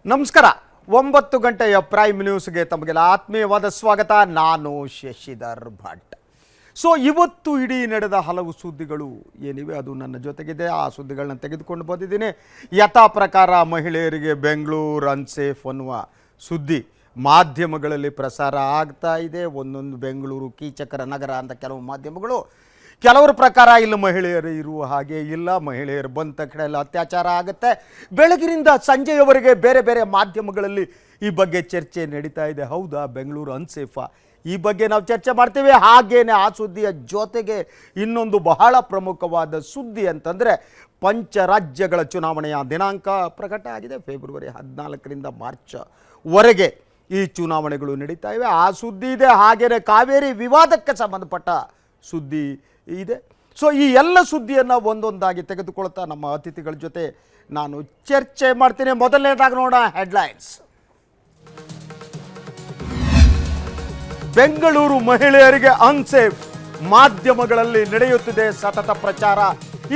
ನಮಸ್ಕಾರ. 9 ಗಂಟೆಯ ಪ್ರೈಮ್ ನ್ಯೂಸ್ಗೆ ತಮಗೆಲ್ಲ ಆತ್ಮೀಯವಾದ ಸ್ವಾಗತ. ನಾನು ಶಶಿಧರ್ ಭಟ್. ಇವತ್ತು ಇಡೀ ನಡೆದ ಹಲವು ಸುದ್ದಿಗಳು ಏನಿವೆ ಅದು ನನ್ನ ಜೊತೆಗಿದೆ. ಆ ಸುದ್ದಿಗಳನ್ನ ತೆಗೆದುಕೊಂಡು ಬಂದಿದ್ದೀನಿ. ಯಥಾ ಪ್ರಕಾರ ಮಹಿಳೆಯರಿಗೆ ಬೆಂಗಳೂರು ಅನ್ಸೇಫ್ ಅನ್ನುವ ಸುದ್ದಿ ಮಾಧ್ಯಮಗಳಲ್ಲಿ ಪ್ರಸಾರ ಆಗ್ತಾ ಇದೆ. ಒಂದೊಂದು ಬೆಂಗಳೂರು ಕೀಚಕರ ನಗರ ಅಂತ ಕೆಲವು ಮಾಧ್ಯಮಗಳು, ಕೆಲವರ ಪ್ರಕಾರ ಇಲ್ಲಿ ಮಹಿಳೆಯರು ಇರುವ ಹಾಗೆ ಇಲ್ಲ, ಮಹಿಳೆಯರು ಬಂದ ಕಡೆ ಎಲ್ಲ ಅತ್ಯಾಚಾರ ಆಗುತ್ತೆ. ಬೆಳಗಿನಿಂದ ಸಂಜೆಯವರೆಗೆ ಬೇರೆ ಬೇರೆ ಮಾಧ್ಯಮಗಳಲ್ಲಿ ಈ ಬಗ್ಗೆ ಚರ್ಚೆ ನಡೀತಾ ಇದೆ. ಹೌದಾ, ಬೆಂಗಳೂರು ಅನ್ಸೇಫಾ? ಈ ಬಗ್ಗೆ ನಾವು ಚರ್ಚೆ ಮಾಡ್ತೀವಿ. ಹಾಗೇನೆ ಆ ಸುದ್ದಿಯ ಜೊತೆಗೆ ಇನ್ನೊಂದು ಬಹಳ ಪ್ರಮುಖವಾದ ಸುದ್ದಿ ಅಂತಂದರೆ ಪಂಚರಾಜ್ಯಗಳ ಚುನಾವಣೆಯ ದಿನಾಂಕ ಪ್ರಕಟ ಆಗಿದೆ. ಫೆಬ್ರವರಿ 14ರಿಂದ ಮಾರ್ಚ್ವರೆಗೆ ಈ ಚುನಾವಣೆಗಳು ನಡೀತಾ ಇವೆ. ಆ ಸುದ್ದಿ ಇದೆ. ಹಾಗೇನೆ ಕಾವೇರಿ ವಿವಾದಕ್ಕೆ ಸಂಬಂಧಪಟ್ಟ ಸುದ್ದಿ ಇದೆ. ಈ ಎಲ್ಲ ಸುದ್ದಿಯನ್ನು ಒಂದೊಂದಾಗಿ ತೆಗೆದುಕೊಳ್ತಾ ನಮ್ಮ ಅತಿಥಿಗಳ ಜೊತೆ ನಾನು ಚರ್ಚೆ ಮಾಡ್ತೀನಿ. ಮೊದಲನೇದಾಗಿ ನೋಡೋಣ ಹೆಡ್ಲೈನ್ಸ್. ಬೆಂಗಳೂರು ಮಹಿಳೆಯರಿಗೆ ಅನ್ಸೇಫ್, ಮಾಧ್ಯಮಗಳಲ್ಲಿ ನಡೆಯುತ್ತಿದೆ ಸತತ ಪ್ರಚಾರ.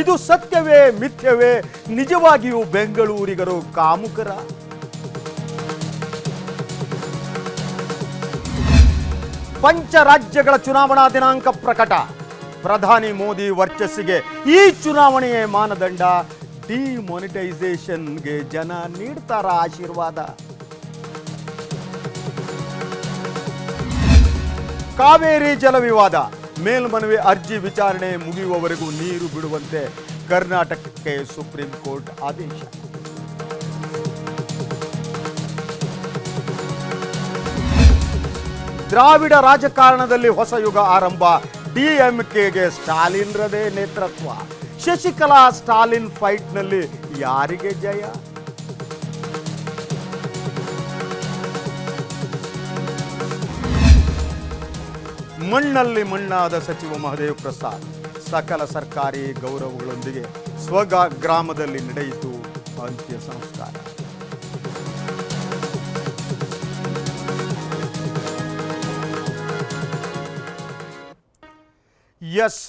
ಇದು ಸತ್ಯವೇ ಮಿಥ್ಯವೇ? ನಿಜವಾಗಿಯೂ ಬೆಂಗಳೂರಿಗರು ಕಾಮುಕರ? ಪಂಚರಾಜ್ಯಗಳ ಚುನಾವಣಾ ದಿನಾಂಕ ಪ್ರಕಟ. ಪ್ರಧಾನಿ ಮೋದಿ ವರ್ಚಸ್ಸಿಗೆ ಈ ಚುನಾವಣೆಯೇ ಮಾನದಂಡ. ಡಿಮಾನಿಟೈಸೇಷನ್ಗೆ ಜನ ನೀಡ್ತಾರ ಆಶೀರ್ವಾದ? ಕಾವೇರಿ ಜಲ ವಿವಾದ, ಮೇಲ್ಮನವಿ ಅರ್ಜಿ ವಿಚಾರಣೆ ಮುಗಿಯುವವರೆಗೂ ನೀರು ಬಿಡುವಂತೆ ಕರ್ನಾಟಕಕ್ಕೆ ಸುಪ್ರೀಂ ಕೋರ್ಟ್ ಆದೇಶ. ದ್ರಾವಿಡ ರಾಜಕಾರಣದಲ್ಲಿ ಹೊಸ ಯುಗ ಆರಂಭ. ಡಿಎಂಕೆಗೆ ಸ್ಟಾಲಿನ್ರದೇ ನೇತೃತ್ವ. ಶಶಿಕಲಾ ಸ್ಟಾಲಿನ್ ಫೈಟ್ನಲ್ಲಿ ಯಾರಿಗೆ ಜಯ? ಮಣ್ಣಲ್ಲಿ ಮಣ್ಣಾದ ಸಚಿವ ಮಹದೇವ್ ಪ್ರಸಾದ್. ಸಕಲ ಸರ್ಕಾರಿ ಗೌರವಗಳೊಂದಿಗೆ ಸ್ವಗ್ರಾಮದಲ್ಲಿ ನಡೆಯಿತು ಅಂತ್ಯ ಸಂಸ್ಕಾರ. ಎಸ್,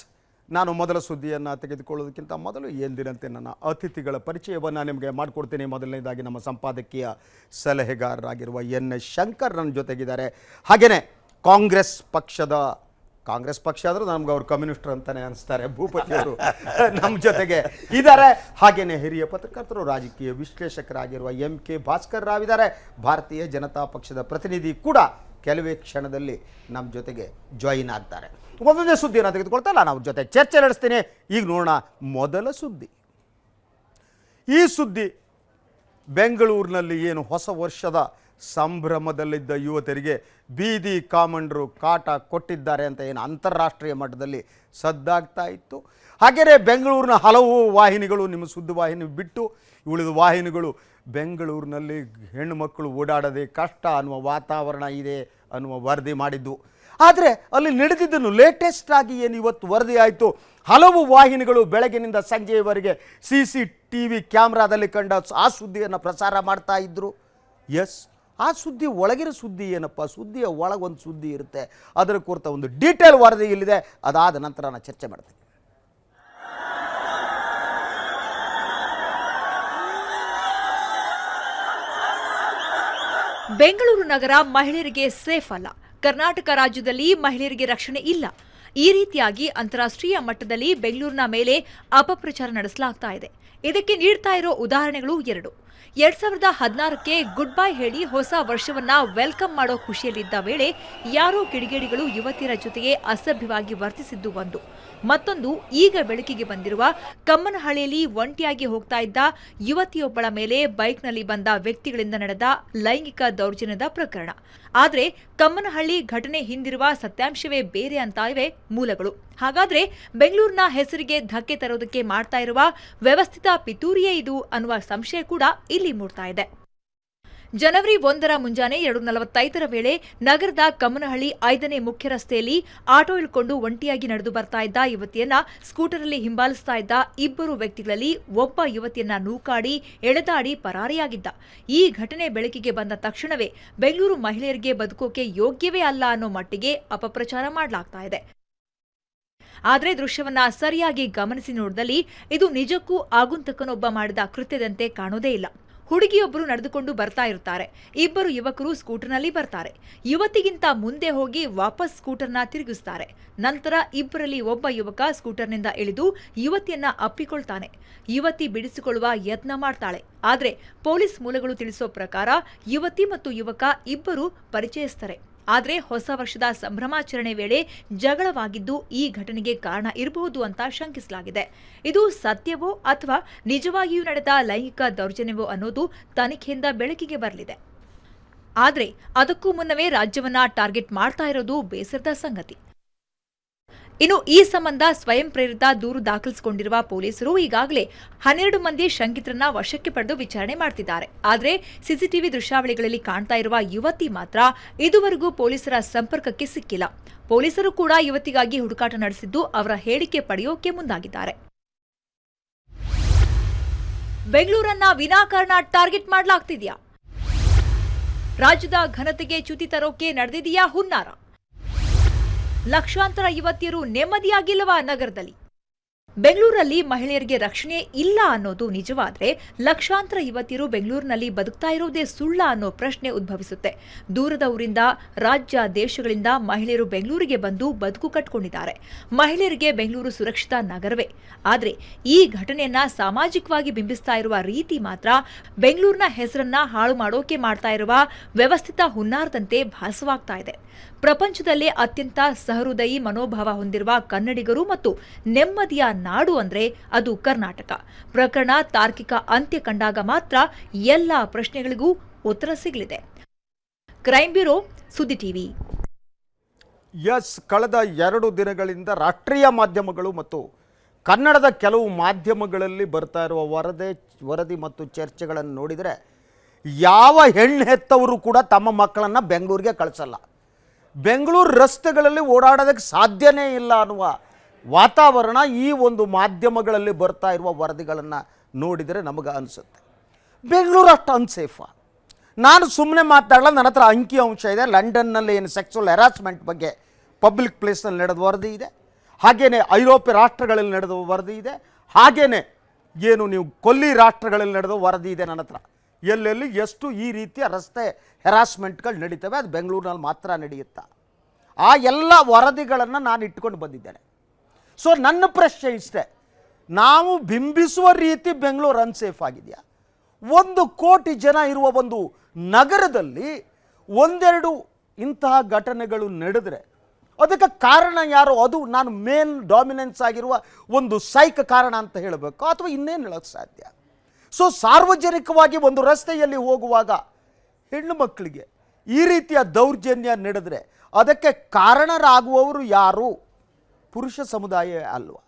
ನಾನು ಮೊದಲ ಸುದ್ದಿಯನ್ನು ತೆಗೆದುಕೊಳ್ಳೋದಕ್ಕಿಂತ ಮೊದಲು ಎಂದಿನಂತೆ ನನ್ನ ಅತಿಥಿಗಳ ಪರಿಚಯವನ್ನು ನಿಮಗೆ ಮಾಡಿಕೊಡ್ತೀನಿ. ಮೊದಲನೇದಾಗಿ ನಮ್ಮ ಸಂಪಾದಕೀಯ ಸಲಹೆಗಾರರಾಗಿರುವ ಎನ್.ಎಸ್. ಶಂಕರ್ ನನ್ನ ಜೊತೆಗಿದ್ದಾರೆ. ಹಾಗೆಯೇ ಕಾಂಗ್ರೆಸ್ ಪಕ್ಷ ಅಂದರೆ ನಮ್ಗೆ ಅವರು ಕಮ್ಯುನಿಸ್ಟರ್ ಅಂತಾನೆ ಅನಿಸ್ತಾರೆ, ಭೂಪತಿ ಅವರು ನಮ್ಮ ಜೊತೆಗೆ ಇದ್ದಾರೆ. ಹಾಗೆಯೇ ಹಿರಿಯ ಪತ್ರಕರ್ತರು, ರಾಜಕೀಯ ವಿಶ್ಲೇಷಕರಾಗಿರುವ ಎಂ.ಕೆ. ಭಾಸ್ಕರ್ ರಾವ್ ಇದ್ದಾರೆ. ಭಾರತೀಯ ಜನತಾ ಪಕ್ಷದ ಪ್ರತಿನಿಧಿ ಕೂಡ ಕೆಲವೇ ಕ್ಷಣದಲ್ಲಿ ನಮ್ಮ ಜೊತೆಗೆ ಜಾಯಿನ್ ಆಗ್ತಾರೆ. ಒಂದೊಂದೇ ಸುದ್ದಿಯನ್ನು ತೆಗೆದುಕೊಳ್ತಲ್ಲ ನಾವು ಜೊತೆ ಚರ್ಚೆ ನಡೆಸ್ತೀನಿ. ಈಗ ನೋಡೋಣ ಮೊದಲ ಸುದ್ದಿ. ಈ ಸುದ್ದಿ ಬೆಂಗಳೂರಿನಲ್ಲಿ ಏನು ಹೊಸ ವರ್ಷದ ಸಂಭ್ರಮದಲ್ಲಿದ್ದ ಯುವತರಿಗೆ ಬೀದಿ ಕಾಮಂಡರು ಕಾಟ ಕೊಟ್ಟಿದ್ದಾರೆ ಅಂತ ಏನು ಅಂತಾರಾಷ್ಟ್ರೀಯ ಮಟ್ಟದಲ್ಲಿ ಸದ್ದಾಗ್ತಾ ಇತ್ತು. ಹಾಗೆಯೇ ಬೆಂಗಳೂರಿನ ಹಲವು ವಾಹಿನಿಗಳು, ನಿಮ್ಮ ಸುದ್ದಿವಾಹಿನಿ ಬಿಟ್ಟು ಉಳಿದ ವಾಹಿನಿಗಳು ಬೆಂಗಳೂರಿನಲ್ಲಿ ಹೆಣ್ಣು ಮಕ್ಕಳು ಓಡಾಡೋದೇ ಕಷ್ಟ ಅನ್ನುವ ವಾತಾವರಣ ಇದೆ ಅನ್ನುವ ವರದಿ ಮಾಡಿದ್ದು. ಆದರೆ ಅಲ್ಲಿ ನಡೆದಿದ್ದನ್ನು ಲೇಟೆಸ್ಟ್ ಆಗಿ ಏನು ಇವತ್ತು ವರದಿ ಆಯಿತು. ಹಲವು ವಾಹಿನಿಗಳು ಬೆಳಗಿನಿಂದ ಸಂಜೆಯವರೆಗೆ CCTV ಕ್ಯಾಮ್ರಾದಲ್ಲಿ ಕಂಡ ಆ ಸುದ್ದಿಯನ್ನು ಪ್ರಸಾರ ಮಾಡ್ತಾ ಇದ್ದರು. ಎಸ್, ಆ ಸುದ್ದಿ ಒಳಗಿರೋ ಸುದ್ದಿ ಏನಪ್ಪ? ಸುದ್ದಿಯ ಒಳಗೊಂದು ಸುದ್ದಿ ಇರುತ್ತೆ. ಅದರ ಕುರಿತ ಒಂದು ಡೀಟೇಲ್ ವರದಿ ಇಲ್ಲಿದೆ. ಅದಾದ ನಂತರ ನಾನು ಚರ್ಚೆ ಮಾಡ್ತೀನಿ. ಬೆಂಗಳೂರು ನಗರ ಮಹಿಳೆಯರಿಗೆ ಸೇಫ್ ಅಲ್ಲ. ಕರ್ನಾಟಕ ರಾಜ್ಯದಲ್ಲಿ ಮಹಿಳೆಯರಿಗೆ ರಕ್ಷಣೆ ಇಲ್ಲ. ಈ ರೀತಿಯಾಗಿ ಅಂತಾರಾಷ್ಟ್ರೀಯ ಮಟ್ಟದಲ್ಲಿ ಬೆಂಗಳೂರಿನ ಮೇಲೆ ಅಪಪ್ರಚಾರ ನಡೆಸಲಾಗ್ತಾ ಇದೆ. ಇದಕ್ಕೆ ನೀಡ್ತಾ ಇರೋ ಉದಾಹರಣೆಗಳು ಎರಡು. 2016ಕ್ಕೆ ಗುಡ್ ಬೈ ಹೇಳಿ ಹೊಸ ವರ್ಷವನ್ನ ವೆಲ್ಕಮ್ ಮಾಡೋ ಖುಷಿಯಲ್ಲಿದ್ದ ವೇಳೆ ಯಾರೋ ಕಿಡಿಗೇಡಿಗಳು ಯುವತಿಯರ ಜೊತೆಗೆ ಅಸಭ್ಯವಾಗಿ ವರ್ತಿಸಿದ್ದು ಒಂದು. ಮತ್ತೊಂದು, ಈಗ ಬೆಳಕಿಗೆ ಬಂದಿರುವ ಕಮ್ಮನಹಳ್ಳಿಯಲ್ಲಿ ಒಂಟಿಯಾಗಿ ಹೋಗ್ತಾ ಇದ್ದ ಯುವತಿಯೊಬ್ಬಳ ಮೇಲೆ ಬೈಕ್ನಲ್ಲಿ ಬಂದ ವ್ಯಕ್ತಿಗಳಿಂದ ನಡೆದ ಲೈಂಗಿಕ ದೌರ್ಜನ್ಯದ ಪ್ರಕರಣ. ಆದರೆ ಕಮ್ಮನಹಳ್ಳಿ ಘಟನೆ ಹಿಂದಿರುವ ಸತ್ಯಾಂಶವೇ ಬೇರೆ ಅಂತ ಇವೆ ಮೂಲಗಳು. ಹಾಗಾದ್ರೆ ಬೆಂಗಳೂರಿನ ಹೆಸರಿಗೆ ಧಕ್ಕೆ ತರೋದಕ್ಕೆ ಮಾಡ್ತಾ ಇರುವ ವ್ಯವಸ್ಥಿತ ಪಿತೂರಿಯೇ ಇದು ಅನ್ನುವ ಸಂಶಯ ಕೂಡ ಇಲ್ಲಿ ಮೂಡ್ತಾ ಇದೆ. ಜನವರಿ 1ರ ಮುಂಜಾನೆ 2:45ರ ವೇಳೆ ನಗರದ ಕಮ್ಮನಹಳ್ಳಿ 5ನೇ ಮುಖ್ಯ ರಸ್ತೆಯಲ್ಲಿ ಆಟೋ ಇಳ್ಕೊಂಡು ಒಂಟಿಯಾಗಿ ನಡೆದು ಬರ್ತಾ ಇದ್ದ ಯುವತಿಯನ್ನ ಸ್ಕೂಟರಲ್ಲಿ ಹಿಂಬಾಲಿಸ್ತಾ ಇದ್ದ ಇಬ್ಬರು ವ್ಯಕ್ತಿಗಳಲ್ಲಿ ಒಬ್ಬ ಯುವತಿಯನ್ನ ನೂಕಾಡಿ ಎಳೆದಾಡಿ ಪರಾರಿಯಾಗಿದ್ದ. ಈ ಘಟನೆ ಬೆಳಕಿಗೆ ಬಂದ ತಕ್ಷಣವೇ ಬೆಂಗಳೂರು ಮಹಿಳೆಯರಿಗೆ ಬದುಕೋಕೆ ಯೋಗ್ಯವೇ ಅಲ್ಲ ಅನ್ನೋ ಮಟ್ಟಿಗೆ ಅಪಪ್ರಚಾರ ಮಾಡಲಾಗ್ತಾ ಇದೆ. ಆದರೆ ದೃಶ್ಯವನ್ನ ಸರಿಯಾಗಿ ಗಮನಿಸಿ ನೋಡಿದಲ್ಲಿ ಇದು ನಿಜಕ್ಕೂ ಆಗುಂತಕನೊಬ್ಬ ಮಾಡಿದ ಕೃತ್ಯದಂತೆ ಕಾಣೋದೇ ಇಲ್ಲ. ಹುಡುಗಿಯೊಬ್ಬರು ನಡೆದುಕೊಂಡು ಬರ್ತಾ ಇರ್ತಾರೆ. ಇಬ್ಬರು ಯುವಕರು ಸ್ಕೂಟರ್ನಲ್ಲಿ ಬರ್ತಾರೆ. ಯುವತಿಗಿಂತ ಮುಂದೆ ಹೋಗಿ ವಾಪಸ್ ಸ್ಕೂಟರ್ನ ತಿರುಗಿಸ್ತಾರೆ. ನಂತರ ಇಬ್ಬರಲ್ಲಿ ಒಬ್ಬ ಯುವಕ ಸ್ಕೂಟರ್ನಿಂದ ಇಳಿದು ಯುವತಿಯನ್ನ ಅಪ್ಪಿಕೊಳ್ತಾನೆ. ಯುವತಿ ಬಿಡಿಸಿಕೊಳ್ಳುವ ಯತ್ನ ಮಾಡ್ತಾಳೆ. ಆದ್ರೆ ಪೊಲೀಸ್ ಮೂಲಗಳು ತಿಳಿಸೋ ಪ್ರಕಾರ ಯುವತಿ ಮತ್ತು ಯುವಕ ಇಬ್ಬರು ಪರಿಚಯಿಸ್ತಾರೆ. ಆದರೆ ಹೊಸ ವರ್ಷದ ಸಂಭ್ರಮಾಚರಣೆ ವೇಳೆ ಜಗಳವಾಗಿದ್ದು ಈ ಘಟನೆಗೆ ಕಾರಣ ಇರಬಹುದು ಅಂತ ಶಂಕಿಸಲಾಗಿದೆ. ಇದು ಸತ್ಯವೋ ಅಥವಾ ನಿಜವಾಗಿಯೂ ನಡೆದ ಲೈಂಗಿಕ ದೌರ್ಜನ್ಯವೋ ಅನ್ನೋದು ತನಿಖೆಯಿಂದ ಬೆಳಕಿಗೆ ಬರಲಿದೆ. ಆದರೆ ಅದಕ್ಕೂ ಮುನ್ನವೇ ರಾಜ್ಯವನ್ನ ಟಾರ್ಗೆಟ್ ಮಾಡ್ತಾ ಇರೋದು ಬೇಸರದ ಸಂಗತಿ. ಇನ್ನು ಈ ಸಂಬಂಧ ಸ್ವಯಂ ಪ್ರೇರಿತ ದೂರು ದಾಖಲಿಸಿಕೊಂಡಿರುವ ಪೊಲೀಸರು ಈಗಾಗಲೇ 12 ಮಂದಿ ಶಂಕಿತರನ್ನ ವಶಕ್ಕೆ ಪಡೆದು ವಿಚಾರಣೆ ಮಾಡ್ತಿದ್ದಾರೆ. ಆದರೆ ಸಿಸಿಟಿವಿ ದೃಶ್ಯಾವಳಿಗಳಲ್ಲಿ ಕಾಣ್ತಾ ಇರುವ ಯುವತಿ ಮಾತ್ರ ಇದುವರೆಗೂ ಪೊಲೀಸರ ಸಂಪರ್ಕಕ್ಕೆ ಸಿಕ್ಕಿಲ್ಲ. ಪೊಲೀಸರು ಕೂಡ ಯುವತಿಗಾಗಿ ಹುಡುಕಾಟ ನಡೆಸಿದ್ದು ಅವರ ಹೇಳಿಕೆ ಪಡೆಯೋಕೆ ಮುಂದಾಗಿದ್ದಾರೆ. ಬೆಂಗಳೂರನ್ನ ವಿನಾಕಾರಣ ಟಾರ್ಗೆಟ್ ಮಾಡಲಾಗ್ತಿದ್ಯಾ? ರಾಜ್ಯದ ಘನತೆಗೆ ಚ್ಯುತಿ ತರೋಕೆ ನಡೆದಿದೆಯಾ ಹುನ್ನಾರ? ಲಕ್ಷಾಂತರ ಯುವತಿಯರು ನೆಮ್ಮದಿಯಾಗಿಲ್ಲವಾ ನಗರದಲ್ಲಿ? ಬೆಂಗಳೂರಲ್ಲಿ ಮಹಿಳೆಯರಿಗೆ ರಕ್ಷಣೆ ಇಲ್ಲ ಅನ್ನೋದು ನಿಜವಾದ್ರೆ ಲಕ್ಷಾಂತರ ಯುವತಿಯರು ಬೆಂಗಳೂರಿನಲ್ಲಿ ಬದುಕ್ತಾ ಇರೋದೇ ಸುಳ್ಳ ಅನ್ನೋ ಪ್ರಶ್ನೆ ಉದ್ಭವಿಸುತ್ತೆ. ದೂರದ ಊರಿಂದ, ರಾಜ್ಯ ದೇಶಗಳಿಂದ ಮಹಿಳೆಯರು ಬೆಂಗಳೂರಿಗೆ ಬಂದು ಬದುಕು ಕಟ್ಕೊಂಡಿದ್ದಾರೆ. ಮಹಿಳೆಯರಿಗೆ ಬೆಂಗಳೂರು ಸುರಕ್ಷಿತ ನಗರವೇ. ಆದರೆ ಈ ಘಟನೆಯನ್ನ ಸಾಮಾಜಿಕವಾಗಿ ಬಿಂಬಿಸ್ತಾ ಇರುವ ರೀತಿ ಮಾತ್ರ ಬೆಂಗಳೂರಿನ ಹೆಸರನ್ನ ಹಾಳು ಮಾಡೋಕೆ ಮಾಡ್ತಾ ಇರುವ ವ್ಯವಸ್ಥಿತ ಹುನ್ನಾರದಂತೆ ಭಾಸವಾಗ್ತಾ ಇದೆ. ಪ್ರಪಂಚದಲ್ಲೇ ಅತ್ಯಂತ ಸಹೃದಯಿ ಮನೋಭಾವ ಹೊಂದಿರುವ ಕನ್ನಡಿಗರು ಮತ್ತು ನೆಮ್ಮದಿಯ ನಾಡು ಅಂದ್ರೆ ಅದು ಕರ್ನಾಟಕ. ಪ್ರಕರಣ ತಾರ್ಕಿಕ ಅಂತ್ಯ ಕಂಡಾಗ ಮಾತ್ರ ಎಲ್ಲ ಪ್ರಶ್ನೆಗಳಿಗೂ ಉತ್ತರ ಸಿಗಲಿದೆ. ಕ್ರೈಮ್ ಬ್ಯೂರೋ, ಸುದ್ದಿ ಟಿವಿ. ಕಳೆದ 2 ದಿನಗಳಿಂದ ರಾಷ್ಟ್ರೀಯ ಮಾಧ್ಯಮಗಳು ಮತ್ತು ಕನ್ನಡದ ಕೆಲವು ಮಾಧ್ಯಮಗಳಲ್ಲಿ ಬರ್ತಾ ಇರುವ ವರದಿ ಮತ್ತು ಚರ್ಚೆಗಳನ್ನು ನೋಡಿದರೆ ಯಾವ ಹೆಣ್ಣು ಹೆತ್ತವರು ಕೂಡ ತಮ್ಮ ಮಕ್ಕಳನ್ನು ಬೆಂಗಳೂರಿಗೆ ಕಳಿಸಲ್ಲ. ಬೆಂಗಳೂರು ರಸ್ತೆಗಳಲ್ಲಿ ಓಡಾಡೋದಕ್ಕೆ ಸಾಧ್ಯನೇ ಇಲ್ಲ ಅನ್ನುವ ವಾತಾವರಣ ಈ ಒಂದು ಮಾಧ್ಯಮಗಳಲ್ಲಿ ಬರ್ತಾ ಇರುವ ವರದಿಗಳನ್ನು ನೋಡಿದರೆ ನಮಗೆ ಅನಿಸುತ್ತೆ. ಬೆಂಗಳೂರು ಅಷ್ಟು ಅನ್ಸೇಫಾ? ನಾನು ಸುಮ್ಮನೆ ಮಾತಾಡಲ್ಲ, ನನ್ನ ಹತ್ರ ಅಂಕಿ ಅಂಶ ಇದೆ. ಲಂಡನ್ನಲ್ಲಿ ಏನು ಸೆಕ್ಸುವಲ್ ಹೆರಾಸ್ಮೆಂಟ್ ಬಗ್ಗೆ ಪಬ್ಲಿಕ್ ಪ್ಲೇಸ್ನಲ್ಲಿ ನಡೆದ ವರದಿ ಇದೆ, ಹಾಗೆಯೇ ಐರೋಪ್ಯ ರಾಷ್ಟ್ರಗಳಲ್ಲಿ ನಡೆದ ವರದಿ ಇದೆ, ಹಾಗೆಯೇ ಏನು ನೀವು ಕೊಲ್ಲಿ ರಾಷ್ಟ್ರಗಳಲ್ಲಿ ನಡೆದ ವರದಿ ಇದೆ ನನ್ನ ಹತ್ರ. ಎಲ್ಲೆಲ್ಲಿ ಎಷ್ಟು ಈ ರೀತಿಯ ರಸ್ತೆ ಹೆರಾಸ್ಮೆಂಟ್ಗಳು ನಡೀತವೆ, ಅದು ಬೆಂಗಳೂರಿನಲ್ಲಿ ಮಾತ್ರ ನಡೆಯುತ್ತಾ? ಆ ಎಲ್ಲ ವರದಿಗಳನ್ನು ನಾನು ಇಟ್ಕೊಂಡು ಬಂದಿದ್ದೇನೆ. ಸೊ ನನ್ನ ಪ್ರಶ್ನೆ ಇಷ್ಟೇ, ನಾವು ಬಿಂಬಿಸುವ ರೀತಿ ಬೆಂಗಳೂರು ಅನ್ಸೇಫ್ ಆಗಿದೆಯಾ? 1 ಕೋಟಿ ಜನ ಇರುವ ಒಂದು ನಗರದಲ್ಲಿ ಒಂದೆರಡು ಇಂತಹ ಘಟನೆಗಳು ನಡೆದರೆ ಅದಕ್ಕೆ ಕಾರಣ ಯಾರು? ಅದು ನಾನು ಮೇನ್ ಡಾಮಿನೆನ್ಸ್ ಆಗಿರುವ ಒಂದು ಸೈಕ್ ಕಾರಣ ಅಂತ ಹೇಳಬೇಕು ಅಥವಾ ಇನ್ನೇನು ಹೇಳೋಕ್ಕೆ ಸಾಧ್ಯ? ಸೊ ಸಾರ್ವಜನಿಕವಾಗಿ ಒಂದು ರಸ್ತೆಯಲ್ಲಿ ಹೋಗುವಾಗ ಹೆಣ್ಣು ಮಕ್ಕಳಿಗೆ ಈ ರೀತಿಯ ದೌರ್ಜನ್ಯ ನಡೆದರೆ ಅದಕ್ಕೆ ಕಾರಣರಾಗುವವರು ಯಾರು? ಪುರುಷ ಸಮುದಾಯ ಅಲ್ವಾ?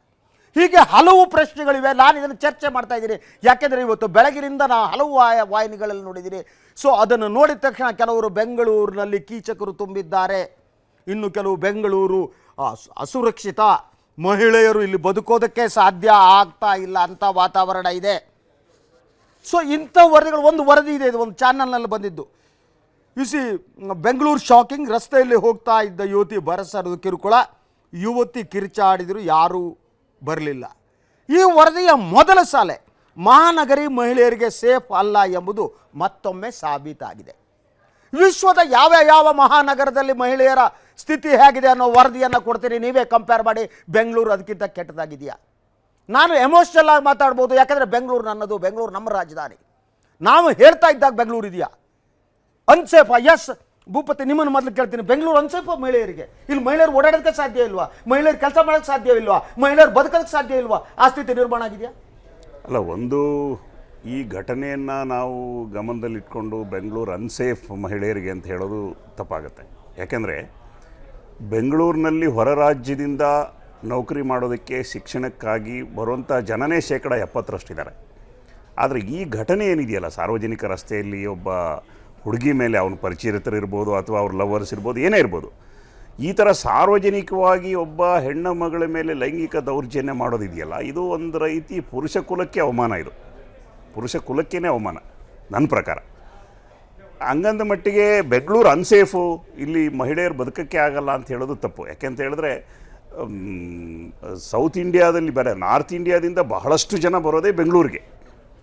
ಹೀಗೆ ಹಲವು ಪ್ರಶ್ನೆಗಳಿವೆ. ನಾನು ಇದನ್ನು ಚರ್ಚೆ ಮಾಡ್ತಾ ಇದ್ದೀನಿ ಯಾಕೆಂದರೆ ಇವತ್ತು ಬೆಳಗಿನಿಂದ ನಾನು ಹಲವು ವಾಹಿನಿಗಳಲ್ಲಿ ನೋಡಿದ್ದೀನಿ. ಸೊ ಅದನ್ನು ನೋಡಿದ ತಕ್ಷಣ ಕೆಲವರು ಬೆಂಗಳೂರಿನಲ್ಲಿ ಕೀಚಕರು ತುಂಬಿದ್ದಾರೆ, ಇನ್ನು ಕೆಲವು ಬೆಂಗಳೂರು ಅಸುರಕ್ಷಿತ, ಮಹಿಳೆಯರು ಇಲ್ಲಿ ಬದುಕೋದಕ್ಕೆ ಸಾಧ್ಯ ಆಗ್ತಾ ಇಲ್ಲ ಅಂತ ವಾತಾವರಣ ಇದೆ. ಸೊ ಇಂಥ ವರದಿಗಳು, ಒಂದು ವರದಿ ಇದೆ, ಇದು ಒಂದು ಚಾನಲ್ನಲ್ಲಿ ಬಂದಿದ್ದು. ಸಿ ಬೆಂಗಳೂರು ಶಾಕಿಂಗ್, ರಸ್ತೆಯಲ್ಲಿ ಹೋಗ್ತಾ ಇದ್ದ ಯುವತಿ ಬರಸರದು ಕಿರುಕುಳ, ಯುವತಿ ಕಿರಿಚಾಡಿದ್ರು, ಯಾರೂ ಬರಲಿಲ್ಲ. ಈ ವರದಿಯ ಮೊದಲ ಸಾಲೆ ಮಹಾನಗರಿ ಮಹಿಳೆಯರಿಗೆ ಸೇಫ್ ಅಲ್ಲ ಎಂಬುದು ಮತ್ತೊಮ್ಮೆ ಸಾಬೀತಾಗಿದೆ. ವಿಶ್ವದ ಯಾವ ಮಹಾನಗರದಲ್ಲಿ ಮಹಿಳೆಯರ ಸ್ಥಿತಿ ಹೇಗಿದೆ ಅನ್ನೋ ವರದಿಯನ್ನು ಕೊಡ್ತೀರಿ, ನೀವೇ ಕಂಪೇರ್ ಮಾಡಿ. ಬೆಂಗಳೂರು ಅದಕ್ಕಿಂತ ಕೆಟ್ಟದಾಗಿದೆಯಾ? ನಾನು ಎಮೋಷ್ನಲ್ ಆಗಿ ಮಾತಾಡ್ಬೋದು, ಯಾಕಂದರೆ ಬೆಂಗಳೂರು ನನ್ನದು, ಬೆಂಗಳೂರು ನಮ್ಮ ರಾಜಧಾನಿ. ನಾವು ಹೇಳ್ತಾ ಇದ್ದಾಗ ಬೆಂಗಳೂರು ಇದೆಯಾ ಅನ್ಸೇಫಾ? ಎಸ್ ಭೂಪತಿ, ನಿಮ್ಮನ್ನು ಮೊದಲು ಕೇಳ್ತೀನಿ, ಬೆಂಗಳೂರು ಅನ್ಸೇಫಾ ಮಹಿಳೆಯರಿಗೆ? ಇಲ್ಲಿ ಮಹಿಳೆಯರು ಓಡಾಡೋದಕ್ಕೆ ಸಾಧ್ಯ ಇಲ್ವಾ? ಮಹಿಳೆಯರು ಕೆಲಸ ಮಾಡೋಕ್ಕೆ ಸಾಧ್ಯವಿಲ್ವಾ? ಮಹಿಳೆಯರು ಬದುಕೋದಕ್ಕೆ ಸಾಧ್ಯ ಇಲ್ವಾ? ಆ ಸ್ಥಿತಿ ನಿರ್ಮಾಣ ಆಗಿದೆಯಾ? ಅಲ್ಲ, ಒಂದು ಈ ಘಟನೆಯನ್ನು ನಾವು ಗಮನದಲ್ಲಿಟ್ಕೊಂಡು ಬೆಂಗಳೂರು ಅನ್ಸೇಫ್ ಮಹಿಳೆಯರಿಗೆ ಅಂತ ಹೇಳೋದು ತಪ್ಪಾಗುತ್ತೆ. ಯಾಕೆಂದರೆ ಬೆಂಗಳೂರಿನಲ್ಲಿ ಹೊರ ರಾಜ್ಯದಿಂದ ನೌಕರಿ ಮಾಡೋದಕ್ಕೆ, ಶಿಕ್ಷಣಕ್ಕಾಗಿ ಬರುವಂಥ ಜನನೇ 70% ಆದರೆ ಈ ಘಟನೆ ಏನಿದೆಯಲ್ಲ, ಸಾರ್ವಜನಿಕ ರಸ್ತೆಯಲ್ಲಿ ಒಬ್ಬ ಹುಡುಗಿ ಮೇಲೆ ಅವನ ಪರಿಚಿತರಿರ್ಬೋದು ಅಥವಾ ಅವ್ರ ಲವರ್ಸ್ ಇರ್ಬೋದು, ಏನೇ ಇರ್ಬೋದು, ಈ ಥರ ಸಾರ್ವಜನಿಕವಾಗಿ ಒಬ್ಬ ಹೆಣ್ಣು ಮಗಳ ಮೇಲೆ ಲೈಂಗಿಕ ದೌರ್ಜನ್ಯ ಮಾಡೋದಿದೆಯಲ್ಲ, ಇದು ಒಂದು ರೀತಿ ಪುರುಷ ಕುಲಕ್ಕೆ ಅವಮಾನ. ಇದು ಪುರುಷ ಕುಲಕ್ಕೇ ಅವಮಾನ ನನ್ನ ಪ್ರಕಾರ. ಹಂಗಂದ ಮಟ್ಟಿಗೆ ಬೆಂಗಳೂರು ಅನ್ಸೇಫು, ಇಲ್ಲಿ ಮಹಿಳೆಯರು ಬದುಕಕ್ಕೆ ಆಗಲ್ಲ ಅಂತ ಹೇಳೋದು ತಪ್ಪು. ಯಾಕೆಂತ ಹೇಳಿದ್ರೆ ಸೌತ್ ಇಂಡಿಯಾದಲ್ಲಿ ಬೇರೆ, ನಾರ್ತ್ ಇಂಡಿಯಾದಿಂದ ಬಹಳಷ್ಟು ಜನ ಬರೋದೇ ಬೆಂಗಳೂರಿಗೆ.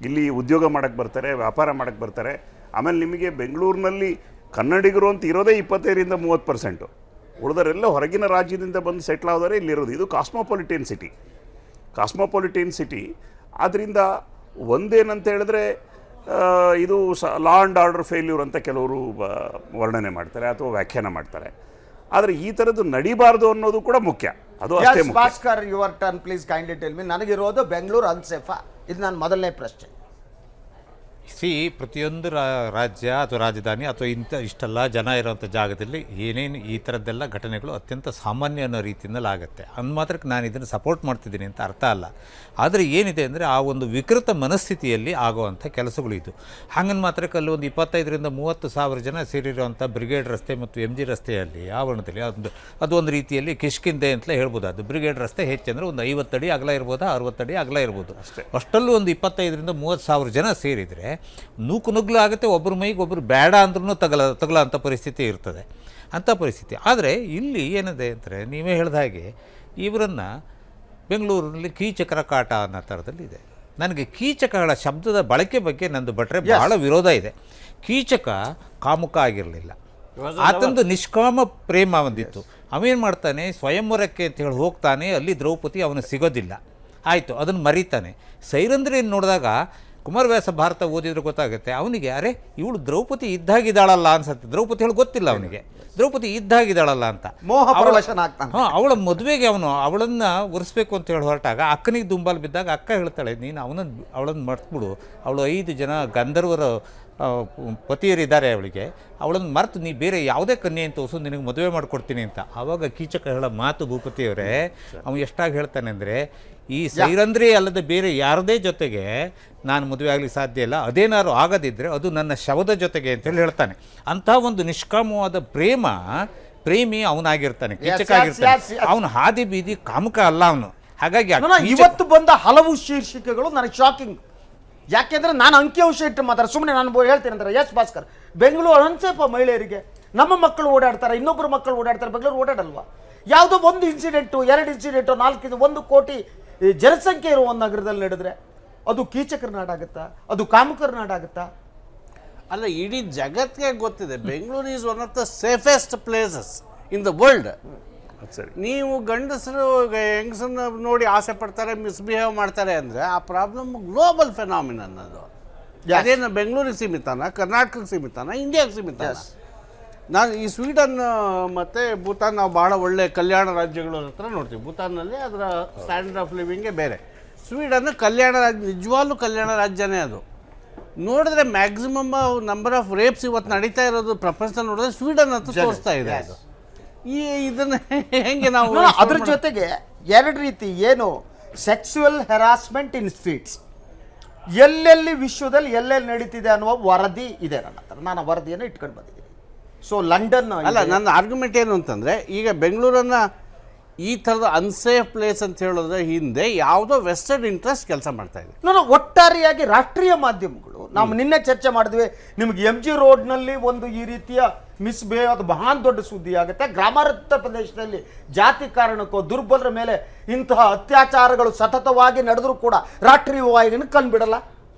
ಇಲ್ಲಿ ಉದ್ಯೋಗ ಮಾಡೋಕ್ಕೆ ಬರ್ತಾರೆ, ವ್ಯಾಪಾರ ಮಾಡೋಕ್ಕೆ ಬರ್ತಾರೆ. ಆಮೇಲೆ ನಿಮಗೆ ಬೆಂಗಳೂರಿನಲ್ಲಿ ಕನ್ನಡಿಗರು ಅಂತ ಇರೋದೇ 25-30%. ಉಳಿದರೆಲ್ಲ ಹೊರಗಿನ ರಾಜ್ಯದಿಂದ ಬಂದು ಸೆಟ್ಲ್ ಆದವರೆ ಇಲ್ಲಿರೋದು. ಇದು ಕಾಸ್ಮೋಪಾಲಿಟನ್ ಸಿಟಿ. ಆದ್ದರಿಂದ ಒಂದೇನಂತ ಹೇಳಿದ್ರೆ ಇದು ಲಾ ಆ್ಯಂಡ್ ಆರ್ಡರ್ ಫೇಲ್ಯೂರ್ ಅಂತ ಕೆಲವರು ವರ್ಣನೆ ಮಾಡ್ತಾರೆ ಅಥವಾ ವ್ಯಾಖ್ಯಾನ ಮಾಡ್ತಾರೆ. ಆದರೆ ಈ ಥರದ್ದು ನಡಿಬಾರ್ದು ಅನ್ನೋದು ಕೂಡ ಮುಖ್ಯ. ಅದು ಅಷ್ಟೇ ಮುಖ್ಯ. Bhaskar, your turn please, kindly tell me. ನನಗಿರೋದು ಬೆಂಗಳೂರು ಅನ್ಸೇಫಾ? ಇದು ನನ್ನ ಮೊದಲನೇ ಪ್ರಶ್ನೆ. ಪ್ರತಿಯೊಂದು ರಾಜ್ಯ ಅಥವಾ ರಾಜಧಾನಿ ಅಥವಾ ಇಷ್ಟೆಲ್ಲ ಜನ ಇರೋಂಥ ಜಾಗದಲ್ಲಿ ಏನೇನು ಈ ಥರದ್ದೆಲ್ಲ ಘಟನೆಗಳು ಅತ್ಯಂತ ಸಾಮಾನ್ಯ ಅನ್ನೋ ರೀತಿಯಲ್ಲಿ ಆಗುತ್ತೆ. ಅಂದ ಮಾತ್ರಕ್ಕೆ ನಾನು ಇದನ್ನು ಸಪೋರ್ಟ್ ಮಾಡ್ತಿದ್ದೀನಿ ಅಂತ ಅರ್ಥ ಅಲ್ಲ. ಆದರೆ ಏನಿದೆ ಅಂದರೆ ಆ ಒಂದು ವಿಕೃತ ಮನಸ್ಥಿತಿಯಲ್ಲಿ ಆಗುವಂಥ ಕೆಲಸಗಳು ಇದು. ಹಾಗಂದು ಮಾತ್ರಕ್ಕೆ ಅಲ್ಲಿ ಒಂದು 25,000-30,000 ಜನ ಸೇರಿರುವಂಥ ಬ್ರಿಗೇಡ್ ರಸ್ತೆ ಮತ್ತು MG ರಸ್ತೆಯಲ್ಲಿ ಆವರಣದಲ್ಲಿ ಅದು ಒಂದು ರೀತಿಯಲ್ಲಿ ಕಿಷ್ಕಿಂದೆ ಅಂತಲೇ ಹೇಳ್ಬೋದು. ಅದು ಬ್ರಿಗೇಡ್ ರಸ್ತೆ ಹೆಚ್ಚಂದರೆ ಒಂದು 50 ಅಡಿ ಅಗಲ ಇರ್ಬೋದು, 60 ಅಡಿ ಅಗಲ ಇರ್ಬೋದು. ಅಷ್ಟಲ್ಲೂ ಒಂದು 25,000-30,000 ಜನ ಸೇರಿದರೆ ನುಗ್ಗಲು ಆಗುತ್ತೆ. ಒಬ್ಬರ ಮೈಗೆ ಒಬ್ಬರು ಬೇಡ ಅಂದ್ರೂ ತಗಲ ಅಂಥ ಪರಿಸ್ಥಿತಿ ಇರ್ತದೆ, ಅಂಥ ಪರಿಸ್ಥಿತಿ. ಆದರೆ ಇಲ್ಲಿ ಏನಿದೆ ಅಂದರೆ ನೀವೇ ಹೇಳಿದ ಹಾಗೆ ಇವರನ್ನು ಬೆಂಗಳೂರಿನಲ್ಲಿ ಕೀಚಕರ ಕಾಟ ಅನ್ನೋ ಥರದಲ್ಲಿದೆ. ನನಗೆ ಕೀಚಕಗಳ ಶಬ್ದದ ಬಳಕೆ ಬಗ್ಗೆ ನಂದು ಭಟ್ರೆ ಭಾಳ ವಿರೋಧ ಇದೆ. ಕೀಚಕ ಕಾಮುಕ ಆಗಿರಲಿಲ್ಲ, ಆತಂದು ನಿಷ್ಕಾಮ ಪ್ರೇಮ ಒಂದಿತ್ತು. ಅವೇನು ಮಾಡ್ತಾನೆ, ಸ್ವಯಂವರಕ್ಕೆ ಅಂತೇಳಿ ಹೋಗ್ತಾನೆ, ಅಲ್ಲಿ ದ್ರೌಪದಿ ಅವನು ಸಿಗೋದಿಲ್ಲ, ಆಯಿತು, ಅದನ್ನು ಮರೀತಾನೆ. ಸೈರಂಧ್ರಿಯನ್ನು ನೋಡಿದಾಗ ಕುಮಾರವ್ಯಾಸ ಭಾರತ ಓದಿದ್ರೆ ಗೊತ್ತಾಗುತ್ತೆ ಅವನಿಗೆ, ಅರೆ ಇವಳು ದ್ರೌಪದಿ ಇದ್ದಾಗಿದ್ದಾಳಲ್ಲ ಅನ್ಸುತ್ತೆ. ದ್ರೌಪದಿ ಹೇಳಿ ಗೊತ್ತಿಲ್ಲ ಅವನಿಗೆ, ದ್ರೌಪದಿ ಇದ್ದಾಗಿದ್ದಾಳಲ್ಲ ಅಂತ. ಅವಳ ಮದುವೆಗೆ ಅವಳನ್ನು ಉರಿಸ್ಬೇಕು ಅಂತ ಹೇಳಿ ಹೊರಟಾಗ ಅಕ್ಕನಿಗೆ ದುಂಬಾಲು ಬಿದ್ದಾಗ ಅಕ್ಕ ಹೇಳ್ತಾಳೆ, ನೀನು ಅವಳನ್ನು ಮರ್ತ್ಬಿಡು, ಅವಳು 5 ಜನ ಗಂಧರ್ವರ ಪತಿಯರಿದ್ದಾರೆ ಅವಳಿಗೆ, ಅವಳನ್ನು ಮರೆತು ನೀ ಬೇರೆ ಯಾವುದೇ ಕನ್ಯೆ ಅಂತ ಹೊಸು ನಿನಗೆ ಮದುವೆ ಮಾಡಿಕೊಡ್ತೀನಿ ಅಂತ. ಆವಾಗ ಕೀಚಕ ಹೇಳೋ ಮಾತು ಭೂಪತಿಯವರೇ, ಅವನು ಎಷ್ಟಾಗಿ ಹೇಳ್ತಾನೆ ಅಂದರೆ, ಈ ಸೈರಂಧ್ರಿ ಅಲ್ಲದೆ ಬೇರೆ ಯಾರದೇ ಜೊತೆಗೆ ನಾನು ಮದುವೆ ಆಗಲಿ ಸಾಧ್ಯ ಇಲ್ಲ, ಅದೇನಾದ್ರು ಆಗದಿದ್ದರೆ ಅದು ನನ್ನ ಶವದ ಜೊತೆಗೆ ಅಂತೇಳಿ ಹೇಳ್ತಾನೆ. ಅಂಥ ಒಂದು ನಿಷ್ಕಾಮವಾದ ಪ್ರೇಮಿ ಅವನಾಗಿರ್ತಾನೆ, ಕೀಚಕ ಆಗಿರ್ತಾನೆ. ಅವನು ಹಾದಿ ಬೀದಿ ಕಾಮುಕ ಅಲ್ಲ ಅವನು. ಹಾಗಾಗಿ ಇವತ್ತು ಬಂದ ಹಲವು ಶೀರ್ಷಿಕೆಗಳು ನನಗೆ ಶಾಕಿಂಗ್. ಯಾಕೆಂದ್ರೆ ನಾನು ಅಂಕಿಅಂಶ ಇಟ್ಟು ಮಾತ್ರ ಸುಮ್ಮನೆ ನಾನು ಹೇಳ್ತೀನಿ ಅಂದ್ರೆ, ಎಸ್ ಭಾಸ್ಕರ್, ಬೆಂಗಳೂರು ಅನ್ಸೇಫ ಮಹಿಳೆಯರಿಗೆ? ನಮ್ಮ ಮಕ್ಕಳು ಓಡಾಡ್ತಾರೆ, ಇನ್ನೊಬ್ಬರು ಮಕ್ಕಳು ಓಡಾಡ್ತಾರೆ, ಬೆಂಗಳೂರು ಓಡಾಡಲ್ವಾ? ಯಾವುದೋ ಒಂದು ಇನ್ಸಿಡೆಂಟು, 2 ಇನ್ಸಿಡೆಂಟು, 4 1 ಕೋಟಿ ಜನಸಂಖ್ಯೆ ಇರುವ ಒಂದು ನಗರದಲ್ಲಿ ನಡೆದ್ರೆ ಅದು ಕೀಚಕರ ನಾಡಾಗುತ್ತಾ? ಅದು ಕಾಮುಕರ ನಾಡಾಗುತ್ತಾ? ಅಲ್ಲ, ಇಡೀ ಜಗತ್ತಿಗೆ ಗೊತ್ತಿದೆ Bengaluru is one of the safest places in the world. ನೀವು ಗಂಡಸರು ಹೆಂಗಸನ್ನ ನೋಡಿ ಆಸೆ ಪಡ್ತಾರೆ, ಮಿಸ್ಬಿಹೇವ್ ಮಾಡ್ತಾರೆ ಅಂದರೆ ಆ ಪ್ರಾಬ್ಲಮ್ ಗ್ಲೋಬಲ್ ಫೆನಾಮಿನನ್. ಅದು ಅದೇನು ಬೆಂಗಳೂರಿಗೆ ಸೀಮಿತಾನ, ಕರ್ನಾಟಕಕ್ಕೆ ಸೀಮಿತಾನ, ಇಂಡಿಯಾಗೆ ಸೀಮಿತಾನ? ನಾನು ಈ ಸ್ವೀಡನ್ ಮತ್ತು ಭೂತಾನ್ ನಾವು ಭಾಳ ಒಳ್ಳೆ ಕಲ್ಯಾಣ ರಾಜ್ಯಗಳ ಹತ್ರ ನೋಡ್ತೀವಿ. ಭೂತಾನ್ನಲ್ಲಿ ಅದರ ಸ್ಟ್ಯಾಂಡರ್ಡ್ ಆಫ್ ಲಿವಿಂಗೇ ಬೇರೆ. ಸ್ವೀಡನ್ ಕಲ್ಯಾಣ ರಾಜ್ಯ, ನಿಜವಾಗ್ಲೂ ಕಲ್ಯಾಣ ರಾಜ್ಯನೇ ಅದು. ನೋಡಿದ್ರೆ ಮ್ಯಾಕ್ಸಿಮಮ್ ನಂಬರ್ ಆಫ್ ರೇಪ್ಸ್ ಇವತ್ತು ನಡೀತಾ ಇರೋದು ಪ್ರಪಂಚದಲ್ಲಿ ನೋಡಿದ್ರೆ ಸ್ವೀಡನ್ ಅಂತ ತೋರಿಸ್ತಾ ಇದೆ. ಅದು ಇದನ್ನು ಹೆಂಗೆ ನಾವು ಅದ್ರ ಜೊತೆಗೆ 2 ರೀತಿ ಏನು ಸೆಕ್ಸುವಲ್ ಹೆರಾಸ್ಮೆಂಟ್ ಇನ್ ಸ್ಟ್ರೀಟ್ಸ್ ಎಲ್ಲೆಲ್ಲಿ ವಿಶ್ವದಲ್ಲಿ ಎಲ್ಲೆಲ್ಲಿ ನಡೀತಿದೆ ಅನ್ನುವ ವರದಿ ಇದೆ ನನ್ನ ಹತ್ರ. ನಾನು ಆ ವರದಿಯನ್ನು ಇಟ್ಕೊಂಡು ಬಂದಿದ್ದೀನಿ. ಸೊ ಲಂಡನ್ ಅಲ್ಲ, ನನ್ನ ಆರ್ಗ್ಯುಮೆಂಟ್ ಏನು ಅಂತಂದರೆ, ಈಗ ಬೆಂಗಳೂರನ್ನು ಈ ಥರದ ಅನ್ಸೇಫ್ ಪ್ಲೇಸ್ ಅಂತ ಹೇಳೋದ್ರ ಹಿಂದೆ ಯಾವುದೋ ವೆಸ್ಟರ್ನ್ ಇಂಟ್ರೆಸ್ಟ್ ಕೆಲಸ ಮಾಡ್ತಾ ಇದೆ. ನಾನು ಒಟ್ಟಾರೆಯಾಗಿ ರಾಷ್ಟ್ರೀಯ ಮಾಧ್ಯಮಗಳು, ನಾವು ನಿನ್ನೆ ಚರ್ಚೆ ಮಾಡಿದ್ವಿ, ನಿಮ್ಗೆ MG ರೋಡ್ನಲ್ಲಿ ಒಂದು ಈ ರೀತಿಯ ಮಿಸ್ಬಿಹೇವ್, ಅದು ಮಹಾನ್ ದೊಡ್ಡ ಸುದ್ದಿ ಆಗುತ್ತೆ. ಗ್ರಾಮಾಂತರ ಪ್ರದೇಶದಲ್ಲಿ ಜಾತಿ ಕಾರಣಕ್ಕೋ ದುರ್ಬಲರ ಮೇಲೆ ಇಂತಹ ಅತ್ಯಾಚಾರಗಳು ಸತತವಾಗಿ ನಡೆದರೂ ಕೂಡ ರಾಷ್ಟ್ರೀಯವಾಗಿ ಕಂಡುಬಿಡಲ್ಲ.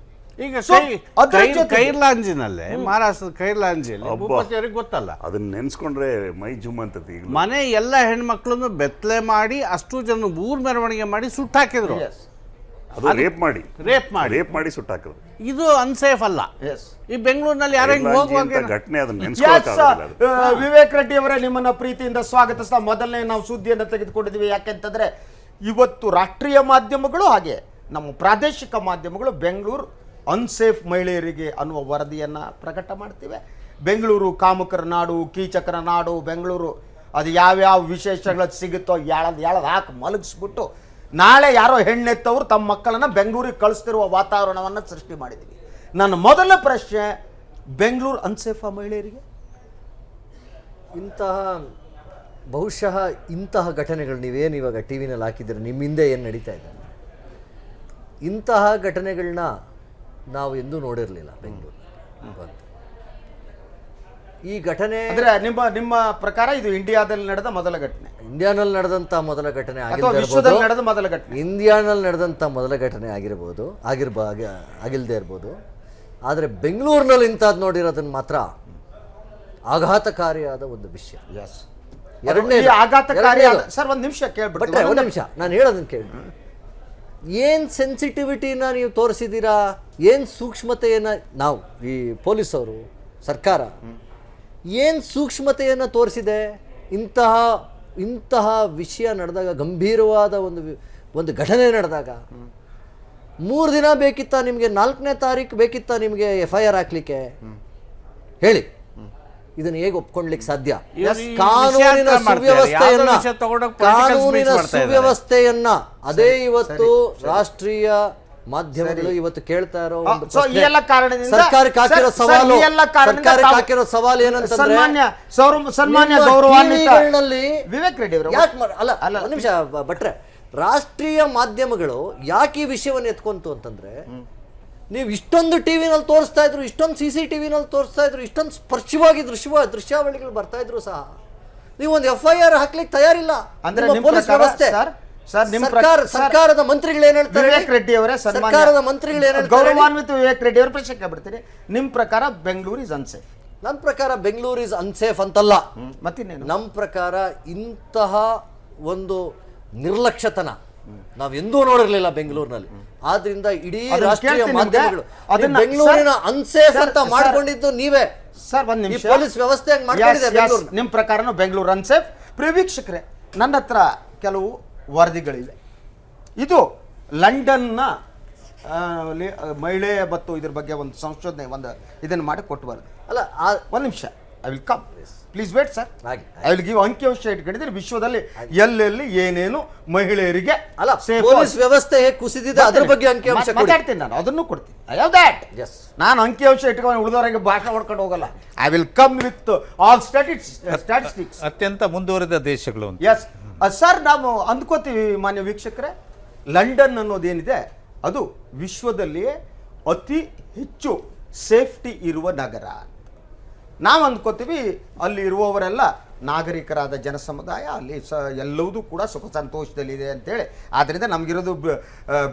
ಈಗ ಕೈರ್ಲಾಂಜಿನಲ್ಲೇ, ಮಹಾರಾಷ್ಟ್ರದ ಕೈರ್ಲಾಂಜಿಯಲ್ಲಿ ಭೂಪತಿಯವರಿಗೆ ಗೊತ್ತಲ್ಲ, ಅದನ್ನ ನೆನ್ಸ್ಕೊಂಡ್ರೆ ಮೈ ಜುಮ್ ಅಂತತಿ. ಮನೆ ಎಲ್ಲ ಹೆಣ್ಮಕ್ಳನ್ನು ಬೆತ್ತಲೆ ಮಾಡಿ ಅಷ್ಟು ಜನ ಊರ್ ಮೆರವಣಿಗೆ ಮಾಡಿ ಸುಟ್ಟಾಕಿದ್ರು. ರೇಪ್ ಮಾಡಿ ಸುಟ್ಟಾಕಿದ್ರು. ಇದು ಅನ್ಸೇಫ್ ಅಲ್ಲ. ಈ ಬೆಂಗಳೂರಿನಲ್ಲಿ ಯಾರೋ ಹೋಗುವಾಗ ಘಟನೆ ಅದನ್ನ ನೆನ್ಸ್ಕೊಳ್ಳೋಕ್ಕಾಗಲ್ಲ. ವಿವೇಕ್ ರೆಡ್ಡಿ ಅವರೇ, ನಿಮ್ಮನ್ನ ಪ್ರೀತಿಯಿಂದ ಸ್ವಾಗತಿಸ್ತಾ ಮೊದಲನೇ ನಾವು ಸುದ್ದಿಯನ್ನು ತೆಗೆದುಕೊಂಡಿದ್ದೀವಿ. ಯಾಕೆಂತಂದ್ರೆ ಇವತ್ತು ರಾಷ್ಟ್ರೀಯ ಮಾಧ್ಯಮಗಳು ಹಾಗೆ ನಮ್ಮ ಪ್ರಾದೇಶಿಕ ಮಾಧ್ಯಮಗಳು ಬೆಂಗಳೂರು ಅನ್ಸೇಫ್ ಮಹಿಳೆಯರಿಗೆ ಅನ್ನುವ ವರದಿಯನ್ನು ಪ್ರಕಟ ಮಾಡ್ತಿವೆ. ಬೆಂಗಳೂರು ಕಾಮುಕರ ನಾಡು, ಕೀಚಕರ ನಾಡು, ಬೆಂಗಳೂರು ಅದು ಯಾವ್ಯಾವ ವಿಶೇಷಗಳು ಸಿಗುತ್ತೋ ಎಳದ್ ಹಾಕಿ ಮಲಗಿಸ್ಬಿಟ್ಟು ನಾಳೆ ಯಾರೋ ಹೆಣ್ಣೆತ್ತವರು ತಮ್ಮ ಮಕ್ಕಳನ್ನು ಬೆಂಗಳೂರಿಗೆ ಕಳಿಸ್ತಿರುವ ವಾತಾವರಣವನ್ನು ಸೃಷ್ಟಿ ಮಾಡಿದ್ದೀವಿ. ನನ್ನ ಮೊದಲ ಪ್ರಶ್ನೆ, ಬೆಂಗಳೂರು ಅನ್ಸೇಫ ಮಹಿಳೆಯರಿಗೆ? ಬಹುಶಃ ಇಂತಹ ಘಟನೆಗಳು ನೀವೇನು ಇವಾಗ ಟಿ ವಿನಲ್ಲಿ ಹಾಕಿದ್ದೀರಿ, ನಿಮ್ಮ ಹಿಂದೆ ಏನು ನಡೀತಾ ಇದೆ, ಇಂತಹ ಘಟನೆಗಳನ್ನ ನಾವು ಎಂದೂ ನೋಡಿರಲಿಲ್ಲ ಬೆಂಗಳೂರು. ಈ ಘಟನೆ ಅಂದರೆ ನಿಮ್ಮ ಪ್ರಕಾರ ಇದು ಇಂಡಿಯಾದಲ್ಲಿ ನಡೆದ ಮೊದಲ ಘಟನೆ? ಇಂಡಿಯಾನಲ್ಲಿ ನಡೆದಂಥ ಮೊದಲ ಘಟನೆ ಅಥವಾ ವಿಶ್ವದಲ್ಲಿ ನಡೆದ ಮೊದಲ ಘಟನೆ. ಇಂಡಿಯಾನಲ್ಲಿ ನಡೆದಂಥ ಮೊದಲ ಘಟನೆ ಆಗಿಲ್ಲದೆ ಇರ್ಬೋದು. ಆದರೆ ಬೆಂಗಳೂರಿನಲ್ಲಿ ಇಂಥದ್ದು ನೋಡಿರೋದನ್ನು ಮಾತ್ರ ಆಘಾತಕಾರಿಯಾದ ಒಂದು ವಿಷಯ. ಸರ್ ಒಂದು ನಿಮಿಷ ಕೇಳ್ಬಿಟ್ರೆ, ಒಂದು ನಿಮಿಷ ನಾನು ಹೇಳೋದನ್ನು ಕೇಳಿ. ಏನು ಸೆನ್ಸಿಟಿವಿಟಿನ ನೀವು ತೋರಿಸಿದ್ದೀರಾ, ಏನು ಸೂಕ್ಷ್ಮತೆಯನ್ನು ನಾವು ಈ ಪೊಲೀಸವರು ಸರ್ಕಾರ ಏನು ಸೂಕ್ಷ್ಮತೆಯನ್ನು ತೋರಿಸಿದೆ. ಇಂತಹ ವಿಷಯ ನಡೆದಾಗ, ಗಂಭೀರವಾದ ಒಂದು ಘಟನೆ ನಡೆದಾಗ 3 ದಿನ ಬೇಕಿತ್ತಾ ನಿಮಗೆ? 4ನೇ ತಾರೀಕು ಬೇಕಿತ್ತಾ ನಿಮಗೆ FIR ಹಾಕ್ಲಿಕ್ಕೆ? ಹೇಳಿ, ಇದನ್ನು ಹೇಗೆ ಒಪ್ಕೊಳ್ಳಿಕ್ಕೆ ಸಾಧ್ಯ? ಕಾನೂನಿನ ಸುವ್ಯವಸ್ಥೆಯನ್ನ ಅದೇ ಇವತ್ತು ರಾಷ್ಟ್ರೀಯ ಮಾಧ್ಯಮಗಳು ಇವತ್ತು ಕೇಳ್ತಾ ಇರೋ ಸರ್ಕಾರಕ್ಕೆ ಹಾಕಿರೋ ಸವಾಲು ಏನಂತಂದ್ರೆ, ಸನ್ಮಾನ್ಯ ಗೌರವಾನ್ವಿತ ವಿವೇಕ್ ರೆಡ್ಡಿ ಅವರು ಅಲ್ಲ ಒಂದು ನಿಮಿಷ ಭಟ್ರೆ, ರಾಷ್ಟ್ರೀಯ ಮಾಧ್ಯಮಗಳು ಯಾಕೆ ಈ ವಿಷಯವನ್ನು ಎತ್ಕೊಂತು ಅಂತಂದ್ರೆ, ನೀವು ಇಷ್ಟೊಂದು ಟಿವಿನಲ್ಲಿ ತೋರಿಸ್ತಾ ಇದ್ರು, ಇಷ್ಟೊಂದು CCTVನಲ್ಲಿ ತೋರಿಸ್ತಾ ಇದ್ರು, ಇಷ್ಟೊಂದು ಸ್ಪರ್ಶವಾಗಿ ದೃಶ್ಯಾವಳಿಗಳು ಬರ್ತಾ ಇದ್ರು ಸಹ ನೀವು ಒಂದು FIR ಹಾಕ್ಲಿಕ್ಕೆ ತಯಾರಿಲ್ಲ. ಪೊಲೀಸ್ ವ್ಯವಸ್ಥೆ, ಸರ್ಕಾರದ ಮಂತ್ರಿಗಳು ಏನ್ ಹೇಳ್ತಾರೆ? ವಿವೇಕ್ ರೆಡ್ಡಿ ಅವರೇ, ಸರ್ಕಾರದ ಮಂತ್ರಿಗಳು ಏನ್ ಹೇಳ್ತಾರೆ? ಗೌರವಾನ್ವಿತ ವಿವೇಕ್ ರೆಡ್ಡಿ ಅವರ ಪ್ರಶ್ನೆ ಕೇಳ್ಬಿಡ್ತೀನಿ. ನಿಮ್ಮ ಪ್ರಕಾರ ಬೆಂಗಳೂರು ಇಸ್ ಅನ್ಸೇಫ್? ನಮ್ಮ ಪ್ರಕಾರ ಬೆಂಗಳೂರು ಇಸ್ ಅನ್ಸೇಫ್ ಅಂತಲ್ಲ. ಮತ್ತಿನ್ನೇನು? ನಮ್ಮ ಪ್ರಕಾರ ಇಂತಹ ಒಂದು ನಿರ್ಲಕ್ಷ್ಯತನ ನಾವೆಂದೂ ನೋಡಿರ್ಲಿಲ್ಲ ಬೆಂಗಳೂರಿನಲ್ಲಿ. ಆದ್ರಿಂದ ಇಡೀ ರಾಷ್ಟ್ರೀಯ ಮಾಧ್ಯಮಗಳು ಬೆಂಗಳೂರಿನ ಅನ್ಸೇಫ್ ಅಂತ ಮಾಡ್ಕೊಂಡಿದ್ದು ನೀವೇ ಸರ್. ಒಂದ್ ನಿಮಿಷ, ಪೊಲೀಸ್ ವ್ಯವಸ್ಥೆ ನಿಮ್ಮ ಪ್ರಕಾರನು ಬೆಂಗಳೂರು ಅನ್ಸೇಫ್. ಪ್ರಿಯ ವೀಕ್ಷಕರೇ, ನನ್ನ ಹತ್ರ ಕೆಲವು ವರದಿಗಳಿವೆ. ಇದು ಲಂಡನ್ನ ಮಹಿಳೆ ಮತ್ತು ಇದ್ರ ಬಗ್ಗೆ ಒಂದು ಸಂಶೋಧನೆ ಇದನ್ನು ಮಾಡಿ ಕೊಟ್ಟು ವರದಿ. ಅಲ್ಲ, ಒಂದು ನಿಮಿಷ, I will come, please wait sir. I will give ಅಂಕಿಅಂಶ ಇಟ್ಕೊಂಡಿದ್ರೆ ವಿಶ್ವದಲ್ಲಿ ಎಲ್ಲೆಲ್ಲಿ ಏನೇನು ಮಹಿಳೆಯರಿಗೆ ಅಲ್ಲ ಪೊಲೀಸ್ ವ್ಯವಸ್ಥೆ ಕುಸಿದಿದೆ ಅದ್ರ ಬಗ್ಗೆ ಅಂಕಿಅಂಶ ಮಾತಾಡ್ತೀನಿ ನಾನು, ಅದನ್ನು ಕೊಡ್ತೀನಿ. I have that. ನಾನು ಅಂಕಿಅಂಶ ಇಟ್ಕೊಂಡು ಉಳಿದವರಿಗೆ ಭಾಷಣ ಹೊಡ್ಕೊಂಡು ಹೋಗಲ್ಲ. I will come with all statistics. ಅತ್ಯಂತ ಮುಂದುವರಿದ ದೇಶಗಳು. ಎಸ್ ಸರ್, ನಾವು ಅಂದ್ಕೋತೀವಿ ಮಾನ್ಯ ವೀಕ್ಷಕರೇ, ಲಂಡನ್ ಅನ್ನೋದೇನಿದೆ ಅದು ವಿಶ್ವದಲ್ಲಿಯೇ ಅತಿ ಹೆಚ್ಚು ಸೇಫ್ಟಿ ಇರುವ ನಗರ. ನಾವು ಅಂದ್ಕೋತೀವಿ ಅಲ್ಲಿ ಇರುವವರೆಲ್ಲ ನಾಗರಿಕರಾದ ಜನಸಮುದಾಯ, ಅಲ್ಲಿ ಎಲ್ಲವೂ ಕೂಡ ಸುಖ ಸಂತೋಷದಲ್ಲಿದೆ ಅಂತೇಳಿ. ಆದ್ದರಿಂದ ನಮಗಿರೋದು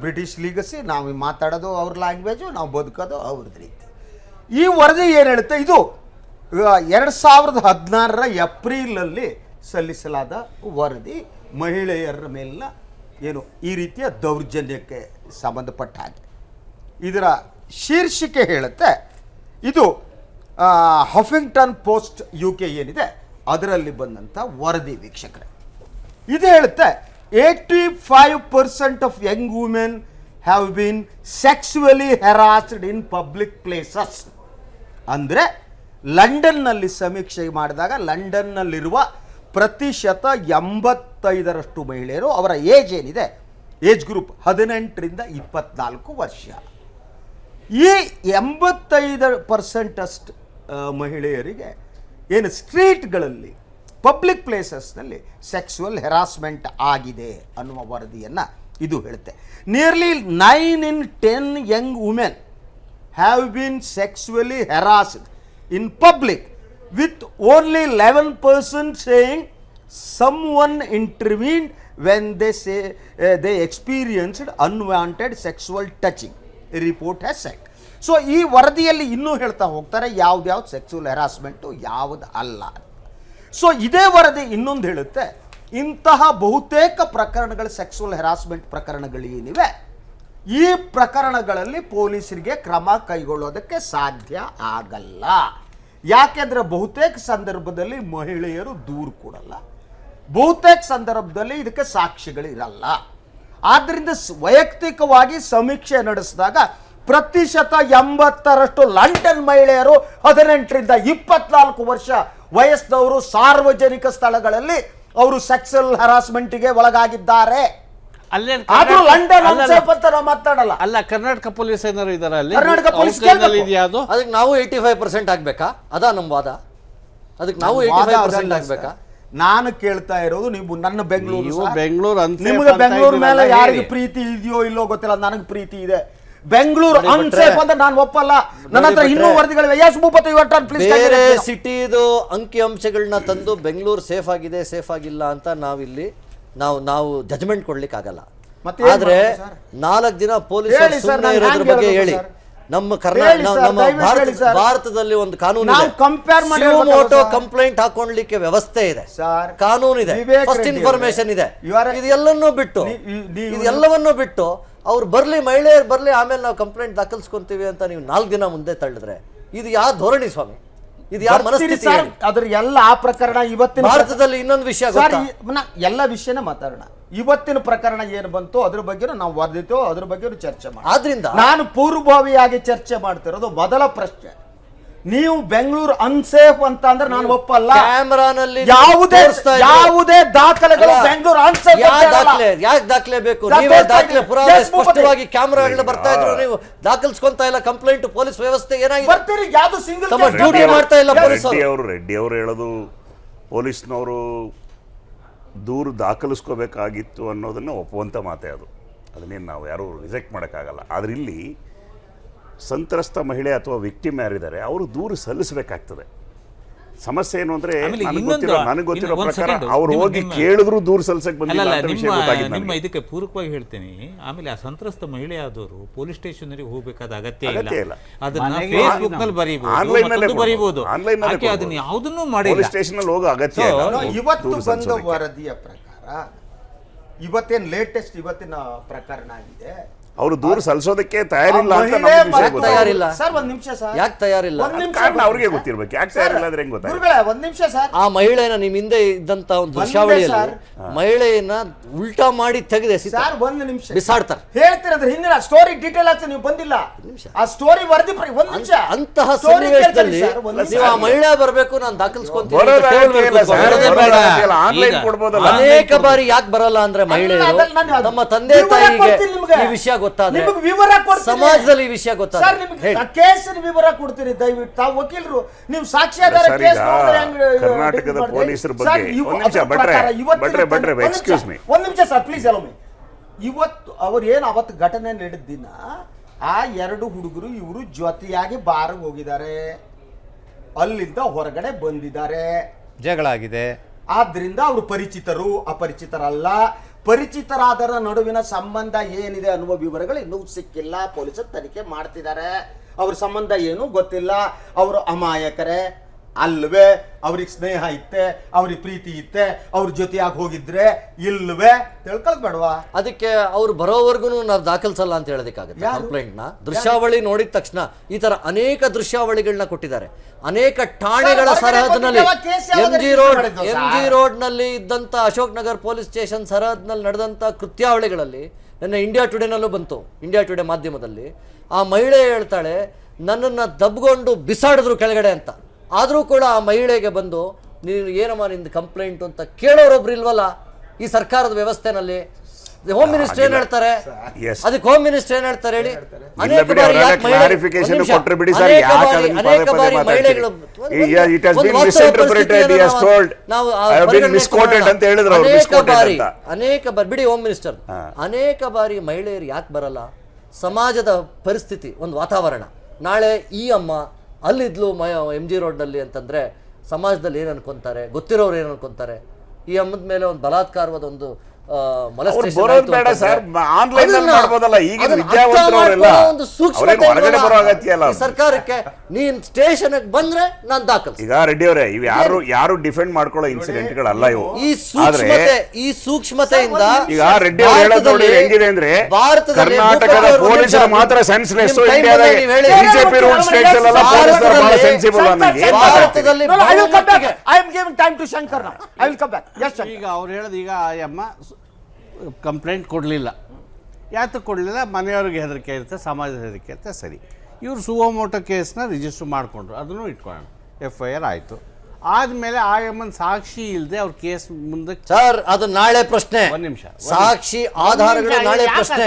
ಬ್ರಿಟಿಷ್ ಲೀಗಸಿ, ನಾವು ಮಾತಾಡೋದು ಅವ್ರ ಲ್ಯಾಂಗ್ವೇಜು, ನಾವು ಬದುಕೋದು ಅವ್ರದ್ದು ರೀತಿ. ಈ ವರದಿ ಏನು ಹೇಳುತ್ತೆ, ಇದು 2016 ಏಪ್ರಿಲಲ್ಲಿ ಸಲ್ಲಿಸಲಾದ ವರದಿ. ಮಹಿಳೆಯರ ಮೇಲಿನ ಏನು ಈ ರೀತಿಯ ದೌರ್ಜನ್ಯಕ್ಕೆ ಸಂಬಂಧಪಟ್ಟ ಹಾಗೆ ಇದರ ಶೀರ್ಷಿಕೆ ಹೇಳುತ್ತೆ. ಇದು ಹಫಿಂಗ್ಟನ್ ಪೋಸ್ಟ್ UK ಏನಿದೆ ಅದರಲ್ಲಿ ಬಂದಂಥ ವರದಿ ವೀಕ್ಷಕರೇ. ಇದು ಹೇಳುತ್ತೆ 85% of young women have been sexually harassed in public places. ಅಂದರೆ ಲಂಡನ್ನಲ್ಲಿ ಸಮೀಕ್ಷೆ ಮಾಡಿದಾಗ ಲಂಡನ್ನಲ್ಲಿರುವ ಪ್ರತಿಶತ 85% ಮಹಿಳೆಯರು, ಅವರ ಏಜ್ ಏನಿದೆ, ಏಜ್ ಗ್ರೂಪ್ 18ರಿಂದ 24 ವರ್ಷ. ಈ 85% ಅಷ್ಟು ಮಹಿಳೆಯರಿಗೆ ಏನು ಸ್ಟ್ರೀಟ್ಗಳಲ್ಲಿ ಪಬ್ಲಿಕ್ ಪ್ಲೇಸಸ್ನಲ್ಲಿ ಸೆಕ್ಸುವಲ್ ಹೆರಾಸ್ಮೆಂಟ್ ಆಗಿದೆ ಅನ್ನುವ ವರದಿಯನ್ನು ಇದು ಹೇಳುತ್ತೆ. Nearly 9 in 10 young women have been sexually harassed in public, with only 11% saying someone intervened when they say they experienced unwanted sexual touching, a report has said. So ಈ ವರದಿಯಲ್ಲಿ ಇನ್ನೂ ಹೇಳ್ತಾ ಹೋಗ್ತಾರೆ ಯಾವ್ದು ಸೆಕ್ಸುವಲ್ ಹೆರಾಸ್ಮೆಂಟು ಯಾವುದು ಅಲ್ಲ. ಸೊ ಇದೇ ವರದಿ ಇನ್ನೊಂದು ಹೇಳುತ್ತೆ, ಇಂತಹ ಬಹುತೇಕ ಪ್ರಕರಣಗಳು ಸೆಕ್ಸುವಲ್ ಹೆರಾಸ್ಮೆಂಟ್ ಪ್ರಕರಣಗಳೇನಿವೆ, ಈ ಪ್ರಕರಣಗಳಲ್ಲಿ ಪೊಲೀಸರಿಗೆ ಕ್ರಮ ಕೈಗೊಳ್ಳೋದಕ್ಕೆ ಸಾಧ್ಯ ಆಗಲ್ಲ. ಯಾಕೆಂದರೆ ಬಹುತೇಕ ಸಂದರ್ಭದಲ್ಲಿ ಮಹಿಳೆಯರು ದೂರು ಕೊಡಲ್ಲ, ಬಹುತೇಕ ಸಂದರ್ಭದಲ್ಲಿ ಇದಕ್ಕೆ ಸಾಕ್ಷಿಗಳಿರಲ್ಲ. ಆದ್ದರಿಂದ ವೈಯಕ್ತಿಕವಾಗಿ ಸಮೀಕ್ಷೆ ನಡೆಸಿದಾಗ ಪ್ರತಿಶತ 80% ಲಂಡನ್ ಮಹಿಳೆಯರು 18ರಿಂದ 24 ವರ್ಷ ವಯಸ್ಸಿನವರು ಸಾರ್ವಜನಿಕ ಸ್ಥಳಗಳಲ್ಲಿ ಅವರು ಸೆಕ್ಸುವಲ್ ಹರಾಸ್ಮೆಂಟ್ಗೆ ಒಳಗಾಗಿದ್ದಾರೆ. ಆದ್ರೂ ಲಂಡನ್ ಅನ್ಸೇಫ್ ಅಂತ ನಾವು ಮಾತಾಡಲ್ಲ. ಅಲ್ಲ, ಕರ್ನಾಟಕ ಪೊಲೀಸ್ ಏನಾದ್ರು ಇದಾರೆ ಅಲ್ಲಿ? ಕರ್ನಾಟಕ ಪೊಲೀಸ್ ಇದೆಯಾ ಅದು? ಅದಕ್ಕೆ ನಾವು 85% ಆಗ್ಬೇಕಾ? ಅದಾ ನಮ್ಮ ವಾದ. ಅದಕ್ಕೆ ನಾವು 85% ಆಗ್ಬೇಕಾ? ನಾನು ಕೇಳ್ತಾ ಇರೋದು, ನೀವು ನನ್ನ ಬೆಂಗಳೂರು ನಿಮಗೆ ಬೆಂಗಳೂರು ಮೇಲೆ ಯಾರಿಗೆ ಪ್ರೀತಿ ಇದೆಯೋ ಇಲ್ಲೋ ಗೊತ್ತಿಲ್ಲ, ನನಗೆ ಪ್ರೀತಿ ಇದೆ. ಬೆಂಗಳೂರು ಅನ್ಸೇಫ್ ಅಂದ್ರೆ ನಾನು ಒಪ್ಪಲ್ಲ. ನನ್ನ ಹತ್ರ ಇನ್ನೂ ವರದಿಗಳಿವೆ. ಎಸ್ ಭೂಪತಿ ಬೇರೆ ಸಿಟಿದು ಅಂಕಿ ಅಂಶಗಳನ್ನ ತಂದು ಬೆಂಗಳೂರು ಸೇಫ್ ಆಗಿದೆ ಸೇಫ್ ಆಗಿಲ್ಲ ಅಂತ ನಾವಿಲ್ಲಿ ನಾವು ಜಜ್ಮೆಂಟ್ ಕೊಡ್ಲಿಕ್ಕೆ ಆಗಲ್ಲ. ಆದ್ರೆ 4 ದಿನ ಪೊಲೀಸ್ ಸುಮ್ಮನೆ ಇರೋದ್ರ ಬಗ್ಗೆ ಹೇಳಿ. ನಮ್ಮ ಭಾರತದಲ್ಲಿ ಒಂದು ಕಾನೂನು ಇದೆ, ಕಂಪ್ಲೇಂಟ್ ಹಾಕೊಂಡ್ಲಿಕ್ಕೆ ವ್ಯವಸ್ಥೆ ಇದೆ, ಕಾನೂನು ಇದೆ, ಫಸ್ಟ್ ಇನ್ಫಾರ್ಮೇಶನ್ ಇದೆ. ಇದೆಲ್ಲವನ್ನೂ ಬಿಟ್ಟು ಅವ್ರು ಬರ್ಲಿ, ಮಹಿಳೆಯರು ಬರ್ಲಿ, ಆಮೇಲೆ ನಾವು ಕಂಪ್ಲೇಂಟ್ ದಾಖಲಿಸ್ಕೊಂತೀವಿ ಅಂತ ನೀವು 4 ದಿನ ಮುಂದೆ ತಳ್ಳಿದ್ರೆ ಇದು ಯಾವ ಧೋರಣಿ ಸ್ವಾಮಿ? ಇದು ಯಾವ ಮನಸ್ಥಿತಿ? ಅದ್ರ ಎಲ್ಲ ಆ ಪ್ರಕರಣ ಇವತ್ತಿನ ಭಾರತದಲ್ಲಿ ಇನ್ನೊಂದು ವಿಷಯ ಎಲ್ಲ ವಿಷಯನ ಮಾತಾಡೋಣ. ಇವತ್ತಿನ ಪ್ರಕರಣ ಏನು ಬಂತು ಅದ್ರ ಬಗ್ಗೆ ನಾವು ವರದಿತೋ ಅದ್ರ ಬಗ್ಗೆ ಚರ್ಚೆ ಮಾಡಿ. ಆದ್ರಿಂದ ನಾನು ಪೂರ್ವಭಾವಿಯಾಗಿ ಚರ್ಚೆ ಮಾಡ್ತಿರೋದು ಮೊದಲ ಪ್ರಶ್ನೆ, ನೀವು ಬೆಂಗಳೂರು ಅನ್ಸೇಫ್ ಅಂತ ಅಂದ್ರೆ ನಾನು ಒಪ್ಪಲ್ಲ. ಕ್ಯಾಮರಾನಲ್ಲಿ ಯಾವುದೇ ದಾಖಲೆಗಳು ಬೆಂಗಳೂರು ಅನ್ಸೇಫ್ ಯಾಕೆ ದಾಖಲೆ ಬೇಕು? ನೀವೇ ದಾಖಲೆ ಪುರಾವೆ ಸ್ಪಷ್ಟವಾಗಿ ಕ್ಯಾಮರಾಗಳು ಬರ್ತಾ ಇದ್ರು, ನೀವು ದಾಖಲಿಸ್ಕೊಂತ ಇಲ್ಲ. ಕಂಪ್ಲೇಂಟ್ ಪೊಲೀಸ್ ವ್ಯವಸ್ಥೆ ಏನಾಗಿದೆ? ಯಾವುದು ಸಿಂಗಲ್ ತಮ್ಮ ಡ್ಯೂಟಿ ಮಾಡ್ತಾ ಇಲ್ಲ ಪೊಲೀಸ್. ರೆಡ್ಡಿ ಅವರು ಹೇಳೋದು ಪೊಲೀಸ್ನವರು ದೂರು ದಾಖಲಿಸ್ಕೋಬೇಕಾಗಿತ್ತು ಅನ್ನೋದನ್ನು ಒಪ್ಪುವಂಥ ಮಾತೆ ಅದು. ಅದನ್ನೇನು ನಾವು ಯಾರೂ ರಿಜೆಕ್ಟ್ ಮಾಡೋಕ್ಕಾಗಲ್ಲ. ಆದರೆ ಇಲ್ಲಿ ಸಂತ್ರಸ್ತ ಮಹಿಳೆ ಅಥವಾ ವಿಕ್ಟಿಮ್ ಯಾರಿದ್ದಾರೆ ಅವರು ದೂರು ಸಲ್ಲಿಸಬೇಕಾಗ್ತದೆ. ಸಮಸ್ಯೆ ಏನು ಅಂದರೆ ನನಗೆ ಗೊತ್ತಿರೋ ಪ್ರಕಾರ ಅವ್ರು ಹೋಗಿ ಕೇಳಿದ್ರು ದೂರು ಸಲ್ಲಿಸಕ್ಕೆ ಬಂದಿಲ್ಲ ಅಂತ ವಿಷಯ ಗೊತ್ತಾಗಿದೆ. ನಿಮ್ಮ ಇದಕ್ಕೆ ಪೂರಕವಾಗಿ ಹೇಳ್ತೀನಿ. ಆಮೇಲೆ ಆ ಸಂತ್ರಸ್ತ ಮಹಿಳೆ ಆದವರು ಪೊಲೀಸ್ ಸ್ಟೇಷನ್ಗೆ ಹೋಗಬೇಕಾದ ಅಗತ್ಯ ಇಲ್ಲ. ಅದನ್ನ ಫೇಸ್ಬುಕ್ ನಲ್ಲಿ ಬರೀಬಹುದು. ಅದನ್ನ ಯಾವುದನ್ನು ಮಾಡಿ ಪೊಲೀಸ್ ಸ್ಟೇಷನ್ ಅಲ್ಲಿ ಹೋಗೋ ಅಗತ್ಯ ಇಲ್ಲ. ಇವತ್ತು ಬಂದ ವರದಿಯ ಪ್ರಕಾರ ಇವತ್ತೇನು ಲೇಟೆಸ್ಟ್ ಇವತ್ತಿನ ಪ್ರಕರಣ ಆಗಿದೆ, ಅವರು ದೂರು ಸಲ್ಲಿಸೋದಕ್ಕೆ ತಯಾರಿಲ್ಲ ಅಂತ ತಯಾರಿಲ್ಲ. ಸರ್ ಒಂದ್ ನಿಮಿಷ ಸರ್, ಯಾಕೆ ತಯಾರಿಲ್ಲ? ಅವ್ರಿಗೆ ಗೊತ್ತಿರ್ಬೇಕು ಯಾಕೆ ತಯಾರಿಲ್ಲ ಅಂದ್ರೆ ಹೆಂಗ್ ಗೊತ್ತಾಗ. ಒಂದ್ ನಿಮಿಷ ಸರ್, ಆ ಮಹಿಳೆನ ನಿಮ್ ಹಿಂದೆ ಇದ್ದಂತ ಒಂದು ದೃಶ್ಯಾವಳಿಯಲ್ಲಿ ಮಹಿಳೆಯನ್ನ ಉಲ್ಟಾ ಮಾಡಿ ತೆಗೆದೆ ಸರ್. ಒಂದ್ ನಿಮಿಷ ಬಿಸಾಡ್ತಾರೆ. ಹೇಳ್ತೀರಂದ್ರೆ ಹಿಂದಿನ ಸ್ಟೋರಿ ಡೀಟೇಲ್ ಆಗ್ತದೆ, ನೀವು ಬಂದಿಲ್ಲ ಆ ಸ್ಟೋರಿ ವರದಿ. ಒಂದ್ ನಿಮಿಷ, ಅಂತಹ ಸನ್ನಿವೇಶದಲ್ಲಿ ನೀವು ಆ ಮಹಿಳೆ ಬರ್ಬೇಕು, ನಾನು ದಾಖಲಿಸ್ಕೊಂತೀನಿ. ಅನೇಕ ಬಾರಿ ಯಾಕೆ ಬರಲ್ಲ ಅಂದ್ರೆ ಮಹಿಳೆಯರು ನಮ್ಮ ತಂದೆ ತಾಯಿಗೆ ಈ ವಿಷಯ ಗೊತ್ತಾದ್ರೆ, ಸಮಾಜದಲ್ಲಿ ಈ ವಿಷಯ ಗೊತ್ತಾದ್ರೆ ಕೇಸಿನ ವಿವರ ಕೊಡ್ತೀರಿ ದಯವಿಟ್ಟು. ತಾವು ವಕೀಲರು, ನೀವು ಸಾಕ್ಷ್ಯಾಧಾರ ಕೇಸ್ ಕರ್ನಾಟಕದ ಪೊಲೀಸರ ಬಗ್ಗೆ ಒಂದ್ ನಿಮಿಷ ಸರ್ ಪ್ಲೀಸ್ ಅಲೋ ಮೀ. ಇವತ್ತು ಅವ್ರು ಏನು ಅವತ್ತು ಘಟನೆ ನಡೆದ ದಿನ ಆ 2 ಹುಡುಗರು ಇವರು ಜೊತೆಯಾಗಿ ಬಾರ್ಗೆ ಹೋಗಿದ್ದಾರೆ, ಅಲ್ಲಿಂದ ಹೊರಗಡೆ ಬಂದಿದ್ದಾರೆ, ಜಗಳ ಆಗಿದೆ. ಆದ್ರಿಂದ ಅವರು ಪರಿಚಿತರು ಅಪರಿಚಿತರಲ್ಲ. ಪರಿಚಿತರಾದರ ನಡುವಿನ ಸಂಬಂಧ ಏನಿದೆ ಅನ್ನುವ ವಿವರಗಳು ಇನ್ನೂ ಸಿಕ್ಕಿಲ್ಲ. ಪೊಲೀಸರು ತನಿಖೆ ಮಾಡ್ತಿದ್ದಾರೆ. ಅವ್ರ ಸಂಬಂಧ ಏನು ಗೊತ್ತಿಲ್ಲ. ಅವರು ಅಮಾಯಕರೇ ಅಲ್ವೇ? ಅವ್ರಿಗೆ ಸ್ನೇಹ ಇತ್ತೆ, ಅವ್ರಿಗೆ ಪ್ರೀತಿ ಇತ್ತೆ, ಅವ್ರ ಜೊತೆಯಾಗಿ ಹೋಗಿದ್ರೆ ಇಲ್ವೇ ತಿಳ್ಕೊಳಕ್ ಬೇಡವಾ? ಅದಕ್ಕೆ ಅವ್ರು ಬರೋವರೆಗೂ ನಾವು ದಾಖಲಿಸಲ್ಲ ಅಂತ ಹೇಳೋದಕ್ಕಾಗುತ್ತೆ. ಕಂಪ್ಲೇಂಟ್ ನ ದೃಶ್ಯಾವಳಿ ನೋಡಿದ ತಕ್ಷಣ ಈ ತರ ಅನೇಕ ದೃಶ್ಯಾವಳಿಗಳನ್ನ ಕೊಟ್ಟಿದ್ದಾರೆ. ಅನೇಕ ಠಾಣೆಗಳ ಸರಹದ್ನಲ್ಲಿ MG ರೋಡ್ ನಲ್ಲಿ ಇದ್ದಂತ ಅಶೋಕ್ ನಗರ್ ಪೊಲೀಸ್ ಸ್ಟೇಷನ್ ಸರಹದ್ನಲ್ಲಿ ನಡೆದಂತ ಕೃತ್ಯಾವಳಿಗಳಲ್ಲಿ ನನ್ನ ಇಂಡಿಯಾ ಟುಡೇನಲ್ಲೂ ಬಂತು. ಇಂಡಿಯಾ ಟುಡೇ ಮಾಧ್ಯಮದಲ್ಲಿ ಆ ಮಹಿಳೆ ಹೇಳ್ತಾಳೆ, ನನ್ನನ್ನ ದಬ್ಕೊಂಡು ಬಿಸಾಡಿದ್ರು ಕೆಳಗಡೆ ಅಂತ. ಆದರೂ ಕೂಡ ಆ ಮಹಿಳೆಗೆ ಬಂದು ನೀನು ಏನಮ್ಮ ನಿಂದು ಕಂಪ್ಲೇಂಟ್ ಅಂತ ಕೇಳೋರೊಬ್ರು ಇಲ್ವಲ್ಲ ಈ ಸರ್ಕಾರದ ವ್ಯವಸ್ಥೆನಲ್ಲಿ. ಹೋಮ್ ಮಿನಿಸ್ಟರ್ ಏನ್ ಹೇಳ್ತಾರೆ? ಅದಕ್ಕೆ ಹೋಮ್ ಮಿನಿಸ್ಟರ್ ಏನ್ ಹೇಳ್ತಾರೆ ಹೇಳಿ? ಅನೇಕ ಬಾರಿ ಮಹಿಳೆಗಳು ಅನೇಕ ಬಾರಿ ಬಿಡಿ ಹೋಮ್ ಮಿನಿಸ್ಟರ್, ಅನೇಕ ಬಾರಿ ಮಹಿಳೆಯರು ಯಾಕೆ ಬರಲ್ಲ? ಸಮಾಜದ ಪರಿಸ್ಥಿತಿ, ಒಂದು ವಾತಾವರಣ. ನಾಳೆ ಈ ಅಮ್ಮ ಅಲ್ಲಿದ್ಲು MG ರೋಡ್ನಲ್ಲಿ ಅಂತಂದ್ರೆ ಸಮಾಜದಲ್ಲಿ ಏನು ಅನ್ಕೊಂತಾರೆ, ಗೊತ್ತಿರೋರು ಏನು ಅನ್ಕೊಂತಾರೆ? ಈ ಅಮ್ಮದ ಮೇಲೆ ಒಂದು ಬಲಾತ್ಕಾರವಾದ ಒಂದು ಸರ್ಕಾರಕ್ಕೆ ನೀನ್ ಸ್ಟೇಷನ್ ಬಂದ್ರೆ ನಾನು ದಾಖಲಿಸಿ. ಈಗ ರೆಡ್ಡಿ ಅವರೇ, ಇವು ಯಾರು ಡಿಫೆಂಡ್ ಮಾಡ್ಕೊಳ್ಳೋ ಇನ್ಸಿಡೆಂಟ್ಗಳಲ್ಲ ಇವು. ಈ ಸೂಕ್ಷ್ಮತೆಯಿಂದ ಈಗ ರೆಡ್ಡಿ ಅವರು ಹೇಳೋದು ನೋಡಿ ಹೆಂಗಿದೆ ಅಂದ್ರೆ, ಕರ್ನಾಟಕದ ಪೊಲೀಸರು ಮಾತ್ರ ಸೆನ್ಸ್ಲೆಸ್, ಬಿಜೆಪಿ ರೂಲ್ ಸ್ಟೇಟ್ಸ್ ಅಲ್ಲ ಪೊಲೀಸರು ಬಹಳ ಸೆನ್ಸಿಬಲ್ ಅನ್ನೋದು. ಭಾರತದಲ್ಲಿ I am giving time to Shankar now. I will come back. Yes ಈಗ ಅವ್ರು ಹೇಳೋದು, ಈಗ ಆ ಅಮ್ಮ ಕಂಪ್ಲೇಂಟ್ ಕೊಡಲಿಲ್ಲ. ಯಾತಕ್ಕೆ ಕೊಡಲಿಲ್ಲ? ಮನೆಯವ್ರಿಗೆ ಹೆದರಿಕೆ ಇರುತ್ತೆ, ಸಮಾಜದ ಹೆದರಿಕೆ ಇರುತ್ತೆ. ಸರಿ, ಇವರು ಸುವೋಮೋಟೋ ಕೇಸ್ನ ರಿಜಿಸ್ಟರ್ ಮಾಡಿಕೊಂಡ್ರು, ಅದನ್ನು ಇಟ್ಕೊಳ್ಳೋಣ, FIR ಆಯಿತು. ಆದ್ಮೇಲೆ ಆ ಅಮ್ಮನ ಸಾಕ್ಷಿ ಇಲ್ಲದೆ ಅವ್ರ ಕೇಸ್ ಮುಂದೆ ಸರ್ ಅದು ನಾಳೆ ಪ್ರಶ್ನೆ. ಒಂದ್ ನಿಮಿಷ, ಸಾಕ್ಷಿ ಆಧಾರಗಳು ನಾಳೆ ಪ್ರಶ್ನೆ.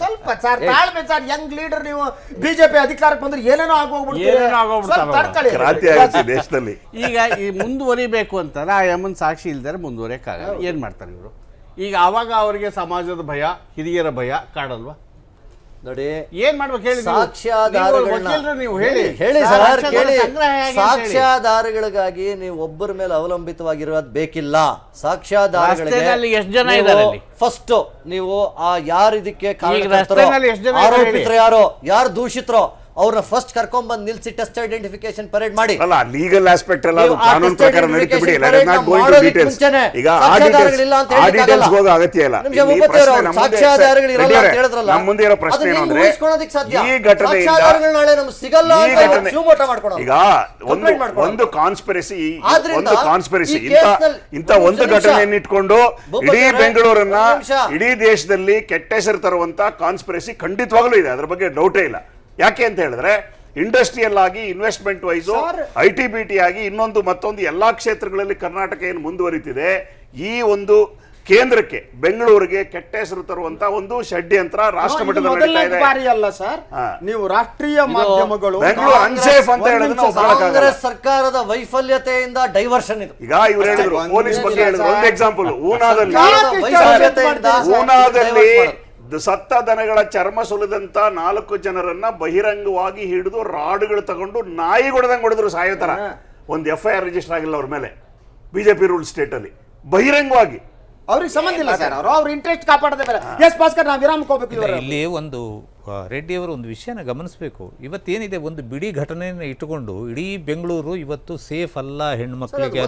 ಸ್ವಲ್ಪ ಸರ್ ತಾಳ್ಮೆ ಸರ್. ಯಂಗ್ ಲೀಡರ್ ನೀವು, ಬಿಜೆಪಿ ಅಧಿಕಾರಕ್ಕೆ ಬಂದ್ರೆ ಏನೇನೋ ದೇಶದಲ್ಲಿ. ಈಗ ಈ ಮುಂದುವರಿಬೇಕು ಅಂತಾರೆ, ಆ ಅಮ್ಮನ ಸಾಕ್ಷಿ ಇಲ್ದಾರೆ ಮುಂದುವರಿಯಕ್ಕಾಗಲ್ಲ. ಏನ್ ಮಾಡ್ತಾರೆ ಇವರು? ಈಗ ಆವಾಗ ಅವರಿಗೆ ಸಮಾಜದ ಭಯ, ಹಿರಿಯರ ಭಯ ಕಾಡಲ್ವಾ? ನೋಡಿ, ಏನ್ ಮಾಡ್ಬೇಕು ಹೇಳಿ? ಸಾಕ್ಷ್ಯಾಧಾರಗಳನ್ನ ಹೇಳಿ ಸರ್, ಕೇಳಿ. ಸಾಕ್ಷ್ಯಾಧಾರಗಳಿಗಾಗಿ ನೀವು ಒಬ್ಬರ ಮೇಲೆ ಅವಲಂಬಿತವಾಗಿರೋದು ಬೇಕಿಲ್ಲ. ಸಾಕ್ಷ್ಯಾಧಾರಗಳಿಗೆ ಎಷ್ಟು ಜನ ಇದ್ದಾರೆ? ಫಸ್ಟ್ ನೀವು ಆ ಯಾರು ಇದಕ್ಕೆ ಆರೋಪಿತರು, ಯಾರು ದೂಷಿತರೋ ಅವ್ರನ್ನ ಫಸ್ಟ್ ಕರ್ಕೊಂಡ್ ಬಂದು ನಿಲ್ಸಿ ಟೆಸ್ಟ್ ಐಡೆಂಟಿಫಿಕೇಶನ್ ಪರೇಡ್ ಮಾಡಿ. ಅಲ್ಲ, ಲೀಗಲ್ ಆಸ್ಪೆಕ್ಟ್ ಎಲ್ಲ ಅದು ಕಾನೂನು ಪ್ರಕಾರ ನಡೀತಾ ಬಿಡಿ. ಈಗ ಡೀಟೇಲ್ಸ್ ಹೋಗೋ ಅಗತ್ಯ ಇಲ್ಲ. ನಮ್ಮ ಮುಂದೆ ಇರೋ ಪ್ರಶ್ನೆ ಏನಂದ್ರೆ, ಈ ಘಟನೆಯಿಂದ ಈಗ ಒಂದು ಕಾನ್ಸ್ಪಿರಸಿ ಇಂಥ ಒಂದು ಘಟನೆಯನ್ನು ಇಟ್ಕೊಂಡು ಇಡೀ ಬೆಂಗಳೂರನ್ನ, ಇಡೀ ದೇಶದಲ್ಲಿ ಕೆಟ್ಟ ಹೆಸರು ತರುವಂತ ಕಾನ್ಸ್ಪಿರಸಿ ಖಂಡಿತವಾಗ್ಲೂ ಇದೆ. ಅದ್ರ ಬಗ್ಗೆ ಡೌಟೇ ಇಲ್ಲ. ಯಾಕೆ ಅಂತ ಹೇಳಿದ್ರೆ, ಇಂಡಸ್ಟ್ರಿಯಲ್ ಆಗಿ, ಇನ್ವೆಸ್ಟ್ಮೆಂಟ್ ವೈಸು, ITBT ಆಗಿ, ಇನ್ನೊಂದು ಮತ್ತೊಂದು ಎಲ್ಲಾ ಕ್ಷೇತ್ರಗಳಲ್ಲಿ ಕರ್ನಾಟಕ ಏನು ಮುಂದುವರಿತಿದೆ, ಈ ಒಂದು ಕೇಂದ್ರಕ್ಕೆ, ಬೆಂಗಳೂರಿಗೆ ಕೆಟ್ಟ ಹೆಸರು ತರುವಂತ ಒಂದು ಷಡ್ಯಂತ್ರ ರಾಷ್ಟ್ರ ಮಟ್ಟದಲ್ಲಿ ನಡೀತಾ ಇದೆ. ಬಾರಿ ಅಲ್ಲ ಸರ್, ನೀವು ರಾಷ್ಟ್ರೀಯ ಮಾಧ್ಯಮಗಳು ಬೆಂಗಳೂರು ಅನ್ಸೇಫ್ ಅಂತ ಹೇಳೋದನ್ನ ಕಾಂಗ್ರೆಸ್ ಸರ್ಕಾರದ ವೈಫಲ್ಯತೆಯಿಂದ ಡೈವರ್ಷನ್ ಇದು. ಈಗ ಇವ್ರು ಹೇಳಿದ್ರು, ಪೊಲೀಸ್ ಬಗ್ಗೆ ಹೇಳಿದ್ರು. ಒಂದು ಎಕ್ಸಾಂಪಲ್, ಊನಾದಲ್ಲಿ ಸತ್ತ ದನಗಳ ಚರ್ಮ ಸುಲಿದಂತ 4 ಜನರನ್ನ ಬಹಿರಂಗವಾಗಿ ಹಿಡಿದು ರಾಡ್ಗಳು ತಗೊಂಡು ನಾಯಿ ಹೊಡೆದಂಗೆ ಹೊಡೆದ್ರು ಸಾಯೋ ತರ. ಒಂದು FIR ರಿಜಿಸ್ಟರ್ ಆಗಿಲ್ಲ ಅವ್ರ ಮೇಲೆ, ಬಿಜೆಪಿ ರೂಲ್ ಸ್ಟೇಟ್ ಅಲ್ಲಿ ಬಹಿರಂಗವಾಗಿ. ಅವ್ರಿಗೆ ಸಂಬಂಧ ಇಲ್ಲ ಸರ್, ಅವ್ರ ಇಂಟ್ರೆಸ್ಟ್ ಕಾಪಾಡದೆ ಬೇರೆ. ಎಸ್ ಭಾಸ್ಕರ್, ನಾವು ವಿರಾಮಕ್ಕೆ ಹೋಗ್ಬೇಕು. ಇಲ್ಲಿ ಒಂದು ರೆಡ್ಡಿ ಅವರು ಒಂದು ವಿಷಯನ ಗಮನಿಸಬೇಕು. ಇವತ್ತೇನಿದೆ, ಒಂದು ಬಿಡಿ ಘಟನೆಯನ್ನು ಇಟ್ಟುಕೊಂಡು ಇಡೀ ಬೆಂಗಳೂರು ಇವತ್ತು ಸೇಫ್ ಅಲ್ಲ ಹೆಣ್ಮಕ್ಳಿಗೆ.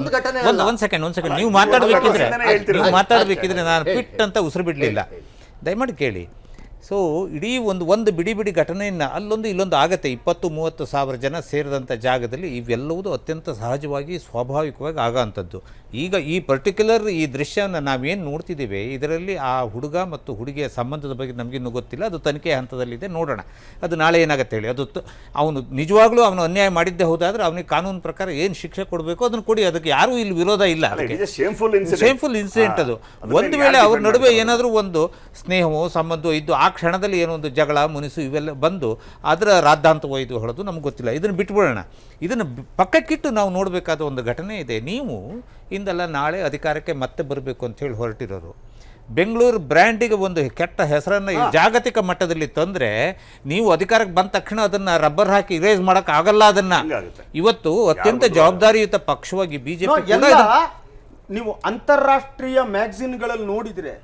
ಒಂದ್ ಸೆಕೆಂಡ್ ನೀವು ಮಾತಾಡಬೇಕಿದ್ರೆ ನಾನು ಪಿಟ್ ಅಂತ ಉಸಿರು ಬಿಡ್ಲಿಲ್ಲ, ದಯಮಾಡಿ ಕೇಳಿ. ಸೊ ಇಡೀ ಒಂದು ಬಿಡಿ ಘಟನೆಯನ್ನು ಅಲ್ಲೊಂದು ಇಲ್ಲೊಂದು ಆಗತ್ತೆ. 20-30 ಸಾವಿರ ಜನ ಸೇರಿದಂಥ ಜಾಗದಲ್ಲಿ ಇವೆಲ್ಲವೂ ಅತ್ಯಂತ ಸಹಜವಾಗಿ ಸ್ವಾಭಾವಿಕವಾಗಿ ಆಗೋಂಥದ್ದು. ಈಗ ಈ ಪರ್ಟಿಕ್ಯುಲರ್ ಈ ದೃಶ್ಯವನ್ನು ನಾವೇನು ನೋಡ್ತಿದ್ದೀವಿ, ಇದರಲ್ಲಿ ಆ ಹುಡುಗ ಮತ್ತು ಹುಡುಗಿಯ ಸಂಬಂಧದ ಬಗ್ಗೆ ನಮಗಿನ್ನೂ ಗೊತ್ತಿಲ್ಲ. ಅದು ತನಿಖೆ ಹಂತದಲ್ಲಿದೆ, ನೋಡೋಣ ಅದು ನಾಳೆ ಏನಾಗುತ್ತೆ ಹೇಳಿ. ಅದು ಅವನು ನಿಜವಾಗ್ಲೂ ಅವನು ಅನ್ಯಾಯ ಮಾಡಿದ್ದೇ ಹೋದಾದ್ರೆ ಅವನಿಗೆ ಕಾನೂನು ಪ್ರಕಾರ ಏನು ಶಿಕ್ಷೆ ಕೊಡಬೇಕು ಅದನ್ನು ಕೊಡಿ. ಅದಕ್ಕೆ ಯಾರೂ ಇಲ್ಲಿ ವಿರೋಧ ಇಲ್ಲ. ಶೇಮ್ಫುಲ್ ಇನ್ಸಿಡೆಂಟ್ ಅದು. ಒಂದು ವೇಳೆ ಅವ್ರ ನಡುವೆ ಏನಾದರೂ ಒಂದು ಸ್ನೇಹವೋ ಸಂಬಂಧವೋ ಇದ್ದು ಆ ಕ್ಷಣದಲ್ಲಿ ಏನೋ ಒಂದು ಜಗಳ ಮುನಿಸು ಇವೆಲ್ಲ ಬಂದು ಅದರ ರಾದ್ದಾಂತವೋ ಇದು ಹೇಳೋದು ನಮ್ಗೆ ಗೊತ್ತಿಲ್ಲ. ಇದನ್ನು ಬಿಟ್ಬಿಡೋಣ. ಇದನ್ನು ಪಕ್ಕಕ್ಕಿಟ್ಟು ನಾವು ನೋಡಬೇಕಾದ ಒಂದು ಘಟನೆ ಇದೆ. ನೀವು ಇಂದಲ್ಲ ನಾಳೆ ಅಧಿಕಾರಕ್ಕೆ ಮತ್ತೆ ಬರಬೇಕು ಅಂತ ಹೇಳಿ ಹೊರಟಿರೋರು, ಬೆಂಗಳೂರು ಬ್ರ್ಯಾಂಡಿಗೆ ಒಂದು ಕೆಟ್ಟ ಹೆಸರನ್ನು ಜಾಗತಿಕ ಮಟ್ಟದಲ್ಲಿ ತಂದರೆ ನೀವು ಅಧಿಕಾರಕ್ಕೆ ಬಂದ ತಕ್ಷಣ ಅದನ್ನು ರಬ್ಬರ್ ಹಾಕಿ ಇರೇಸ್ ಮಾಡೋಕೆ ಆಗಲ್ಲ. ಅದನ್ನು ಇವತ್ತು ಅತ್ಯಂತ ಜವಾಬ್ದಾರಿಯುತ ಪಕ್ಷವಾಗಿ ಬಿಜೆಪಿ ನೀವು ಅಂತಾರಾಷ್ಟ್ರೀಯ ಮ್ಯಾಗಝಿನ್ಗಳಲ್ಲಿ ನೋಡಿದ್ರೆ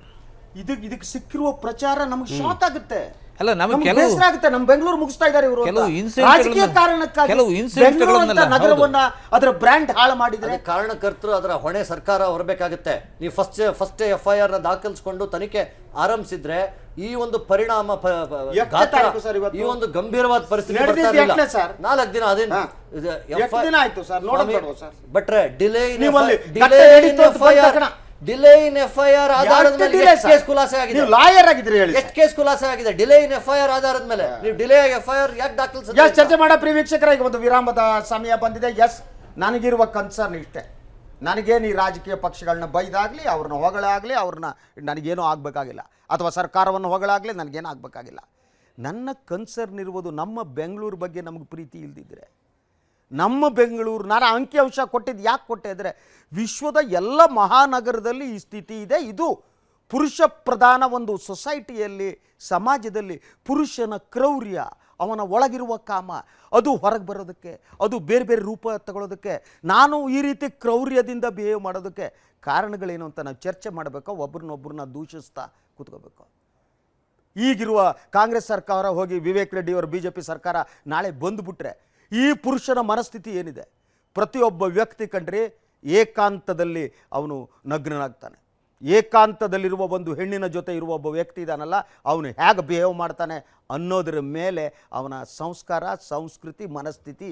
ಇದಕ್ಕೆ ಸಿಕ್ಕಿರುವ ಪ್ರಚಾರ ನಮ್ಗೆ ಶಾಕ್ ಆಗುತ್ತೆ. ಅಲ್ಲ, ನಮಗೆ ನಮ್ಮ ಬೆಂಗಳೂರು ಮುಗಿಸ್ತಾ ಇದ್ದಾರೆ ಇವರು. ರಾಜಕೀಯ ಕಾರಣಕ್ಕಾಗಿ ನಗರವನ್ನ ಅದರ ಬ್ರ್ಯಾಂಡ್ ಹಾಳು ಮಾಡಿದ್ರೆ ಕಾರಣಕರ್ತರು, ಅದರ ಹೊಣೆ ಸರ್ಕಾರ ಹೊರಬೇಕಾಗುತ್ತೆ. ನೀವು ಫಸ್ಟ್ FIR ನ ದಾಖಲಿಸಿಕೊಂಡು ತನಿಖೆ ಆರಂಭಿಸಿದ್ರೆ ಈ ಒಂದು ಪರಿಣಾಮ, ಈ ಒಂದು ಗಂಭೀರವಾದ ಪರಿಸ್ಥಿತಿ 4 ದಿನ ಬಟ್ರೆ ಡಿಲೇ ಇನ್ FIR ಆಧಾರದ ಮೇಲೆ ಎಷ್ಟು ಕೇಸ್ ಖುಲಾಸೆ ಆಗಿದೆ? ಲಾಯರ್ ಆಗಿದ್ರೆ ಹೇಳಿ, ಎಷ್ಟು ಕೇಸ್ ಖುಲಾಸೆ ಆಗಿದೆ? ಡಿಲೇ ಇನ್ FIR ಆಧಾರದ ಮೇಲೆ ನೀವು ಡಿಲೇ FIR ಯಾಕೆ ದಾಖಲಿಸಿದ್ರೆ? ಚರ್ಚೆ ಮಾಡೋ ಪ್ರಿಯ ವೀಕ್ಷಕರಿಗೆ ಒಂದು ವಿರಾಮದ ಸಮಯ ಬಂದಿದೆ. ಎಸ್, ನನಗಿರುವ ಕನ್ಸರ್ನ್ ಇಷ್ಟೇ. ನನಗೇನು ಈ ರಾಜಕೀಯ ಪಕ್ಷಗಳನ್ನ ಬೈದಾಗಲಿ, ಅವ್ರನ್ನ ಹೊಗಳಾಗಲಿ, ಅವ್ರನ್ನ ನನಗೇನೂ ಆಗಬೇಕಾಗಿಲ್ಲ, ಅಥವಾ ಸರ್ಕಾರವನ್ನು ಹೊಗಳಾಗಲಿ ನನಗೇನು ಆಗಬೇಕಾಗಿಲ್ಲ. ನನ್ನ ಕನ್ಸರ್ನ್ ಇರುವುದು ನಮ್ಮ ಬೆಂಗಳೂರು ಬಗ್ಗೆ ನಮಗೆ ಪ್ರೀತಿ ಇಲ್ದಿದ್ರೆ, ನಮ್ಮ ಬೆಂಗಳೂರು, ನಾನು ಅಂಕಿಅಂಶ ಕೊಟ್ಟಿದ್ದು ಯಾಕೆ ಕೊಟ್ಟೆ ಅಂದರೆ, ವಿಶ್ವದ ಎಲ್ಲ ಮಹಾನಗರದಲ್ಲಿ ಈ ಸ್ಥಿತಿ ಇದೆ. ಇದು ಪುರುಷ ಪ್ರಧಾನ ಒಂದು ಸೊಸೈಟಿಯಲ್ಲಿ, ಸಮಾಜದಲ್ಲಿ ಪುರುಷನ ಕ್ರೌರ್ಯ, ಅವನ ಒಳಗಿರುವ ಕಾಮ, ಅದು ಹೊರಗೆ ಬರೋದಕ್ಕೆ, ಅದು ಬೇರೆ ಬೇರೆ ರೂಪ ತಗೊಳ್ಳೋದಕ್ಕೆ, ನಾನು ಈ ರೀತಿ ಕ್ರೌರ್ಯದಿಂದ ಬಿಹೇವ್ ಮಾಡೋದಕ್ಕೆ ಕಾರಣಗಳೇನು ಅಂತ ನಾವು ಚರ್ಚೆ ಮಾಡಬೇಕು. ಒಬ್ರನ್ನೊಬ್ಬರನ್ನ ದೂಷಿಸ್ತಾ ಕೂತ್ಕೋಬೇಕು. ಈಗಿರುವ ಕಾಂಗ್ರೆಸ್ ಸರ್ಕಾರ ಹೋಗಿ ವಿವೇಕ್ ರೆಡ್ಡಿ ಅವರ BJP ಸರ್ಕಾರ ನಾಳೆ ಬಂದುಬಿಟ್ರೆ ಈ ಪುರುಷನ ಮನಸ್ಥಿತಿ ಏನಿದೆ, ಪ್ರತಿಯೊಬ್ಬ ವ್ಯಕ್ತಿ ಕಂಡ್ರೆ ಏಕಾಂತದಲ್ಲಿ ಅವನು ನಗ್ನನಾಗ್ತಾನೆ. ಏಕಾಂತದಲ್ಲಿರುವ ಒಂದು ಹೆಣ್ಣಿನ ಜೊತೆ ಇರುವ ಒಬ್ಬ ವ್ಯಕ್ತಿ ಇದ್ದಾನಲ್ಲ, ಅವನು ಹೇಗೆ ಬಿಹೇವ್ ಮಾಡ್ತಾನೆ ಅನ್ನೋದರ ಮೇಲೆ ಅವನ ಸಂಸ್ಕಾರ, ಸಂಸ್ಕೃತಿ, ಮನಸ್ಥಿತಿ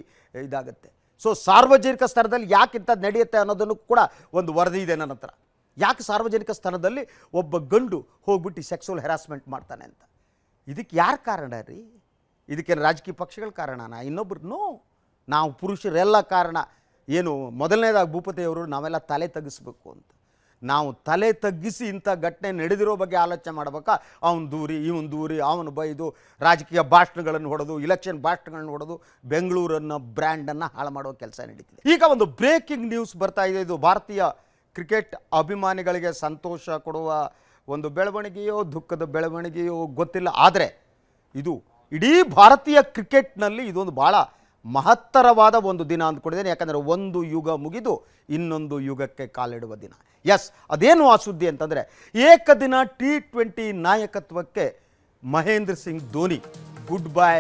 ಇದಾಗುತ್ತೆ. ಸೊ ಸಾರ್ವಜನಿಕ ಸ್ತರದಲ್ಲಿ ಯಾಕೆ ಇಂಥದ್ದು ನಡೆಯುತ್ತೆ ಅನ್ನೋದನ್ನು ಕೂಡ ಒಂದು ವರದಿ ಇದೆ ನನ್ನ ಹತ್ರ. ಯಾಕೆ ಸಾರ್ವಜನಿಕ ಸ್ಥಳದಲ್ಲಿ ಒಬ್ಬ ಗಂಡು ಹೋಗ್ಬಿಟ್ಟು ಸೆಕ್ಸುವಲ್ ಹೆರಾಸ್ಮೆಂಟ್ ಮಾಡ್ತಾನೆ ಅಂತ. ಇದಕ್ಕೆ ಯಾರು ಕಾರಣ ರೀ? ಇದಕ್ಕೇನು ರಾಜಕೀಯ ಪಕ್ಷಗಳ ಕಾರಣನಾ? ಇನ್ನೊಬ್ರು ನಾವು ಪುರುಷರೆಲ್ಲ ಕಾರಣ. ಏನು ಮೊದಲನೇದಾಗಿ ಭೂಪತಿಯವರು ನಾವೆಲ್ಲ ತಲೆ ತಗ್ಗಿಸ್ಬೇಕು ಅಂತ. ನಾವು ತಲೆ ತಗ್ಗಿಸಿ ಇಂಥ ಘಟನೆ ನಡೆದಿರೋ ಬಗ್ಗೆ ಆಲೋಚನೆ ಮಾಡಬೇಕಾ? ಅವನು ದೂರಿ, ಇವನು ದೂರಿ, ಅವನು ಬೈದು, ರಾಜಕೀಯ ಭಾಷಣಗಳನ್ನು ಹೊಡೆದು, ಇಲೆಕ್ಷನ್ ಭಾಷಣಗಳನ್ನು ಹೊಡೆದು ಬೆಂಗಳೂರನ್ನು ಬ್ರ್ಯಾಂಡನ್ನು ಹಾಳು ಮಾಡೋ ಕೆಲಸ ನಡೀತಿದೆ. ಈಗ ಒಂದು ಬ್ರೇಕಿಂಗ್ ನ್ಯೂಸ್ ಬರ್ತಾ ಇದೆ. ಇದು ಭಾರತೀಯ ಕ್ರಿಕೆಟ್ ಅಭಿಮಾನಿಗಳಿಗೆ ಸಂತೋಷ ಕೊಡುವ ಒಂದು ಬೆಳವಣಿಗೆಯೋ ದುಃಖದ ಬೆಳವಣಿಗೆಯೋ ಗೊತ್ತಿಲ್ಲ. ಆದರೆ ಇದು ಇಡೀ ಭಾರತೀಯ ಕ್ರಿಕೆಟ್ನಲ್ಲಿ ಇದೊಂದು ಭಾಳ ಮಹತ್ತರವಾದ ಒಂದು ದಿನ ಅಂದ್ಕೊಂಡಿದ್ದೇನೆ. ಯಾಕಂದರೆ ಒಂದು ಯುಗ ಮುಗಿದು ಇನ್ನೊಂದು ಯುಗಕ್ಕೆ ಕಾಲಿಡುವ ದಿನ. ಎಸ್, ಅದೇನು ಆ ಸುದ್ದಿ ಅಂತಂದರೆ, ಏಕದಿನ T20 ನಾಯಕತ್ವಕ್ಕೆ ಮಹೇಂದ್ರ ಸಿಂಗ್ ಧೋನಿ ಗುಡ್ ಬೈ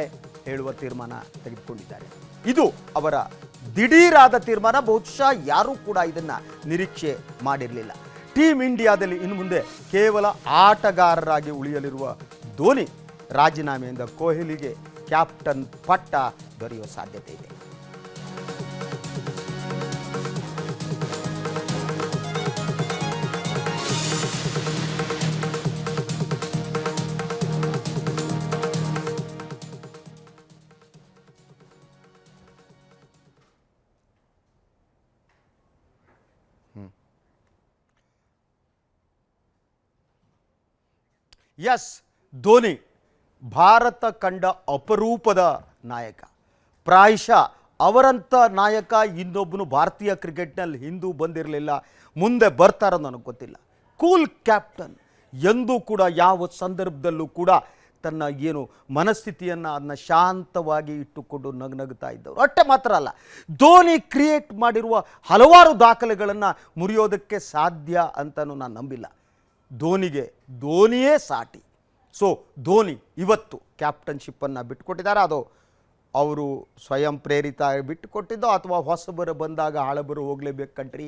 ಹೇಳುವ ತೀರ್ಮಾನ ತೆಗೆದುಕೊಂಡಿದ್ದಾರೆ. ಇದು ಅವರ ದಿಢೀರಾದ ತೀರ್ಮಾನ. ಬಹುಶಃ ಯಾರೂ ಕೂಡ ಇದನ್ನು ನಿರೀಕ್ಷೆ ಮಾಡಿರಲಿಲ್ಲ. ಟೀಮ್ ಇಂಡಿಯಾದಲ್ಲಿ ಇನ್ನು ಮುಂದೆ ಕೇವಲ ಆಟಗಾರರಾಗಿ ಉಳಿಯಲಿರುವ ಧೋನಿ ರಾಜೀನಾಮೆಯಿಂದ ಕೊಹ್ಲಿಗೆ ಕ್ಯಾಪ್ಟನ್ ಪಟ್ಟ ದೊರೆಯುವ ಸಾಧ್ಯತೆ ಇದೆ. ಎಸ್, ಧೋನಿ ಭಾರತ ಕಂಡ ಅಪರೂಪದ ನಾಯಕ. ಪ್ರಾಯಶಃ ಅವರಂಥ ನಾಯಕ ಇನ್ನೊಬ್ಬನು ಭಾರತೀಯ ಕ್ರಿಕೆಟ್ನಲ್ಲಿ ಹಿಂದೂ ಬಂದಿರಲಿಲ್ಲ, ಮುಂದೆ ಬರ್ತಾರೋ ನನಗೆ ಗೊತ್ತಿಲ್ಲ. ಕೂಲ್ ಕ್ಯಾಪ್ಟನ್, ಎಂದೂ ಕೂಡ ಯಾವ ಸಂದರ್ಭದಲ್ಲೂ ಕೂಡ ತನ್ನ ಏನು ಮನಸ್ಥಿತಿಯನ್ನು ಅದನ್ನ ಶಾಂತವಾಗಿ ಇಟ್ಟುಕೊಂಡು ನಗ್ನಗ್ತಾ ಇದ್ದವರು. ಅಷ್ಟೇ ಮಾತ್ರ ಅಲ್ಲ, ಧೋನಿ ಕ್ರಿಯೇಟ್ ಮಾಡಿರುವ ಹಲವಾರು ದಾಖಲೆಗಳನ್ನು ಮುರಿಯೋದಕ್ಕೆ ಸಾಧ್ಯ ಅಂತಲೂ ನಾನು ನಂಬಿಲ್ಲ. ಧೋನಿಯೇ ಸಾಟಿ. ಸೊ ಧೋನಿ ಇವತ್ತು ಕ್ಯಾಪ್ಟನ್ಶಿಪ್ಪನ್ನು ಬಿಟ್ಟುಕೊಟ್ಟಿದ್ದಾರೆ. ಅದು ಅವರು ಸ್ವಯಂ ಪ್ರೇರಿತ ಬಿಟ್ಟುಕೊಟ್ಟಿದ್ದೋ ಅಥವಾ ಹೊಸಬರು ಬಂದಾಗ ಹಳಬರು ಹೋಗಲೇಬೇಕು ಕಂಟ್ರಿ,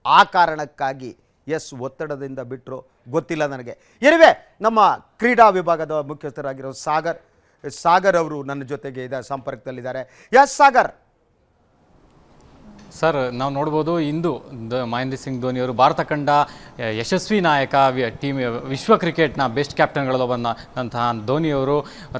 ಆ ಕಾರಣಕ್ಕಾಗಿ ಎಸ್ ಒತ್ತಡದಿಂದ ಬಿಟ್ಟರು ಗೊತ್ತಿಲ್ಲ ನನಗೆ. ಎನಿವೆ, ನಮ್ಮ ಕ್ರೀಡಾ ವಿಭಾಗದ ಮುಖ್ಯಸ್ಥರಾಗಿರೋ ಸಾಗರ್ ಅವರು ನನ್ನ ಜೊತೆಗೆ ಸಂಪರ್ಕದಲ್ಲಿದ್ದಾರೆ. ಎಸ್ ಸಾಗರ್. ಸರ್, ನಾವು ನೋಡ್ಬೋದು ಇಂದು ಮಹೇಂದ್ರ ಸಿಂಗ್ ಧೋನಿ ಅವರು ಭಾರತ ಕಂಡ ಯಶಸ್ವಿ ನಾಯಕ, ಟೀಮ್ ವಿಶ್ವ ಕ್ರಿಕೆಟ್ನ ಬೆಸ್ಟ್ ಕ್ಯಾಪ್ಟನ್ಗಳಲ್ಲೊಬ್ಬನಂತಹ ಧೋನಿಯವರು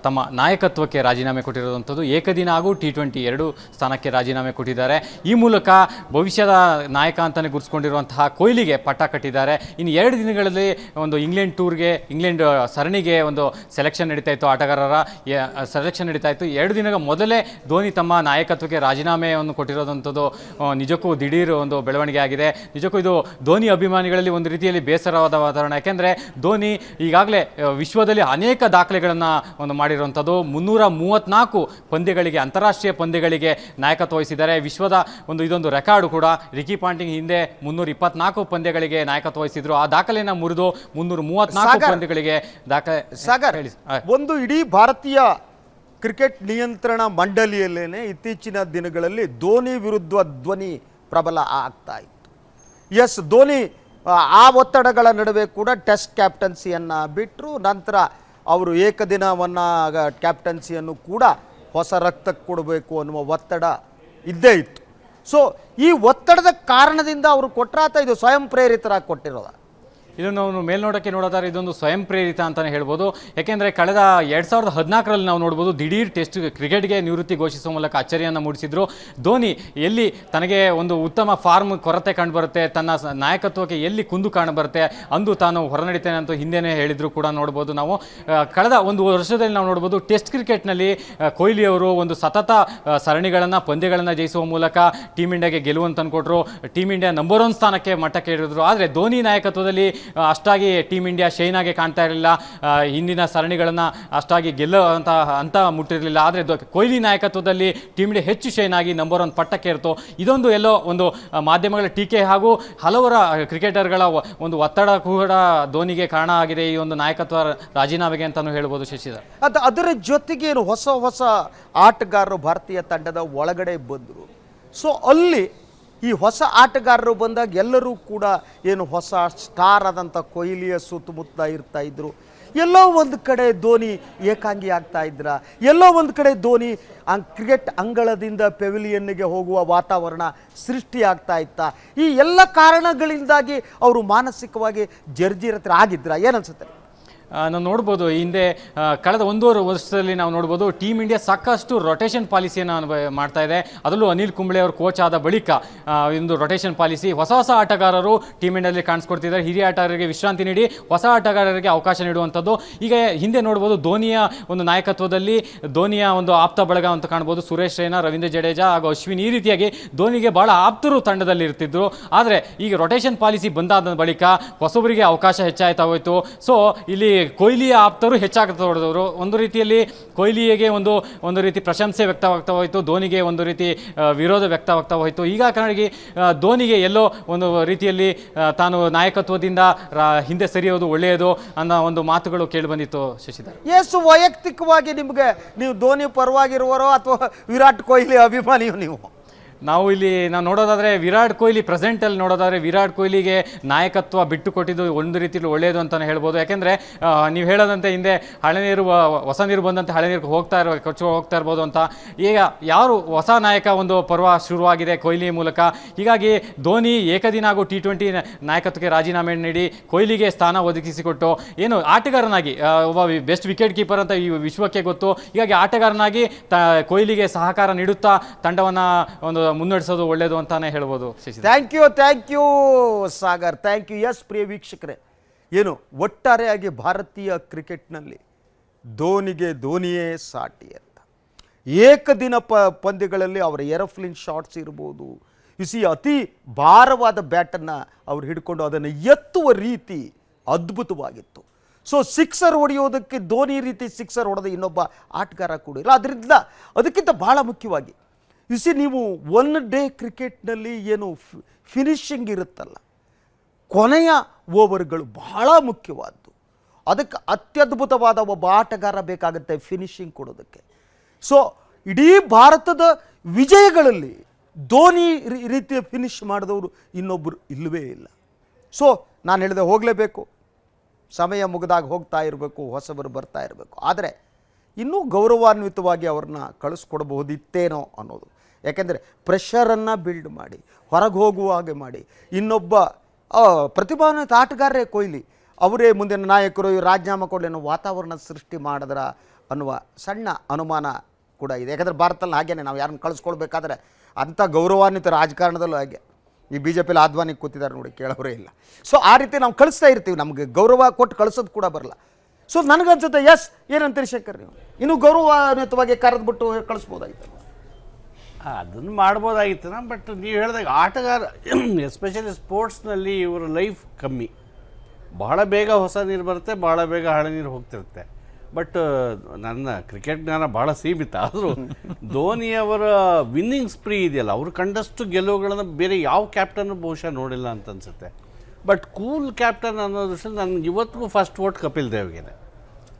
ತಮ್ಮ ನಾಯಕತ್ವಕ್ಕೆ ರಾಜೀನಾಮೆ ಕೊಟ್ಟಿರುವಂಥದ್ದು. ಏಕದಿನ ಹಾಗೂ T20 ಎರಡೂ ಸ್ಥಾನಕ್ಕೆ ರಾಜೀನಾಮೆ ಕೊಟ್ಟಿದ್ದಾರೆ. ಈ ಮೂಲಕ ಭವಿಷ್ಯದ ನಾಯಕ ಅಂತಲೇ ಗುರುತಿಸ್ಕೊಂಡಿರುವಂತಹ ಕೊಹ್ಲಿಗೆ ಪಟ್ಟ ಕಟ್ಟಿದ್ದಾರೆ. ಇನ್ನು 2 ದಿನಗಳಲ್ಲಿ ಒಂದು ಇಂಗ್ಲೆಂಡ್ ಸರಣಿಗೆ ಒಂದು ಸೆಲೆಕ್ಷನ್ ನಡೀತಾ ಇತ್ತು, ಆಟಗಾರರ ಸೆಲೆಕ್ಷನ್ ನಡೀತಾ ಇತ್ತು. 2 ದಿನಗಳ ಮೊದಲೇ ಧೋನಿ ತಮ್ಮ ನಾಯಕತ್ವಕ್ಕೆ ರಾಜೀನಾಮೆಯನ್ನು ಕೊಟ್ಟಿರೋದಂಥದ್ದು ನಿಜಕ್ಕೂ ದಿಢೀರ್ ಒಂದು ಬೆಳವಣಿಗೆ ಆಗಿದೆ. ನಿಜಕ್ಕೂ ಇದು ಧೋನಿ ಅಭಿಮಾನಿಗಳಲ್ಲಿ ಒಂದು ರೀತಿಯಲ್ಲಿ ಬೇಸರವಾದ ವಾತಾವರಣ. ಯಾಕೆಂದರೆ ಧೋನಿ ಈಗಾಗಲೇ ವಿಶ್ವದಲ್ಲಿ ಅನೇಕ ದಾಖಲೆಗಳನ್ನು ಮಾಡಿರುವಂಥದ್ದು. 334 ಪಂದ್ಯಗಳಿಗೆ, ಅಂತಾರಾಷ್ಟ್ರೀಯ ಪಂದ್ಯಗಳಿಗೆ ನಾಯಕತ್ವ ವಹಿಸಿದ್ದಾರೆ. ವಿಶ್ವದ ಇದೊಂದು ರೆಕಾರ್ಡು ಕೂಡ. ರಿಕಿ ಪಾಂಟಿಂಗ್ ಹಿಂದೆ 324 ಪಂದ್ಯಗಳಿಗೆ ನಾಯಕತ್ವ ವಹಿಸಿದ್ರು. ಆ ದಾಖಲೆಯನ್ನು ಮುರಿದು 334 ಪಂದ್ಯಗಳಿಗೆ ದಾಖಲೆ. ಒಂದು ಇಡೀ ಭಾರತೀಯ ಕ್ರಿಕೆಟ್ ನಿಯಂತ್ರಣ ಮಂಡಳಿಯಲ್ಲೇನೆ ಇತ್ತೀಚಿನ ದಿನಗಳಲ್ಲಿ ಧೋನಿ ವಿರುದ್ಧ ಧ್ವನಿ ಪ್ರಬಲ ಆಗ್ತಾ ಇತ್ತು. ಎಸ್, ಧೋನಿ ಆ ಒತ್ತಡಗಳ ನಡುವೆ ಕೂಡ ಟೆಸ್ಟ್ ಕ್ಯಾಪ್ಟನ್ಸಿಯನ್ನು ಬಿಟ್ಟರು. ನಂತರ ಅವರು ಏಕದಿನವನ್ನು ಕ್ಯಾಪ್ಟನ್ಸಿಯನ್ನು ಕೂಡ ಹೊಸ ರಕ್ತಕ್ಕೆ ಕೊಡಬೇಕು ಅನ್ನುವ ಒತ್ತಡ ಇದ್ದೇ ಇತ್ತು. ಸೊ ಈ ಒತ್ತಡದ ಕಾರಣದಿಂದ ಅವರು ಕೊಟ್ಟರಾತ ಇದು ಸ್ವಯಂ ಪ್ರೇರಿತರಾಗಿ ಕೊಟ್ಟಿರೋದ? ಇದನ್ನು ನಾವು ಮೇಲ್ನೋಟಕ್ಕೆ ನೋಡೋದಾದ್ರೆ ಇದೊಂದು ಸ್ವಯಂ ಪ್ರೇರಿತ ಅಂತಲೇ ಹೇಳ್ಬೋದು. ಯಾಕೆಂದರೆ ಕಳೆದ 2014ರಲ್ಲಿ ನಾವು ನೋಡ್ಬೋದು, ದಿಢೀರ್ ಟೆಸ್ಟ್ ಕ್ರಿಕೆಟ್ಗೆ ನಿವೃತ್ತಿ ಘೋಷಿಸುವ ಮೂಲಕ ಅಚ್ಚರಿಯನ್ನು ಮೂಡಿಸಿದ್ರು. ಧೋನಿ ಎಲ್ಲಿ ತನಗೆ ಒಂದು ಉತ್ತಮ ಫಾರ್ಮ್ ಕೊರತೆ ಕಂಡುಬರುತ್ತೆ, ತನ್ನ ನಾಯಕತ್ವಕ್ಕೆ ಎಲ್ಲಿ ಕುಂದು ಕಾಣಬರುತ್ತೆ ಅಂದು ತಾನು ಹೊರನಡಿತೇನೆ ಅಂತ ಹಿಂದೆನೇ ಹೇಳಿದ್ರು ಕೂಡ ನೋಡ್ಬೋದು ನಾವು. ಕಳೆದ 1 ವರ್ಷದಲ್ಲಿ ನಾವು ನೋಡ್ಬೋದು, ಟೆಸ್ಟ್ ಕ್ರಿಕೆಟ್ನಲ್ಲಿ ಕೊಹ್ಲಿ ಅವರು ಒಂದು ಸತತ ಸರಣಿಗಳನ್ನು, ಪಂದ್ಯಗಳನ್ನು ಜಯಿಸುವ ಮೂಲಕ ಟೀಮ್ ಇಂಡಿಯಾಗೆ ಗೆಲುವನ್ನು ತಂದುಕೊಟ್ರು. ಟೀಮ್ ಇಂಡಿಯಾ ನಂಬರ್ 1 ಸ್ಥಾನಕ್ಕೆ ಮಟ್ಟಕ್ಕೆ ಇಳಿದ್ರು. ಆದರೆ ಧೋನಿ ನಾಯಕತ್ವದಲ್ಲಿ ಅಷ್ಟಾಗಿ ಟೀಮ್ ಇಂಡಿಯಾ ಶೈನಾಗೆ ಕಾಣ್ತಾ ಇರಲಿಲ್ಲ. ಹಿಂದಿನ ಸರಣಿಗಳನ್ನು ಅಷ್ಟಾಗಿ ಅಂತ ಮುಟ್ಟಿರಲಿಲ್ಲ. ಆದರೆ ಕೊಹ್ಲಿ ನಾಯಕತ್ವದಲ್ಲಿ ಟೀಮ್ ಇಂಡಿಯಾ ಹೆಚ್ಚು ಶೈನಾಗಿ ನಂಬರ್ 1 ಪಟ್ಟಕ್ಕೆ ಇರ್ತು. ಇದೊಂದು ಎಲ್ಲೋ ಒಂದು ಮಾಧ್ಯಮಗಳ ಟೀಕೆ ಹಾಗೂ ಹಲವರ ಕ್ರಿಕೆಟರ್ಗಳ ಒಂದು ಒತ್ತಡ ಕೂಡ ಧೋನಿಗೆ ಕಾರಣ ಆಗಿದೆ ಈ ಒಂದು ನಾಯಕತ್ವ ರಾಜೀನಾಮೆಗೆ ಅಂತಲೂ ಹೇಳ್ಬೋದು ಶಶಿಧರ್. ಅದರ ಜೊತೆಗೆ ಹೊಸ ಆಟಗಾರರು ಭಾರತೀಯ ತಂಡದ ಒಳಗಡೆ ಬಂದರು. ಸೊ ಅಲ್ಲಿ ಈ ಹೊಸ ಆಟಗಾರರು ಬಂದಾಗ ಎಲ್ಲರೂ ಕೂಡ ಹೊಸ ಸ್ಟಾರ್ ಆದಂಥ ಕೊಹ್ಲಿಯ ಸುತ್ತಮುತ್ತ ಇರ್ತಾ ಇದ್ರು. ಎಲ್ಲೋ ಒಂದು ಕಡೆ ಧೋನಿ ಏಕಾಂಗಿ ಆಗ್ತಾ ಇದ್ರ, ಎಲ್ಲೋ ಒಂದು ಕಡೆ ಧೋನಿ ಕ್ರಿಕೆಟ್ ಅಂಗಳದಿಂದ ಪೆವಿಲಿಯನ್ಗೆ ಹೋಗುವ ವಾತಾವರಣ ಸೃಷ್ಟಿ ಆಗ್ತಾ ಇತ್ತ. ಈ ಎಲ್ಲ ಕಾರಣಗಳಿಂದಾಗಿ ಅವರು ಮಾನಸಿಕವಾಗಿ ಜರ್ಜರಿತರಾಗಿದ್ರ, ಏನನ್ಸುತ್ತೆ? ನಾವು ನೋಡ್ಬೋದು ಹಿಂದೆ ಕಳೆದ 1.5 ವರ್ಷದಲ್ಲಿ ನಾವು ನೋಡ್ಬೋದು ಟೀಮ್ ಇಂಡಿಯಾ ಸಾಕಷ್ಟು ರೊಟೇಷನ್ ಪಾಲಿಸಿಯನ್ನು ಮಾಡ್ತಾ ಇದೆ. ಅದರಲ್ಲೂ ಅನಿಲ್ ಕುಂಬ್ಳೆ ಅವರು ಕೋಚ್ ಆದ ಬಳಿಕ ಒಂದು ರೊಟೇಷನ್ ಪಾಲಿಸಿ, ಹೊಸ ಆಟಗಾರರು ಟೀಮ್ ಇಂಡಿಯಾದಲ್ಲಿ ಕಾಣಿಸ್ಕೊಡ್ತಿದ್ದಾರೆ. ಹಿರಿಯ ಆಟಗಾರರಿಗೆ ವಿಶ್ರಾಂತಿ ನೀಡಿ ಹೊಸ ಆಟಗಾರರಿಗೆ ಅವಕಾಶ ನೀಡುವಂಥದ್ದು. ಈಗ ಹಿಂದೆ ನೋಡ್ಬೋದು ಧೋನಿಯ ಒಂದು ನಾಯಕತ್ವದಲ್ಲಿ ಧೋನಿಯ ಒಂದು ಆಪ್ತ ಬಳಗ ಅಂತ ಕಾಣ್ಬೋದು. ಸುರೇಶ್ ರೈನಾ, ರವೀಂದ್ರ ಜಡೇಜಾ ಹಾಗೂ ಅಶ್ವಿನ್, ಈ ರೀತಿಯಾಗಿ ಧೋನಿಗೆ ಬಹಳ ಆಪ್ತರು ತಂಡದಲ್ಲಿ ಇರ್ತಿದ್ರು. ಆದರೆ ಈಗ ರೊಟೇಷನ್ ಪಾಲಿಸಿ ಬಂದಾದ ಬಳಿಕ ಹೊಸಬರಿಗೆ ಅವಕಾಶ ಹೆಚ್ಚಾಯ್ತಾ ಹೋಯಿತು. ಸೊ ಇಲ್ಲಿ ಕೊಹ್ಲಿಯ ಆಪ್ತರು ಹೆಚ್ಚಾಗ್ತಾ ಹೊಡೆದವರು. ಒಂದು ರೀತಿಯಲ್ಲಿ ಕೊಹ್ಲಿಗೆ ಒಂದು ರೀತಿ ಪ್ರಶಂಸೆ ವ್ಯಕ್ತವಾಗ್ತಾ ಹೋಯಿತು, ಧೋನಿಗೆ ಒಂದು ರೀತಿ ವಿರೋಧ ವ್ಯಕ್ತವಾಗ್ತಾ ಹೋಯಿತು. ಈಗ ಕಾರಣಕ್ಕೆ ಧೋನಿಗೆ ಎಲ್ಲೋ ಒಂದು ರೀತಿಯಲ್ಲಿ ತಾನು ನಾಯಕತ್ವದಿಂದ ಹಿಂದೆ ಸರಿಯೋದು ಒಳ್ಳೆಯದು ಅನ್ನೋ ಒಂದು ಮಾತುಗಳು ಕೇಳಿ ಬಂದಿತ್ತು. ಶಶಿಧರ್, ಎಷ್ಟು ವೈಯಕ್ತಿಕವಾಗಿ ನಿಮಗೆ ನೀವು ಧೋನಿ ಪರವಾಗಿರುವರೋ ಅಥವಾ ವಿರಾಟ್ ಕೊಹ್ಲಿ ಅಭಿಮಾನಿಯೋ ನೀವು? ನಾವು ನೋಡೋದಾದರೆ ವಿರಾಟ್ ಕೊಹ್ಲಿ ಪ್ರೆಸೆಂಟಲ್ಲಿ ನೋಡೋದಾದರೆ ವಿರಾಟ್ ಕೊಹ್ಲಿಗೆ ನಾಯಕತ್ವ ಬಿಟ್ಟು ಕೊಟ್ಟಿದ್ದು ಒಂದು ರೀತಿಯಲ್ಲಿ ಒಳ್ಳೆಯದು ಅಂತಲೇ ಹೇಳ್ಬೋದು. ಯಾಕೆಂದರೆ ನೀವು ಹೇಳೋದಂತೆ ಹಿಂದೆ ಹಳೆ ನೀರು ಹೊಸ ನೀರು ಬಂದಂತೆ ಹಳೆ ನೀರು ಹೋಗ್ತಾ ಇರ್ಬೋದು ಅಂತ. ಈಗ ಯಾರು ಹೊಸ ನಾಯಕ ಒಂದು ಪರ್ವ ಶುರುವಾಗಿದೆ ಕೊಹ್ಲಿ ಮೂಲಕ. ಹೀಗಾಗಿ ಧೋನಿ ಏಕದಿನ ಹಾಗೂ T20 ನಾಯಕತ್ವಕ್ಕೆ ರಾಜೀನಾಮೆ ನೀಡಿ ಕೊಹ್ಲಿಗೆ ಸ್ಥಾನ ಒದಗಿಸಿಕೊಟ್ಟು ಏನು ಆಟಗಾರನಾಗಿ ಒಬ್ಬ ಬೆಸ್ಟ್ ವಿಕೆಟ್ ಕೀಪರ್ ಅಂತ ಈ ವಿಶ್ವಕ್ಕೆ ಗೊತ್ತು. ಹೀಗಾಗಿ ಆಟಗಾರನಾಗಿ ಕೊಹ್ಲಿಗೆ ಸಹಕಾರ ನೀಡುತ್ತಾ ತಂಡವನ್ನು ಒಂದು ಮುನ್ನಡೆಸೋದು ಒಳ್ಳೆಯದು ಅಂತಾನೆ ಹೇಳ್ಬೋದು. Thank you Sagar, thank you. Yes ಪ್ರಿಯ ವೀಕ್ಷಕರೇ, ಏನು ಒಟ್ಟಾರೆಯಾಗಿ ಭಾರತೀಯ ಕ್ರಿಕೆಟ್ನಲ್ಲಿ ಧೋನಿಯೇ ಸಾಟಿ ಅಂತ. ಏಕದಿನ ಪಂದ್ಯಗಳಲ್ಲಿ ಅವರ ಏರೋಪ್ಲೇನ್ ಶಾಟ್ಸ್ ಇರ್ಬೋದು, ಅತಿ ಭಾರವಾದ ಬ್ಯಾಟನ್ನು ಅವ್ರು ಹಿಡ್ಕೊಂಡು ಅದನ್ನು ಎತ್ತುವ ರೀತಿ ಅದ್ಭುತವಾಗಿತ್ತು. ಸೊ ಸಿಕ್ಸರ್ ಹೊಡೆಯೋದಕ್ಕೆ ಧೋನಿ ರೀತಿ ಸಿಕ್ಸರ್ ಹೊಡೆದ ಇನ್ನೊಬ್ಬ ಆಟಗಾರ ಕೂಡ ಇಲ್ಲ. ಅದರಿಂದ ಅದಕ್ಕಿಂತ ಭಾಳ ಮುಖ್ಯವಾಗಿ ನೀವು ಒನ್ ಡೇ ಕ್ರಿಕೆಟ್ನಲ್ಲಿ ಏನು ಫಿನಿಷಿಂಗ್ ಇರುತ್ತಲ್ಲ, ಕೊನೆಯ ಓವರ್ಗಳು ಬಹಳ ಮುಖ್ಯವಾದ್ದು. ಅದಕ್ಕೆ ಅತ್ಯದ್ಭುತವಾದ ಒಬ್ಬ ಆಟಗಾರ ಬೇಕಾಗುತ್ತೆ ಫಿನಿಷಿಂಗ್ ಕೊಡೋದಕ್ಕೆ. ಸೊ ಇಡೀ ಭಾರತದ ವಿಜಯಗಳಲ್ಲಿ ಧೋನಿ ರೀತಿಯ ಫಿನಿಷ್ ಮಾಡಿದವರು ಇನ್ನೊಬ್ಬರು ಇಲ್ಲವೇ ಇಲ್ಲ. ಸೊ ನಾನು ಹೇಳಿದೆ, ಹೋಗಲೇಬೇಕು, ಸಮಯ ಮುಗಿದಾಗ ಹೋಗ್ತಾ ಇರಬೇಕು, ಹೊಸಬರು ಬರ್ತಾ ಇರಬೇಕು. ಆದರೆ ಇನ್ನೂ ಗೌರವಾನ್ವಿತವಾಗಿ ಅವ್ರನ್ನ ಕಳಿಸ್ಕೊಡ್ಬಹುದಿತ್ತೇನೋ ಅನ್ನೋದು. ಯಾಕೆಂದರೆ ಪ್ರೆಷರನ್ನು ಬಿಲ್ಡ್ ಮಾಡಿ ಹೊರಗೆ ಹೋಗುವ ಹಾಗೆ ಮಾಡಿ ಇನ್ನೊಬ್ಬ ಪ್ರತಿಭಾನ್ವಿತ ಆಟಗಾರರೇ ಕೊಹ್ಲಿ ಅವರೇ ಮುಂದಿನ ನಾಯಕರು ರಾಜೀನಾಮೆ ಕೊಡಲಿ ಅನ್ನೋ ವಾತಾವರಣ ಸೃಷ್ಟಿ ಮಾಡಿದ್ರ ಅನ್ನುವ ಸಣ್ಣ ಅನುಮಾನ ಕೂಡ ಇದೆ. ಯಾಕಂದರೆ ಭಾರತದಲ್ಲಿ ಹಾಗೇನೆ ನಾವು ಯಾರನ್ನು ಕಳಿಸ್ಕೊಳ್ಬೇಕಾದ್ರೆ ಅಂಥ ಗೌರವಾನ್ವಿತ ರಾಜಕಾರಣದಲ್ಲೂ ಹಾಗೆ. ಈ BJPಲಿ ಆದ್ವಾನಿಗೆ ಕೂತಿದ್ದಾರೆ ನೋಡಿ, ಕೇಳೋರೇ ಇಲ್ಲ. ಸೊ ಆ ರೀತಿ ನಾವು ಕಳಿಸ್ತಾ ಇರ್ತೀವಿ, ನಮಗೆ ಗೌರವ ಕೊಟ್ಟು ಕಳಿಸೋದು ಕೂಡ ಬರಲ್ಲ. ಸೊ ನನಗನ್ಸುತ್ತೆ, ಎಸ್ ಏನಂತೀರಿ ಶೇಖರ್ ನೀವು? ಇನ್ನೂ ಗೌರವಾನ್ವಿತವಾಗಿ ಕರೆದ್ಬಿಟ್ಟು ಕಳಿಸ್ಬೋದಾಗಿತ್ತು. ಅದನ್ನು ಮಾಡ್ಬೋದಾಗಿತ್ತು. ಬಟ್ ನೀವು ಹೇಳಿದಾಗ ಆಟಗಾರ ಎಸ್ಪೆಷಲಿ ಸ್ಪೋರ್ಟ್ಸ್ನಲ್ಲಿ ಇವರ ಲೈಫ್ ಕಮ್ಮಿ, ಬಹಳ ಬೇಗ ಹೊಸ ನೀರು ಬರುತ್ತೆ, ಭಾಳ ಬೇಗ ಹಳೆ ನೀರು ಹೋಗ್ತಿರುತ್ತೆ. ಬಟ್ ನನ್ನ ಕ್ರಿಕೆಟ್ ಜ್ಞಾನ ಭಾಳ ಸೀಮಿತ. ಆದರೂ ಧೋನಿಯವರ ವಿನ್ನಿಂಗ್ ಸ್ಪ್ರೀ ಇದೆಯಲ್ಲ, ಅವರು ಕಂಡಷ್ಟು ಗೆಲುವುಗಳನ್ನು ಬೇರೆ ಯಾವ ಕ್ಯಾಪ್ಟನ್ನು ಬಹುಶಃ ನೋಡಿಲ್ಲ ಅಂತ ಅನಿಸುತ್ತೆ. ಬಟ್ ಕೂಲ್ ಕ್ಯಾಪ್ಟನ್ ಅನ್ನೋ ದೃಷ್ಟಿಯಲ್ಲಿ ನನಗೆ ಇವತ್ತಿಗೂ ಫಸ್ಟ್ ವೋಟ್ ಕಪಿಲ್ ದೇವ್ಗೆ.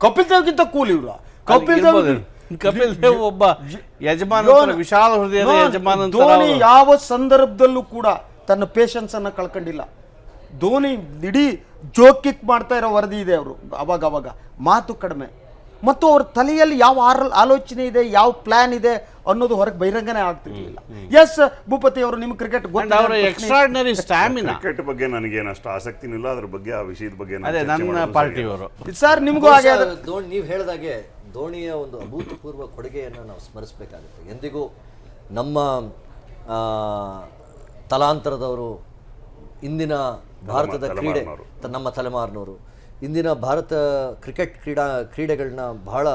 ಕಪಿಲ್ ದೇವ್ಗಿಂತ ಕೂಲ್ ಇವರು. ಕಪಿಲ್ ದೇವ್ ಒಬ್ಬ ಯಜಮಾನ, ವಿಶಾಲ ಹೃದಯದ ಯಜಮಾನ. ಧೋನಿ ಯಾವ ಸಂದರ್ಭದಲ್ಲೂ ಕೂಡ ತನ್ನ ಪೇಷನ್ಸ್ ಅನ್ನು ಕಳ್ಕೊಂಡಿಲ್ಲ. ಧೋನಿ ಇಡೀ ಜೋಕ್ ಕಿಕ್ ಮಾಡ್ತಾ ಇರೋ ವರದಿ ಇದೆ. ಅವರು ಅವಾಗ ಮಾತು ಕಡಿಮೆ, ಮತ್ತು ಅವ್ರ ತಲೆಯಲ್ಲಿ ಯಾವ ಆಲೋಚನೆ ಇದೆ, ಯಾವ ಪ್ಲಾನ್ ಇದೆ ಅನ್ನೋದು ಹೊರಗೆ ಬಹಿರಂಗನೇ ಆಗ್ತಿರ್ಲಿಲ್ಲ. ಎಸ್ ಭೂಪತಿ ಅವರು, ನಿಮ್ಮ ಕ್ರಿಕೆಟ್ ಎಕ್ಸ್ಟ್ರಾರ್ಡಿನರಿ ಸ್ಟ್ಯಾಮಿನಾ. ಕ್ರಿಕೆಟ್ ಬಗ್ಗೆ ನನಗೇನು ಅಷ್ಟು ಆಸಕ್ತಿನೂ ಇಲ್ಲ, ಅದ್ರ ಬಗ್ಗೆ ಆ ವಿಷಯದ ಬಗ್ಗೆ ಅದೇ ನನ್ನ ಪಾರ್ಟಿಯವರು. ಸರ್ ನಿಮಗೂ ಹಾಗೆ ನೀವು ಹೇಳಿದಾಗೆ ಧೋನಿಯ ಒಂದು ಅಭೂತಪೂರ್ವ ಕೊಡುಗೆಯನ್ನು ನಾವು ಸ್ಮರಿಸಬೇಕಾಗುತ್ತೆ. ಎಂದಿಗೂ ನಮ್ಮ ತಲಾಂತರದವರು, ಇಂದಿನ ಭಾರತದ ಕ್ರೀಡೆ, ನಮ್ಮ ತಲೆಮಾರಿನವರು, ಇಂದಿನ ಭಾರತ ಕ್ರಿಕೆಟ್ ಕ್ರೀಡೆಗಳನ್ನ ಬಹಳ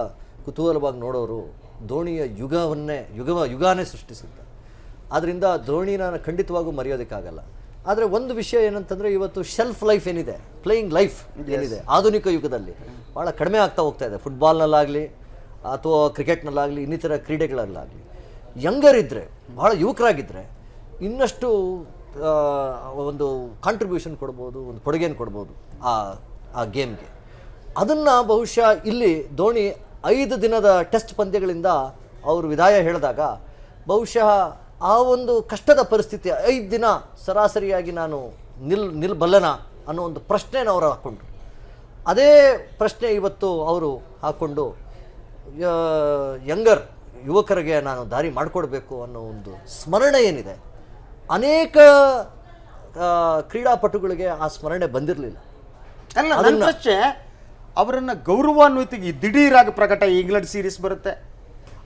ಕುತೂಹಲವಾಗಿ ನೋಡೋರು ಧೋನಿಯ ಯುಗಾನೇ ಸೃಷ್ಟಿಸಿದ್ದಾರೆ. ಆದ್ದರಿಂದ ಧೋನಿನ ಖಂಡಿತವಾಗೂ ಮರೆಯೋದಕ್ಕಾಗಲ್ಲ. ಆದರೆ ಒಂದು ವಿಷಯ ಏನಂತಂದರೆ, ಇವತ್ತು ಶೆಲ್ಫ್ ಲೈಫ್ ಏನಿದೆ, ಪ್ಲೇಯಿಂಗ್ ಲೈಫ್ ಏನಿದೆ ಆಧುನಿಕ ಯುಗದಲ್ಲಿ ಭಾಳ ಕಡಿಮೆ ಆಗ್ತಾ ಹೋಗ್ತಾ ಇದೆ. ಫುಟ್ಬಾಲ್ನಲ್ಲಾಗಲಿ ಅಥವಾ ಕ್ರಿಕೆಟ್ನಲ್ಲಾಗಲಿ ಇನ್ನಿತರ ಕ್ರೀಡೆಗಳಲ್ಲಾಗಲಿ ಯಂಗರ್ ಇದ್ದರೆ, ಭಾಳ ಯುವಕರಾಗಿದ್ದರೆ ಇನ್ನಷ್ಟು ಒಂದು ಕಾಂಟ್ರಿಬ್ಯೂಷನ್ ಕೊಡ್ಬೋದು, ಒಂದು ಕೊಡುಗೆಯನ್ನು ಕೊಡ್ಬೋದು ಆ ಗೇಮ್ಗೆ. ಅದನ್ನು ಬಹುಶಃ ಇಲ್ಲಿ ಧೋನಿ 5 ದಿನದ ಟೆಸ್ಟ್ ಪಂದ್ಯಗಳಿಂದ ಅವರು ವಿದಾಯ ಹೇಳಿದಾಗ ಬಹುಶಃ ಆ ಒಂದು ಕಷ್ಟದ ಪರಿಸ್ಥಿತಿ, 5 ದಿನ ಸರಾಸರಿಯಾಗಿ ನಾನು ನಿಲ್ಬಲ್ಲನ ಅನ್ನೋ ಒಂದು ಪ್ರಶ್ನೆನ ಅವರು ಹಾಕ್ಕೊಂಡ್ರು. ಅದೇ ಪ್ರಶ್ನೆ ಇವತ್ತು ಅವರು ಹಾಕ್ಕೊಂಡು ಯುವಕರಿಗೆ ನಾನು ದಾರಿ ಮಾಡಿಕೊಡ್ಬೇಕು ಅನ್ನೋ ಒಂದು ಸ್ಮರಣೆ ಏನಿದೆ, ಅನೇಕ ಕ್ರೀಡಾಪಟುಗಳಿಗೆ ಆ ಸ್ಮರಣೆ ಬಂದಿರಲಿಲ್ಲ. ಅಲ್ಲ, ನನ್ನ ಪ್ರಶ್ನೆ, ಅವರನ್ನು ಗೌರವಾನ್ವಿತಿಗೆ ದಿಢೀರಾಗಿ ಪ್ರಕಟ ಇಂಗ್ಲೆಂಡ್ ಸೀರೀಸ್ ಬರುತ್ತೆ.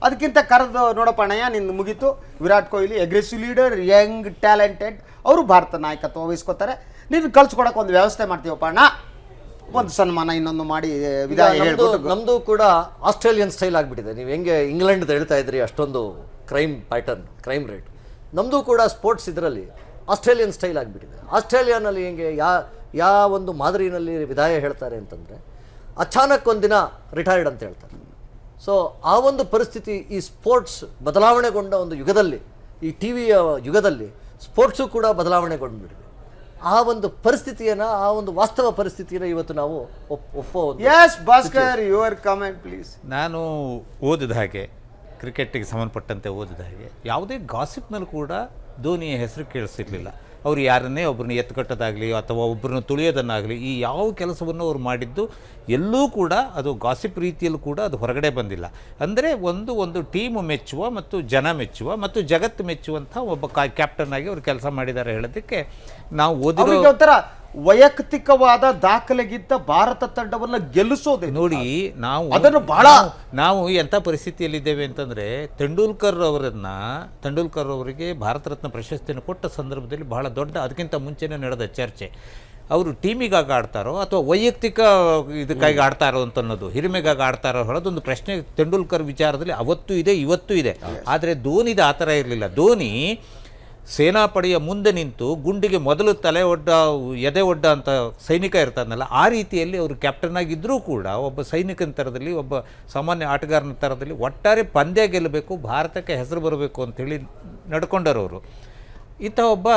ಅದಕ್ಕಿಂತ ಕರೆದು ನೋಡಪ್ಪ ಅಣ್ಣಯ್ಯ ನಿನ್ನ ಮುಗೀತು, Virat Kohli aggressive leader, Young talented, ಅವರು ಭಾರತ ನಾಯಕತ್ವ ವಹಿಸ್ಕೋತಾರೆ, ನೀನು ಕಳ್ಸ್ಕೊಡಕ್ಕೆ ಒಂದು ವ್ಯವಸ್ಥೆ ಮಾಡ್ತೀವಪ್ಪ ಅಣ್ಣ, ಒಂದು ಸನ್ಮಾನ ಇನ್ನೊಂದು ಮಾಡಿ ವಿದಾಯ ಹೇಳ್ಬಿಟ್ಟು. ನಮ್ಮದು ಕೂಡ ಆಸ್ಟ್ರೇಲಿಯನ್ ಸ್ಟೈಲ್ ಆಗಿಬಿಟ್ಟಿದೆ. ನೀವು ಹೆಂಗೆ ಇಂಗ್ಲೆಂಡ್ ಹೇಳ್ತಾ ಇದ್ರಿ ಅಷ್ಟೊಂದು ಕ್ರೈಮ್ ಪ್ಯಾಟರ್ನ್, ಕ್ರೈಮ್ ರೇಟ್, ನಮ್ಮದು ಕೂಡ ಸ್ಪೋರ್ಟ್ಸ್ ಇದರಲ್ಲಿ ಆಸ್ಟ್ರೇಲಿಯನ್ ಸ್ಟೈಲ್ ಆಗಿಬಿಟ್ಟಿದೆ. ಆಸ್ಟ್ರೇಲಿಯಾನಲ್ಲಿ ಹೆಂಗೆ ಯಾವ ಒಂದು ಮಾದರಿನಲ್ಲಿ ವಿದಾಯ ಹೇಳ್ತಾರೆ ಅಂತಂದರೆ ಅಚಾನಕ್ ಒಂದಿನ ರಿಟೈರ್ಡ್ ಅಂತ ಹೇಳ್ತಾರೆ. ಸೊ ಆ ಒಂದು ಪರಿಸ್ಥಿತಿ ಈ ಸ್ಪೋರ್ಟ್ಸ್ ಬದಲಾವಣೆಗೊಂಡ ಒಂದು ಯುಗದಲ್ಲಿ, ಈ ಟಿ ವಿಯ ಯುಗದಲ್ಲಿ ಸ್ಪೋರ್ಟ್ಸು ಕೂಡ ಬದಲಾವಣೆಗೊಂಡ್ಬಿಟ್ಟಿದೆ. ಆ ಒಂದು ಪರಿಸ್ಥಿತಿಯನ್ನು, ಆ ಒಂದು ವಾಸ್ತವ ಪರಿಸ್ಥಿತಿಯನ್ನು ಇವತ್ತು ನಾವು ಒಪ್ಪೋದು. Yes Bhaskar, your comment please. ನಾನು ಓದಿದ ಹಾಗೆ, ಕ್ರಿಕೆಟಿಗೆ ಸಂಬಂಧಪಟ್ಟಂತೆ ಓದಿದ ಹಾಗೆ, ಯಾವುದೇ ಗಾಸಿಪ್ನಲ್ಲಿ ಕೂಡ ಧೋನಿಯ ಹೆಸರು ಕೇಳಿಸಿರಲಿಲ್ಲ. ಅವರು ಯಾರನ್ನೇ ಒಬ್ಬರನ್ನ ಎತ್ತುಕಟ್ಟೋದಾಗಲಿ ಅಥವಾ ಒಬ್ಬರನ್ನ ತುಳಿಯೋದನ್ನಾಗಲಿ, ಈ ಯಾವ ಕೆಲಸವನ್ನು ಅವ್ರು ಮಾಡಿದ್ದು ಎಲ್ಲೂ ಕೂಡ ಅದು ಗಾಸಿಪ್ ರೀತಿಯಲ್ಲೂ ಕೂಡ ಅದು ಹೊರಗಡೆ ಬಂದಿಲ್ಲ. ಅಂದರೆ ಒಂದು ಟೀಮು ಮೆಚ್ಚುವ ಮತ್ತು ಜನ ಮೆಚ್ಚುವ ಮತ್ತು ಜಗತ್ತು ಮೆಚ್ಚುವಂಥ ಒಬ್ಬ ಕ್ಯಾಪ್ಟನ್ ಆಗಿ ಅವರು ಕೆಲಸ ಮಾಡಿದ್ದಾರೆ ಹೇಳೋದಕ್ಕೆ ನಾವು ಓದಿರೋ ಒಂಥರ ವೈಯಕ್ತಿಕವಾದ ದಾಖಲೆಗಿಂತ ಭಾರತ ತಂಡವನ್ನು ಗೆಲ್ಲಿಸೋದು ನೋಡಿ. ನಾವು ಅದನ್ನು ಬಹಳ ನಾವು ಎಂಥ ಪರಿಸ್ಥಿತಿಯಲ್ಲಿದ್ದೇವೆ ಅಂತಂದರೆ, ತೆಂಡೂಲ್ಕರ್ ಅವರಿಗೆ ಭಾರತ ರತ್ನ ಪ್ರಶಸ್ತಿಯನ್ನು ಕೊಟ್ಟ ಸಂದರ್ಭದಲ್ಲಿ ಬಹಳ ದೊಡ್ಡ, ಅದಕ್ಕಿಂತ ಮುಂಚೆನೇ ನಡೆದ ಚರ್ಚೆ, ಅವರು ಟೀಮಿಗಾಗಿ ಆಡ್ತಾರೋ ಅಥವಾ ವೈಯಕ್ತಿಕ ಇದಕ್ಕಾಗಿ ಆಡ್ತಾರೋ ಅಂತ ಅನ್ನೋದು, ಹಿರಿಮೆಗಾಗಿ ಆಡ್ತಾರೋ ಹೇಳೋದೊಂದು ಪ್ರಶ್ನೆ ತೆಂಡೂಲ್ಕರ್ ವಿಚಾರದಲ್ಲಿ ಅವತ್ತೂ ಇದೆ, ಇವತ್ತೂ ಇದೆ. ಆದರೆ ಧೋನಿದ ಆ ಥರ ಇರಲಿಲ್ಲ. ಧೋನಿ ಸೇನಾಪಡೆಯ ಮುಂದೆ ನಿಂತು ಗುಂಡಿಗೆ ಮೊದಲು ಎದೆ ಒಡ್ಡ ಅಂತ ಸೈನಿಕ ಇರ್ತಾನಲ್ಲ, ಆ ರೀತಿಯಲ್ಲಿ ಅವರು ಕ್ಯಾಪ್ಟನ್ ಆಗಿದ್ದರೂ ಕೂಡ ಒಬ್ಬ ಸೈನಿಕನ ಥರದಲ್ಲಿ, ಒಬ್ಬ ಸಾಮಾನ್ಯ ಆಟಗಾರನ ಥರದಲ್ಲಿ ಒಟ್ಟಾರೆ ಪಂದ್ಯ ಗೆಲ್ಲಬೇಕು, ಭಾರತಕ್ಕೆ ಹೆಸರು ಬರಬೇಕು ಅಂಥೇಳಿ ನಡ್ಕೊಂಡರವರು. ಇಂಥ ಒಬ್ಬ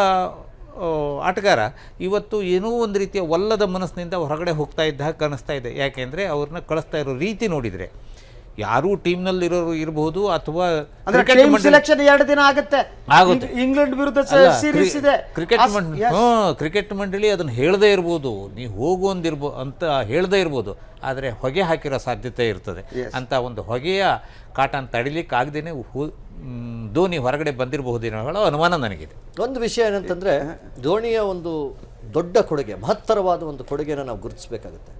ಆಟಗಾರ ಇವತ್ತು ಏನೋ ಒಂದು ರೀತಿಯ ಒಲ್ಲದ ಮನಸ್ಸಿನಿಂದ ಹೊರಗಡೆ ಹೋಗ್ತಾ ಇದ್ದ ಹಾಗೆ ಕಾಣಿಸ್ತಾ ಇದೆ. ಯಾಕೆಂದರೆ ಅವ್ರನ್ನ ಕಳಿಸ್ತಾ ಇರೋ ರೀತಿ ನೋಡಿದರೆ, ಯಾರೂ ಟೀಮ್ನಲ್ಲಿ ಇರೋರು ಇರಬಹುದು ಅಥವಾ ಸೆಲೆಕ್ಷನ್ 2 ದಿನ ಆಗುತ್ತೆ, ಇಂಗ್ಲೆಂಡ್ ವಿರುದ್ಧ ಸೀರೀಸ್ ಇದೆ, ಕ್ರಿಕೆಟ್ ಮಂಡಳಿ ಅದನ್ನು ಹೇಳದೇ ಇರ್ಬೋದು, ನೀವು ಹೋಗುವಂದಿರ್ಬೋದು ಅಂತ ಹೇಳದೇ ಇರ್ಬೋದು, ಆದರೆ ಹೊಗೆ ಹಾಕಿರೋ ಸಾಧ್ಯತೆ ಇರ್ತದೆ. ಅಂತ ಒಂದು ಹೊಗೆಯ ಕಾಟನ್ ತಡಿಲಿಕ್ಕಾಗದೇನೆ ಧೋನಿ ಹೊರಗಡೆ ಬಂದಿರಬಹುದೇನೋ ಹೇಳೋ ಅನುಮಾನ ನನಗಿದೆ. ಒಂದು ವಿಷಯ ಏನಂತಂದರೆ, ಧೋನಿಯ ಒಂದು ದೊಡ್ಡ ಕೊಡುಗೆ, ಮಹತ್ತರವಾದ ಒಂದು ಕೊಡುಗೆಯನ್ನು ನಾವು ಗುರುತಿಸಬೇಕಾಗುತ್ತೆ.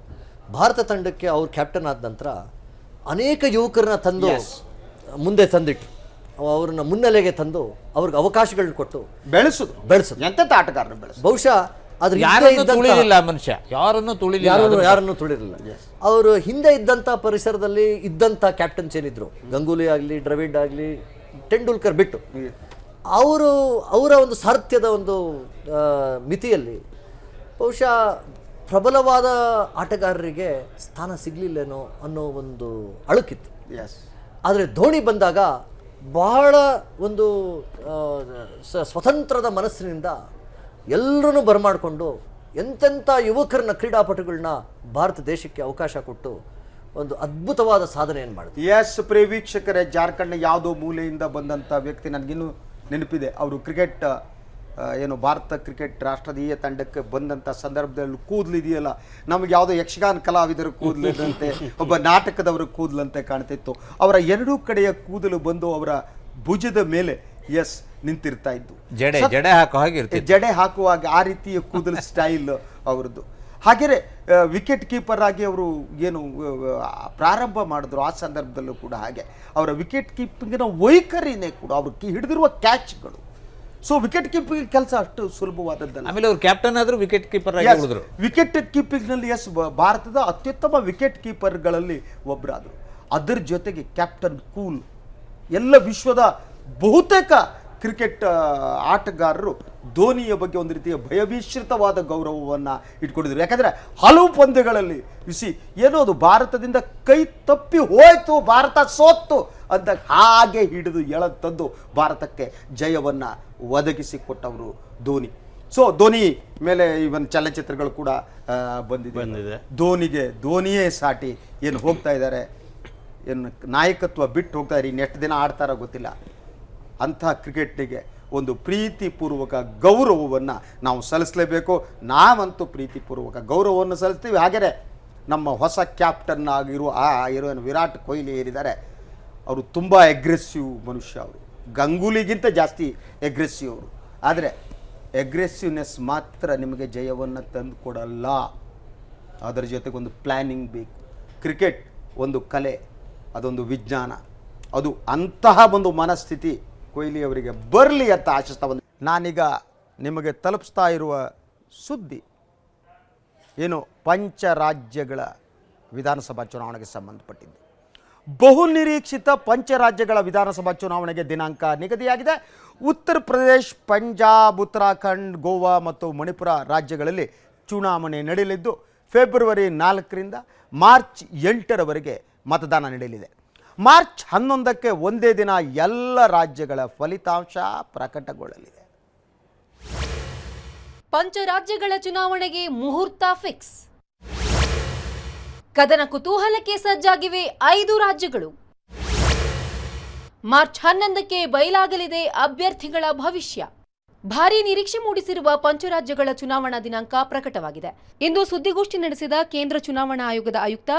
ಭಾರತ ತಂಡಕ್ಕೆ ಅವ್ರು ಕ್ಯಾಪ್ಟನ್ ಆದ ನಂತರ ಅನೇಕ ಯುವಕರನ್ನ ತಂದು ಮುಂದೆ ತಂದಿಟ್ಟು, ಅವ್ರನ್ನ ಮುನ್ನೆಲೆಗೆ ತಂದು ಅವ್ರಿಗೆ ಅವಕಾಶಗಳನ್ನ ಕೊಟ್ಟು ಬೆಳೆಸಿದ್ರು. ಎಂತ ಆಟಗಾರರು ಬೆಳೆಸ, ಬಹುಶಃ ಅದ್ರ ಮನುಷ್ಯ ಯಾರನ್ನು ತುಳಿರಲಿಲ್ಲ. ಅವರು ಹಿಂದೆ ಇದ್ದಂಥ ಪರಿಸರದಲ್ಲಿ ಇದ್ದಂಥ ಕ್ಯಾಪ್ಟನ್ಸ್ ಏನಿದ್ರು, ಗಂಗೂಲಿ ಆಗಲಿ, ದ್ರವಿಡ್ ಆಗಲಿ, ತೆಂಡೂಲ್ಕರ್ ಬಿಟ್ಟು, ಅವರ ಒಂದು ಸಾರಥ್ಯದ ಒಂದು ಮಿತಿಯಲ್ಲಿ ಬಹುಶಃ ಪ್ರಬಲವಾದ ಆಟಗಾರರಿಗೆ ಸ್ಥಾನ ಸಿಗಲಿಲ್ಲೇನೋ ಅನ್ನೋ ಒಂದು ಅಳುಕಿತ್ತು. ಆದರೆ ಧೋನಿ ಬಂದಾಗ ಬಹಳ ಒಂದು ಸ್ವತಂತ್ರದ ಮನಸ್ಸಿನಿಂದ ಎಲ್ಲರನ್ನೂ ಬರಮಾಡಿಕೊಂಡು ಎಂತೆಂಥ ಯುವಕರನ್ನ, ಕ್ರೀಡಾಪಟುಗಳನ್ನ ಭಾರತ ದೇಶಕ್ಕೆ ಅವಕಾಶ ಕೊಟ್ಟು ಒಂದು ಅದ್ಭುತವಾದ ಸಾಧನೆಯನ್ನು ಮಾಡಿದ್ರು. ಎಸ್ ಪ್ರಿಯ ವೀಕ್ಷಕರೇ, ಜಾರ್ಖಂಡ್ನ ಯಾವುದೋ ಮೂಲೆಯಿಂದ ಬಂದಂಥ ವ್ಯಕ್ತಿ ನನಗಿನ್ನೂ ನೆನಪಿದೆ. ಅವರು ಕ್ರಿಕೆಟ್ ಏನು ಭಾರತ ಕ್ರಿಕೆಟ್ ರಾಷ್ಟ್ರೀಯ ತಂಡಕ್ಕೆ ಬಂದಂಥ ಸಂದರ್ಭದಲ್ಲಿ ಕೂದಲಿದೆಯಲ್ಲ, ನಮಗೆ ಯಾವುದೋ ಯಕ್ಷಗಾನ ಕಲಾವಿದರು ಕೂದಲಿದಂತೆ, ಒಬ್ಬ ನಾಟಕದವರ ಕೂದಲಂತೆ ಕಾಣ್ತಿತ್ತು. ಅವರ ಎರಡೂ ಕಡೆಯ ಕೂದಲು ಬಂದು ಅವರ ಭುಜದ ಮೇಲೆ ನಿಂತಿರ್ತಾ ಇದ್ದು, ಜಡೆ ಹಾಕುವಾಗ ಆ ರೀತಿಯ ಕೂದಲು ಸ್ಟೈಲ್ ಅವರದ್ದು. ಹಾಗೆಯೇ ವಿಕೆಟ್ ಕೀಪರ್ ಆಗಿ ಅವರು ಏನು ಪ್ರಾರಂಭ ಮಾಡಿದ್ರು, ಆ ಸಂದರ್ಭದಲ್ಲೂ ಕೂಡ ಹಾಗೆ ಅವರ ವಿಕೆಟ್ ಕೀಪಿಂಗಿನ ವೈಖರಿನೇ ಕೂಡ ಅವರು ಹಿಡಿದಿರುವ ಕ್ಯಾಚ್ಗಳು. ಸೊ ವಿಕೆಟ್ ಕೀಪಿಂಗ್ ಕೆಲಸ ಅಷ್ಟು ಸುಲಭವಾದದ್ದಲ್ಲ. ಆಮೇಲೆ ಅವರು ಕ್ಯಾಪ್ಟನ್ ಆದರೂ ವಿಕೆಟ್ ಕೀಪರ್ ಆಗಿ ಉಳಿದ್ರು. ವಿಕೆಟ್ ಕೀಪಿಂಗ್ನಲ್ಲಿ ಭಾರತದ ಅತ್ಯುತ್ತಮ ವಿಕೆಟ್ ಕೀಪರ್ಗಳಲ್ಲಿ ಒಬ್ಬರಾದರು. ಅದರ ಜೊತೆಗೆ ಕ್ಯಾಪ್ಟನ್ ಕೂಲ್, ಎಲ್ಲ ವಿಶ್ವದ ಬಹುತೇಕ ಕ್ರಿಕೆಟ್ ಆಟಗಾರರು ಧೋನಿಯ ಬಗ್ಗೆ ಒಂದು ರೀತಿಯ ಭಯಭೀಶ್ರಿತವಾದ ಗೌರವವನ್ನು ಇಟ್ಕೊಂಡಿದ್ರು. ಯಾಕಂದರೆ ಹಲವು ಪಂದ್ಯಗಳಲ್ಲಿ ಏನೋ ಅದು ಭಾರತದಿಂದ ಕೈ ತಪ್ಪಿ ಹೋಯ್ತು, ಭಾರತ ಸೋತ್ತು ಅಂತ ಹಾಗೆ ಹಿಡಿದು ತಂದು ಭಾರತಕ್ಕೆ ಜಯವನ್ನು ಒದಗಿಸಿಕೊಟ್ಟವರು ಧೋನಿ. ಸೊ ಧೋನಿ ಮೇಲೆ ಇವನ್ ಚಲನಚಿತ್ರಗಳು ಕೂಡ ಬಂದಿದೆ. ಧೋನಿಯೇ ಸಾಟಿ ಏನು ಹೋಗ್ತಾ ಇದ್ದಾರೆ, ಏನು ನಾಯಕತ್ವ ಬಿಟ್ಟು ಹೋಗ್ತಾ ಇದ್ದಾರೆ, ಇನ್ನೆಷ್ಟು ದಿನ ಆಡ್ತಾರೋ ಗೊತ್ತಿಲ್ಲ. ಅಂಥ ಕ್ರಿಕೆಟ್ನಿಗೆ ಒಂದು ಪ್ರೀತಿಪೂರ್ವಕ ಗೌರವವನ್ನು ನಾವು ಸಲ್ಲಿಸಲೇಬೇಕು. ನಾವಂತೂ ಪ್ರೀತಿಪೂರ್ವಕ ಗೌರವವನ್ನು ಸಲ್ಲಿಸ್ತೀವಿ. ಹಾಗೆಯೇ ನಮ್ಮ ಹೊಸ ಕ್ಯಾಪ್ಟನ್ ಆಗಿರುವ ವಿರಾಟ್ ಕೊಹ್ಲಿ ಏನಿದ್ದಾರೆ, ಅವರು ತುಂಬ ಎಗ್ರೆಸಿವ್ ಮನುಷ್ಯ. ಅವರು ಗಂಗೂಲಿಗಿಂತ ಜಾಸ್ತಿ ಎಗ್ರೆಸಿವ್ ಅವರು. ಆದರೆ ಎಗ್ರೆಸಿವ್ನೆಸ್ ಮಾತ್ರ ನಿಮಗೆ ಜಯವನ್ನು ತಂದು ಕೊಡಲ್ಲ, ಅದರ ಜೊತೆಗೊಂದು ಪ್ಲ್ಯಾನಿಂಗ್ ಬೇಕು. ಕ್ರಿಕೆಟ್ ಒಂದು ಕಲೆ, ಅದೊಂದು ವಿಜ್ಞಾನ, ಅದು ಅಂತಹ ಒಂದು ಮನಸ್ಥಿತಿ ಕೊಹ್ಲಿ ಅವರಿಗೆ ಬರಲಿ ಅಂತ ಆಶಿಸ್ತಾ ಬಂದು ನಾನೀಗ ನಿಮಗೆ ತಲುಪಿಸ್ತಾ ಇರುವ ಸುದ್ದಿ ಏನು ಪಂಚರಾಜ್ಯಗಳ ವಿಧಾನಸಭಾ ಚುನಾವಣೆಗೆ ಸಂಬಂಧಪಟ್ಟಿದ್ದು. ಬಹುನಿರೀಕ್ಷಿತ ಪಂಚರಾಜ್ಯಗಳ ವಿಧಾನಸಭಾ ಚುನಾವಣೆಗೆ ದಿನಾಂಕ ನಿಗದಿಯಾಗಿದೆ. ಉತ್ತರ ಪ್ರದೇಶ್, ಪಂಜಾಬ್, ಉತ್ತರಾಖಂಡ್, ಗೋವಾ ಮತ್ತು ಮಣಿಪುರ ರಾಜ್ಯಗಳಲ್ಲಿ ಚುನಾವಣೆ ನಡೆಯಲಿದ್ದು ಫೆಬ್ರವರಿ 4ರಿಂದ ಮಾರ್ಚ್ 8ರವರೆಗೆ ಮತದಾನ ನಡೆಯಲಿದೆ. ಮಾರ್ಚ್ 11ಕ್ಕೆ ಒಂದೇ ದಿನ ಎಲ್ಲ ರಾಜ್ಯಗಳ ಫಲಿತಾಂಶ ಪ್ರಕಟಗೊಳ್ಳಲಿದೆ. ಪಂಚರಾಜ್ಯಗಳ ಚುನಾವಣೆಗೆ ಮುಹೂರ್ತ ಫಿಕ್ಸ್. ಕದನ ಕುತೂಹಲಕ್ಕೆ ಸಜ್ಜಾಗಿವೆ 5 ರಾಜ್ಯಗಳು. ಮಾರ್ಚ್ 11ಕ್ಕೆ ಬಯಲಾಗಲಿದೆ ಅಭ್ಯರ್ಥಿಗಳ ಭವಿಷ್ಯ. ಭಾರೀ ನಿರೀಕ್ಷೆ ಮೂಡಿಸಿರುವ ಪಂಚರಾಜ್ಯಗಳ ಚುನಾವಣಾ ದಿನಾಂಕ ಪ್ರಕಟವಾಗಿದೆ. ಇಂದು ಸುದ್ದಿಗೋಷ್ಠಿ ನಡೆಸಿದ ಕೇಂದ್ರ ಚುನಾವಣಾ ಆಯೋಗದ ಆಯುಕ್ತ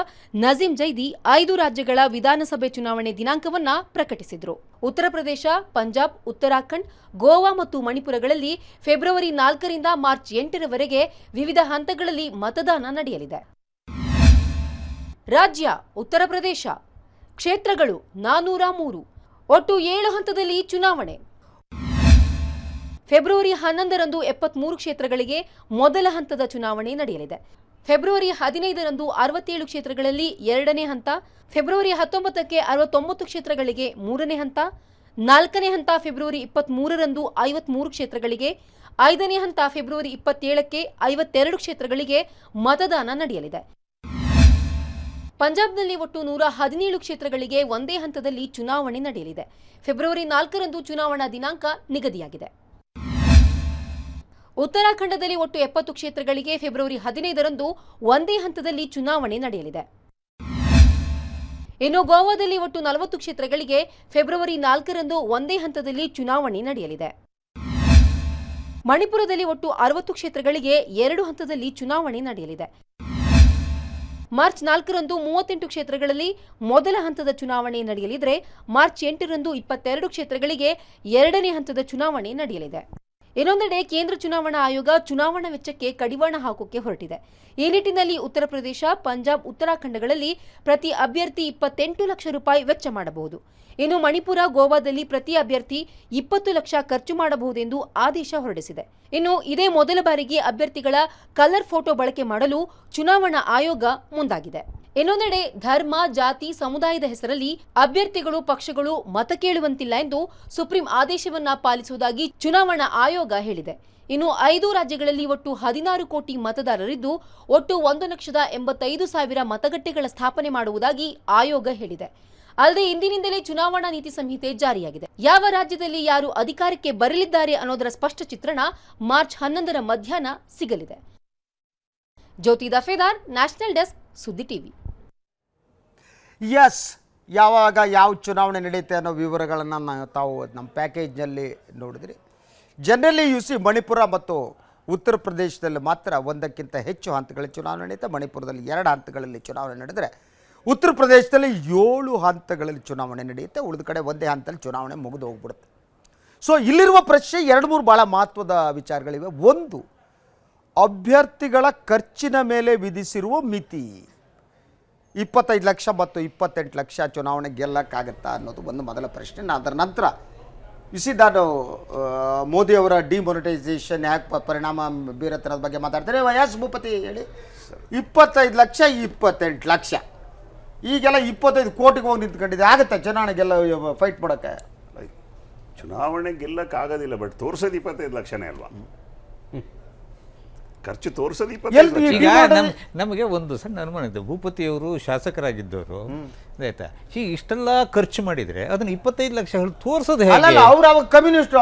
ನಜೀಂ ಜೈದಿ 5 ರಾಜ್ಯಗಳ ವಿಧಾನಸಭೆ ಚುನಾವಣೆ ದಿನಾಂಕವನ್ನ ಪ್ರಕಟಿಸಿದರು. ಉತ್ತರ ಪ್ರದೇಶ, ಪಂಜಾಬ್, ಉತ್ತರಾಖಂಡ್, ಗೋವಾ ಮತ್ತು ಮಣಿಪುರಗಳಲ್ಲಿ ಫೆಬ್ರವರಿ 4ರಿಂದ ಮಾರ್ಚ್ 8ರವರೆಗೆ ವಿವಿಧ ಹಂತಗಳಲ್ಲಿ ಮತದಾನ ನಡೆಯಲಿದೆ. ರಾಜ್ಯ ಉತ್ತರ ಪ್ರದೇಶ. ಕ್ಷೇತ್ರಗಳು 403. ಒಟ್ಟು 7 ಹಂತದಲ್ಲಿ ಚುನಾವಣೆ. ಫೆಬ್ರವರಿ 11ರಂದು 73 ಕ್ಷೇತ್ರಗಳಿಗೆ ಮೊದಲ ಹಂತದ ಚುನಾವಣೆ ನಡೆಯಲಿದೆ. ಫೆಬ್ರವರಿ 15ರಂದು 67 ಕ್ಷೇತ್ರಗಳಲ್ಲಿ 2ನೇ ಹಂತ, ಫೆಬ್ರವರಿ 19ಕ್ಕೆ 69 ಕ್ಷೇತ್ರಗಳಿಗೆ 3ನೇ ಹಂತ, 4ನೇ ಹಂತ ಫೆಬ್ರವರಿ 23ರಂದು 53 ಕ್ಷೇತ್ರಗಳಿಗೆ, 5ನೇ ಹಂತ ಫೆಬ್ರವರಿ 27ಕ್ಕೆ 52 ಕ್ಷೇತ್ರಗಳಿಗೆ ಮತದಾನ ನಡೆಯಲಿದೆ. ಪಂಜಾಬ್ನಲ್ಲಿ ಒಟ್ಟು 117 ಕ್ಷೇತ್ರಗಳಿಗೆ ಒಂದೇ ಹಂತದಲ್ಲಿ ಚುನಾವಣೆ ನಡೆಯಲಿದೆ. ಫೆಬ್ರವರಿ 4ರಂದು ಚುನಾವಣಾ ದಿನಾಂಕ ನಿಗದಿಯಾಗಿದೆ. ಉತ್ತರಾಖಂಡದಲ್ಲಿ ಒಟ್ಟು 70 ಕ್ಷೇತ್ರಗಳಿಗೆ ಫೆಬ್ರವರಿ 15ರಂದು ಒಂದೇ ಹಂತದಲ್ಲಿ ಚುನಾವಣೆ ನಡೆಯಲಿದೆ. ಇನ್ನು ಗೋವಾದಲ್ಲಿ ಒಟ್ಟು 40 ಕ್ಷೇತ್ರಗಳಿಗೆ ಫೆಬ್ರವರಿ 4ರಂದು ಒಂದೇ ಹಂತದಲ್ಲಿ ಚುನಾವಣೆ ನಡೆಯಲಿದೆ. ಮಣಿಪುರದಲ್ಲಿ ಒಟ್ಟು 60 ಕ್ಷೇತ್ರಗಳಿಗೆ 2 ಹಂತದಲ್ಲಿ ಚುನಾವಣೆ ನಡೆಯಲಿದೆ. ಮಾರ್ಚ್ 4ರಂದು 38 ಕ್ಷೇತ್ರಗಳಲ್ಲಿ ಮೊದಲ ಹಂತದ ಚುನಾವಣೆ ನಡೆಯಲಿದ್ರೆ ಮಾರ್ಚ್ 8ರಂದು 22 ಕ್ಷೇತ್ರಗಳಿಗೆ 2ನೇ ಹಂತದ ಚುನಾವಣೆ ನಡೆಯಲಿದೆ. ಇನ್ನೊಂದೆಡೆ ಕೇಂದ್ರ ಚುನಾವಣಾ ಆಯೋಗ ಚುನಾವಣಾ ವೆಚ್ಚಕ್ಕೆ ಕಡಿವಾಣ ಹಾಕೋಕೆ ಹೊರಟಿದೆ. ಈ ನಿಟ್ಟಿನಲ್ಲಿ ಉತ್ತರ ಪ್ರದೇಶ, ಪಂಜಾಬ್, ಉತ್ತರಾಖಂಡಗಳಲ್ಲಿ ಪ್ರತಿ ಅಭ್ಯರ್ಥಿ 28 ಲಕ್ಷ ರೂಪಾಯಿ ವೆಚ್ಚ ಮಾಡಬಹುದು. ಇನ್ನು ಮಣಿಪುರ, ಗೋವಾದಲ್ಲಿ ಪ್ರತಿ ಅಭ್ಯರ್ಥಿ 20 ಲಕ್ಷ ಖರ್ಚು ಮಾಡಬಹುದೆಂದು ಆದೇಶ ಹೊರಡಿಸಿದೆ. ಇನ್ನು ಇದೇ ಮೊದಲ ಬಾರಿಗೆ ಅಭ್ಯರ್ಥಿಗಳ ಕಲರ್ ಫೋಟೋ ಬಳಕೆ ಮಾಡಲು ಚುನಾವಣಾ ಆಯೋಗ ಮುಂದಾಗಿದೆ. ಇನ್ನೊಂದೆಡೆ ಧರ್ಮ, ಜಾತಿ, ಸಮುದಾಯದ ಹೆಸರಲ್ಲಿ ಅಭ್ಯರ್ಥಿಗಳು, ಪಕ್ಷಗಳು ಮತ ಕೇಳುವಂತಿಲ್ಲ ಎಂದು ಸುಪ್ರೀಂ ಆದೇಶವನ್ನ ಪಾಲಿಸುವುದಾಗಿ ಚುನಾವಣಾ ಆಯೋಗ ಹೇಳಿದೆ. ಇನ್ನು 5 ರಾಜ್ಯಗಳಲ್ಲಿ ಒಟ್ಟು 16 ಕೋಟಿ ಮತದಾರರಿದ್ದು ಒಟ್ಟು 1,85,000 ಮತಗಟ್ಟೆಗಳ ಸ್ಥಾಪನೆ ಮಾಡುವುದಾಗಿ ಆಯೋಗ ಹೇಳಿದೆ. ಅಲ್ಲದೆ ಇಂದಿನಿಂದಲೇ ಚುನಾವಣಾ ನೀತಿ ಸಂಹಿತೆ ಜಾರಿಯಾಗಿದೆ. ಯಾವ ರಾಜ್ಯದಲ್ಲಿ ಯಾರು ಅಧಿಕಾರಕ್ಕೆ ಬರಲಿದ್ದಾರೆ ಅನ್ನೋದರ ಸ್ಪಷ್ಟ ಚಿತ್ರಣ ಮಾರ್ಚ್ 11ರ ಮಧ್ಯಾಹ್ನ ಸಿಗಲಿದೆ. ಜ್ಯೋತಿ ದಫೇದಾರ್, ನ್ಯಾಷನಲ್ ಡೆಸ್ಕ್, ಸುದ್ದಿ ಟಿವಿ. ಎಸ್, ಯಾವಾಗ ಯಾವ ಚುನಾವಣೆ ನಡೆಯುತ್ತೆ ಅನ್ನೋ ವಿವರಗಳನ್ನು ತಾವು ನಮ್ಮ ಪ್ಯಾಕೇಜ್ನಲ್ಲಿ ನೋಡಿದ್ರಿ. ಜನರಲಿ ಮಣಿಪುರ ಮತ್ತು ಉತ್ತರ ಪ್ರದೇಶದಲ್ಲಿ ಮಾತ್ರ ಒಂದಕ್ಕಿಂತ ಹೆಚ್ಚು ಹಂತಗಳಲ್ಲಿ ಚುನಾವಣೆ ನಡೆಯುತ್ತೆ. ಮಣಿಪುರದಲ್ಲಿ 2 ಹಂತಗಳಲ್ಲಿ ಚುನಾವಣೆ ನಡೆದರೆ ಉತ್ತರ ಪ್ರದೇಶದಲ್ಲಿ 7 ಹಂತಗಳಲ್ಲಿ ಚುನಾವಣೆ ನಡೆಯುತ್ತೆ. ಉಳಿದ ಕಡೆ ಒಂದೇ ಹಂತದಲ್ಲಿ ಚುನಾವಣೆ ಮುಗಿದು ಹೋಗ್ಬಿಡುತ್ತೆ. ಸೊ ಇಲ್ಲಿರುವ ಪ್ರಶ್ನೆ 2-3 ಭಾಳ ಮಹತ್ವದ ವಿಚಾರಗಳಿವೆ. ಒಂದು, ಅಭ್ಯರ್ಥಿಗಳ ಖರ್ಚಿನ ಮೇಲೆ ವಿಧಿಸಿರುವ ಮಿತಿ 25 ಲಕ್ಷ ಮತ್ತು 28 ಲಕ್ಷ ಚುನಾವಣೆ ಗೆಲ್ಲಕ್ಕಾಗತ್ತಾ ಅನ್ನೋದು ಒಂದು ಮೊದಲ ಪ್ರಶ್ನೆ. ಅದರ ನಂತರ ನಾನು ಮೋದಿಯವರ ಡಿಮೊನಿಟೈಸೇಷನ್ ಯಾಕೆ ಪರಿಣಾಮ ಬೀರತ್ತೆ ಅನ್ನೋದ್ರ ಬಗ್ಗೆ ಮಾತಾಡ್ತಾರೆ. ವಯಸ್ ಭೂಪತಿ ಹೇಳಿ. 25 ಲಕ್ಷ 28 ಲಕ್ಷ ಈಗೆಲ್ಲ 25 ಕೋಟಿಗೆ ಹೋಗಿ ನಿಂತ್ಕೊಂಡಿದೆ. ಆಗುತ್ತೆ ಚುನಾವಣೆಗೆಲ್ಲ ಫೈಟ್ ಮಾಡೋಕ್ಕೆ? ಚುನಾವಣೆ ಗೆಲ್ಲಕ್ಕಾಗೋದಿಲ್ಲ, ಬಟ್ ತೋರಿಸೋದು 25 ಲಕ್ಷನೇ ಅಲ್ವಾ? ಖರ್ಚು ತೋರಿಸೋದು 25 ಲಕ್ಷ. ಈಗ ನಮಗೆ ಒಂದು ಸಣ್ಣ ಅನುಮಾನ ಇದೆ. ಭೂಪತಿಯವರು ಶಾಸಕರಾಗಿದ್ದವರು ಆಯ್ತಾ, ಈಗ ಇಷ್ಟೆಲ್ಲ ಖರ್ಚು ಮಾಡಿದ್ರೆ ಅದನ್ನ 25 ಲಕ್ಷ ತೋರಿಸೋದು ಹೇಗೆ? ಕಮ್ಯುನಿಸ್ಟ್